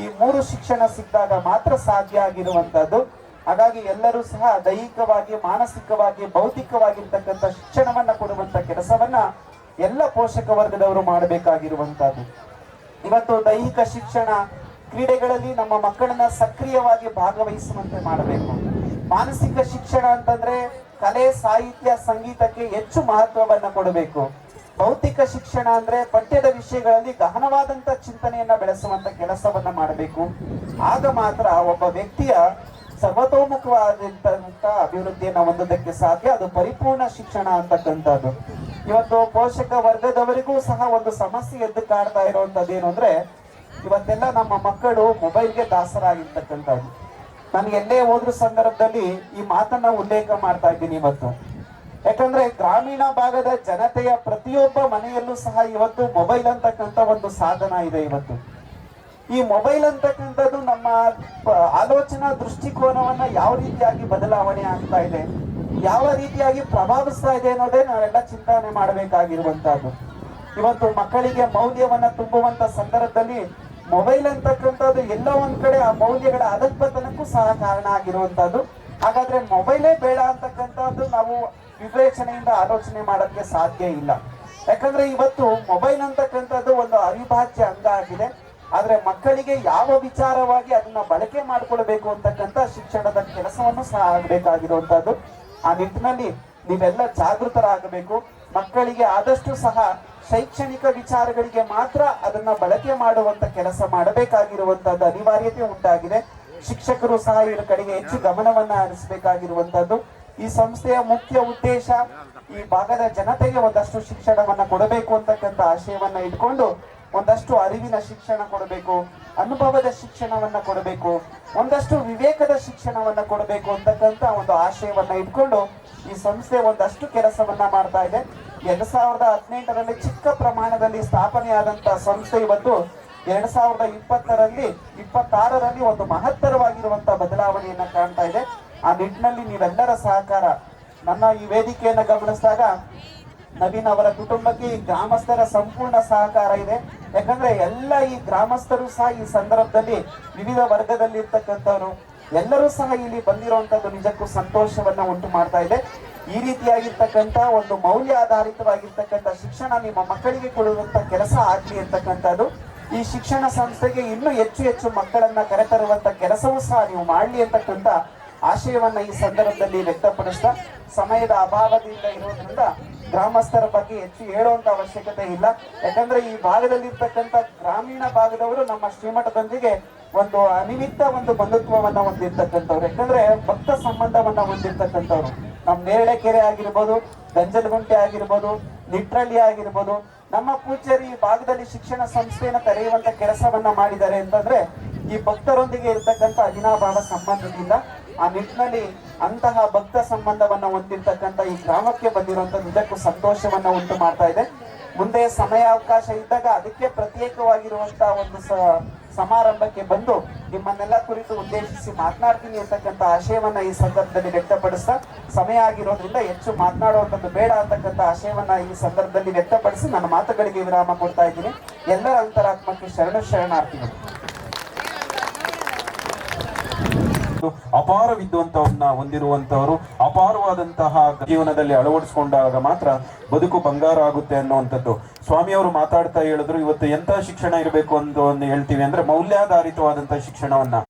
ಈ 3 ಶಿಕ್ಷಣ ಸಿಕ್ಕಿದಾಗ ಮಾತ್ರ ಸಾಧ್ಯ ಆಗಿರುವಂತಹದ್ದು. ಹಾಗಾಗಿ ಎಲ್ಲರೂ ಸಹ ದೈಹಿಕವಾಗಿ, ಮಾನಸಿಕವಾಗಿ, ಭೌತಿಕವಾಗಿರ್ತಕ್ಕಂಥ ಶಿಕ್ಷಣವನ್ನ ಕೊಡುವಂತ ಕೆಲಸವನ್ನ ಎಲ್ಲ ಪೋಷಕ ವರ್ಗದವರು ಮಾಡಬೇಕಾಗಿರುವಂತಹದ್ದು. ಇವತ್ತು ದೈಹಿಕ ಶಿಕ್ಷಣ, ಕ್ರೀಡೆಗಳಲ್ಲಿ ನಮ್ಮ ಮಕ್ಕಳನ್ನ ಸಕ್ರಿಯವಾಗಿ ಭಾಗವಹಿಸುವಂತೆ ಮಾಡಬೇಕು. ಮಾನಸಿಕ ಶಿಕ್ಷಣ ಅಂತಂದ್ರೆ ಕಲೆ, ಸಾಹಿತ್ಯ, ಸಂಗೀತಕ್ಕೆ ಹೆಚ್ಚು ಮಹತ್ವವನ್ನ ಕೊಡಬೇಕು. ಭೌತಿಕ ಶಿಕ್ಷಣ ಅಂದ್ರೆ ಪಠ್ಯದ ವಿಷಯಗಳಲ್ಲಿ ಗಹನವಾದಂತ ಚಿಂತನೆಯನ್ನ ಬೆಳೆಸುವಂತ ಕೆಲಸವನ್ನ ಮಾಡಬೇಕು. ಆಗ ಮಾತ್ರ ಒಬ್ಬ ವ್ಯಕ್ತಿಯ ಸರ್ವತೋಮುಖವಾದಂತ ಅಭಿವೃದ್ಧಿಯನ್ನ ಹೊಂದೋದಕ್ಕೆ ಸಾಧ್ಯ. ಅದು ಪರಿಪೂರ್ಣ ಶಿಕ್ಷಣ ಅಂತಕ್ಕಂಥದ್ದು. ಇವತ್ತು ಪೋಷಕ ವರ್ಗದವರಿಗೂ ಸಹ ಒಂದು ಸಮಸ್ಯೆ ಎದ್ದು ಕಾಡ್ತಾ ಇರುವಂತದ್ದು ಏನು ಅಂದ್ರೆ, ಇವತ್ತೆಲ್ಲ ನಮ್ಮ ಮಕ್ಕಳು ಮೊಬೈಲ್ಗೆ ದಾಸರಾಗಿರ್ತಕ್ಕಂಥದ್ದು. ನಾನು ಎಲ್ಲೇ ಹೋದ್ರ ಸಂದರ್ಭದಲ್ಲಿ ಈ ಮಾತನ್ನ ಉಲ್ಲೇಖ ಮಾಡ್ತಾ ಇದ್ದೀನಿ ಇವತ್ತು. ಯಾಕಂದ್ರೆ ಗ್ರಾಮೀಣ ಭಾಗದ ಜನತೆಯ ಪ್ರತಿಯೊಬ್ಬ ಮನೆಯಲ್ಲೂ ಸಹ ಇವತ್ತು ಮೊಬೈಲ್ ಅಂತಕ್ಕಂಥ ಒಂದು ಸಾಧನ ಇದೆ. ಇವತ್ತು ಈ ಮೊಬೈಲ್ ಅಂತಕ್ಕಂಥದ್ದು ನಮ್ಮ ಆಲೋಚನಾ ದೃಷ್ಟಿಕೋನವನ್ನ ಯಾವ ರೀತಿಯಾಗಿ ಬದಲಾವಣೆ ಆಗ್ತಾ ಇದೆ, ಯಾವ ರೀತಿಯಾಗಿ ಪ್ರಭಾವಿಸ್ತಾ ಇದೆ ಅನ್ನೋದೇ ನಾವೆಲ್ಲ ಚಿಂತನೆ ಮಾಡಬೇಕಾಗಿರುವಂತಹದ್ದು. ಇವತ್ತು ಮಕ್ಕಳಿಗೆ ಮೌಲ್ಯವನ್ನ ತುಂಬುವಂತ ಸಂದರ್ಭದಲ್ಲಿ ಮೊಬೈಲ್ ಅಂತಕ್ಕಂಥದ್ದು ಎಲ್ಲೋ ಒಂದ್ ಕಡೆ ಆ ಮೌಲ್ಯಗಳ ಅಧಃಪತನಕ್ಕೂ ಸಹ ಕಾರಣ ಆಗಿರುವಂತಹದ್ದು. ಹಾಗಾದ್ರೆ ಮೊಬೈಲೇ ಬೇಡ ಅಂತಕ್ಕಂಥದ್ದು ನಾವು ವಿವೇಚನೆಯಿಂದ ಆಲೋಚನೆ ಮಾಡೋಕ್ಕೆ ಸಾಧ್ಯ ಇಲ್ಲ. ಯಾಕಂದ್ರೆ ಇವತ್ತು ಮೊಬೈಲ್ ಅಂತಕ್ಕಂಥದ್ದು ಒಂದು ಅವಿಭಾಜ್ಯ ಅಂಗ ಆಗಿದೆ. ಆದ್ರೆ ಮಕ್ಕಳಿಗೆ ಯಾವ ವಿಚಾರವಾಗಿ ಅದನ್ನ ಬಳಕೆ ಮಾಡ್ಕೊಳ್ಬೇಕು ಅಂತಕ್ಕಂಥ ಶಿಕ್ಷಣದ ಕೆಲಸವನ್ನು ಸಹ ಆಗಬೇಕಾಗಿರುವಂತಹದ್ದು. ಆ ನಿಟ್ಟಿನಲ್ಲಿ ನೀವೆಲ್ಲ ಜಾಗೃತರಾಗಬೇಕು. ಮಕ್ಕಳಿಗೆ ಆದಷ್ಟು ಸಹ ಶೈಕ್ಷಣಿಕ ವಿಚಾರಗಳಿಗೆ ಮಾತ್ರ ಅದನ್ನ ಬಳಕೆ ಮಾಡುವಂತ ಕೆಲಸ ಮಾಡಬೇಕಾಗಿರುವಂತಹದ್ದು ಅನಿವಾರ್ಯತೆ ಉಂಟಾಗಿದೆ. ಶಿಕ್ಷಕರು ಸಹ ಇದರ ಕಡೆಗೆ ಹೆಚ್ಚು ಗಮನವನ್ನ ಹರಿಸಬೇಕಾಗಿರುವಂತಹದ್ದು. ಈ ಸಂಸ್ಥೆಯ ಮುಖ್ಯ ಉದ್ದೇಶ ಈ ಭಾಗದ ಜನತೆಗೆ ಒಂದಷ್ಟು ಶಿಕ್ಷಣವನ್ನ ಕೊಡಬೇಕು ಅಂತಕ್ಕಂಥ ಆಶಯವನ್ನ ಇಟ್ಕೊಂಡು ಒಂದಷ್ಟು ಅರಿವಿನ ಶಿಕ್ಷಣ ಕೊಡಬೇಕು, ಅನುಭವದ ಶಿಕ್ಷಣವನ್ನ ಕೊಡಬೇಕು, ಒಂದಷ್ಟು ವಿವೇಕದ ಶಿಕ್ಷಣವನ್ನ ಕೊಡಬೇಕು ಅಂತಕ್ಕಂಥ ಒಂದು ಆಶಯವನ್ನ ಇಟ್ಕೊಂಡು ಈ ಸಂಸ್ಥೆ ಒಂದಷ್ಟು ಕೆಲಸವನ್ನ ಮಾಡ್ತಾ ಇದೆ. 2018ರಲ್ಲಿ ಚಿಕ್ಕ ಪ್ರಮಾಣದಲ್ಲಿ ಸ್ಥಾಪನೆಯಾದಂತಹ ಸಂಸ್ಥೆ ಇವತ್ತು 2026ರಲ್ಲಿ ಒಂದು ಮಹತ್ತರವಾಗಿರುವಂತಹ ಬದಲಾವಣೆಯನ್ನ ಕಾಣ್ತಾ ಇದೆ. ಆ ನಿಟ್ಟಿನಲ್ಲಿ ನೀವೆಲ್ಲರ ಸಹಕಾರ, ನನ್ನ ಈ ವೇದಿಕೆಯನ್ನ ಗಮನಿಸಿದಾಗ ನವೀನ್ ಅವರ ಕುಟುಂಬಕ್ಕೆ ಈ ಗ್ರಾಮಸ್ಥರ ಸಂಪೂರ್ಣ ಸಹಕಾರ ಇದೆ. ಯಾಕಂದ್ರೆ ಎಲ್ಲ ಈ ಗ್ರಾಮಸ್ಥರು ಸಹ ಈ ಸಂದರ್ಭದಲ್ಲಿ ವಿವಿಧ ವರ್ಗದಲ್ಲಿ ಇರ್ತಕ್ಕಂಥವ್ರು ಎಲ್ಲರೂ ಸಹ ಇಲ್ಲಿ ಬಂದಿರುವಂತದ್ದು ನಿಜಕ್ಕೂ ಸಂತೋಷವನ್ನ ಉಂಟು ಮಾಡ್ತಾ ಇದೆ. ಈ ರೀತಿಯಾಗಿರ್ತಕ್ಕಂಥ ಒಂದು ಮೌಲ್ಯ ಆಧಾರಿತವಾಗಿರ್ತಕ್ಕಂಥ ಶಿಕ್ಷಣ ನಿಮ್ಮ ಮಕ್ಕಳಿಗೆ ಕೊಡುವಂತ ಕೆಲಸ ಆಗ್ಲಿ ಅಂತಕ್ಕಂಥದ್ದು. ಈ ಶಿಕ್ಷಣ ಸಂಸ್ಥೆಗೆ ಇನ್ನೂ ಹೆಚ್ಚು ಹೆಚ್ಚು ಮಕ್ಕಳನ್ನ ಕರೆತರುವಂತ ಕೆಲಸವೂ ಸಹ ನೀವು ಮಾಡ್ಲಿ ಅಂತಕ್ಕಂಥ ಆಶಯವನ್ನ ಈ ಸಂದರ್ಭದಲ್ಲಿ ವ್ಯಕ್ತಪಡಿಸ್ತಾ, ಸಮಯದ ಅಭಾವದಿಂದ ಇರೋದ್ರಿಂದ ಗ್ರಾಮಸ್ಥರ ಬಗ್ಗೆ ಹೆಚ್ಚು ಹೇಳುವಂತ ಅವಶ್ಯಕತೆ ಇಲ್ಲ. ಯಾಕಂದ್ರೆ ಈ ಭಾಗದಲ್ಲಿರ್ತಕ್ಕಂಥ ಗ್ರಾಮೀಣ ಭಾಗದವರು ನಮ್ಮ ಶ್ರೀಮಠದೊಂದಿಗೆ ಒಂದು ಅನಿಮಿತ್ತ ಒಂದು ಬಂಧುತ್ವವನ್ನ ಹೊಂದಿರ್ತಕ್ಕಂಥವ್ರು. ಯಾಕಂದ್ರೆ ಭಕ್ತ ಸಂಬಂಧವನ್ನ ಹೊಂದಿರ್ತಕ್ಕಂಥವ್ರು. ನಮ್ಮ ನೇರಳೆಕೆರೆ ಆಗಿರ್ಬೋದು, ಗಂಜಲಗುಂಟೆ ಆಗಿರ್ಬೋದು, ನಿಟ್ರಳ್ಳಿ ಆಗಿರ್ಬೋದು, ನಮ್ಮ ಪೂಜ್ಯರು ಈ ಭಾಗದಲ್ಲಿ ಶಿಕ್ಷಣ ಸಂಸ್ಥೆಯನ್ನು ತೆರೆಯುವಂತ ಕೆಲಸವನ್ನ ಮಾಡಿದ್ದಾರೆ ಅಂತಂದ್ರೆ ಈ ಭಕ್ತರೊಂದಿಗೆ ಇರ್ತಕ್ಕಂಥ ಅವಿನಾಭಾವ ಸಂಬಂಧದಿಂದ ಆ ನಿಟ್ಟಿನಲ್ಲಿ ಅಂತಹ ಭಕ್ತ ಸಂಬಂಧವನ್ನ ಹೊಂದಿರ್ತಕ್ಕಂಥ ಈ ಗ್ರಾಮಕ್ಕೆ ಬಂದಿರುವಂತ ನಿಜಕ್ಕೂ ಸಂತೋಷವನ್ನ ಉಂಟು ಮಾಡ್ತಾ ಇದೆ. ಮುಂದೆ ಸಮಯಾವಕಾಶ ಇದ್ದಾಗ ಅದಕ್ಕೆ ಪ್ರತ್ಯೇಕವಾಗಿರುವಂತಹ ಒಂದು ಸಮಾರಂಭಕ್ಕೆ ಬಂದು ನಿಮ್ಮನ್ನೆಲ್ಲ ಕುರಿತು ಉದ್ದೇಶಿಸಿ ಮಾತನಾಡ್ತೀನಿ ಅಂತಕ್ಕಂಥ ಆಶಯವನ್ನ ಈ ಸಂದರ್ಭದಲ್ಲಿ ವ್ಯಕ್ತಪಡಿಸ್ತಾ, ಸಮಯ ಆಗಿರೋದ್ರಿಂದ ಹೆಚ್ಚು ಮಾತನಾಡುವಂಥದ್ದು ಬೇಡ ಅಂತಕ್ಕಂಥ ಆಶಯವನ್ನ ಈ ಸಂದರ್ಭದಲ್ಲಿ ವ್ಯಕ್ತಪಡಿಸಿ ನನ್ನ ಮಾತುಗಳಿಗೆ ವಿರಾಮ ಕೊಡ್ತಾ ಇದ್ದೀನಿ. ಎಲ್ಲರ ಅಂತರಾತ್ಮಕ್ಕೆ ಶರಣಾರ್ಥಿಗಳು. ಅಪಾರ ವಿದ್ವಂತವನ್ನ ಹೊಂದಿರುವಂತವರು, ಅಪಾರವಾದಂತಹ ಜೀವನದಲ್ಲಿ ಅಳವಡಿಸಿಕೊಂಡಾಗ ಮಾತ್ರ ಬದುಕು ಬಂಗಾರ ಆಗುತ್ತೆ ಅನ್ನುವಂಥದ್ದು ಸ್ವಾಮಿಯವರು ಮಾತಾಡ್ತಾ ಹೇಳಿದ್ರು. ಇವತ್ತು ಎಂತ ಶಿಕ್ಷಣ ಇರಬೇಕು ಅಂತ ಹೇಳ್ತೀವಿ ಅಂದ್ರೆ ಮೌಲ್ಯಾಧಾರಿತವಾದಂತಹ ಶಿಕ್ಷಣವನ್ನ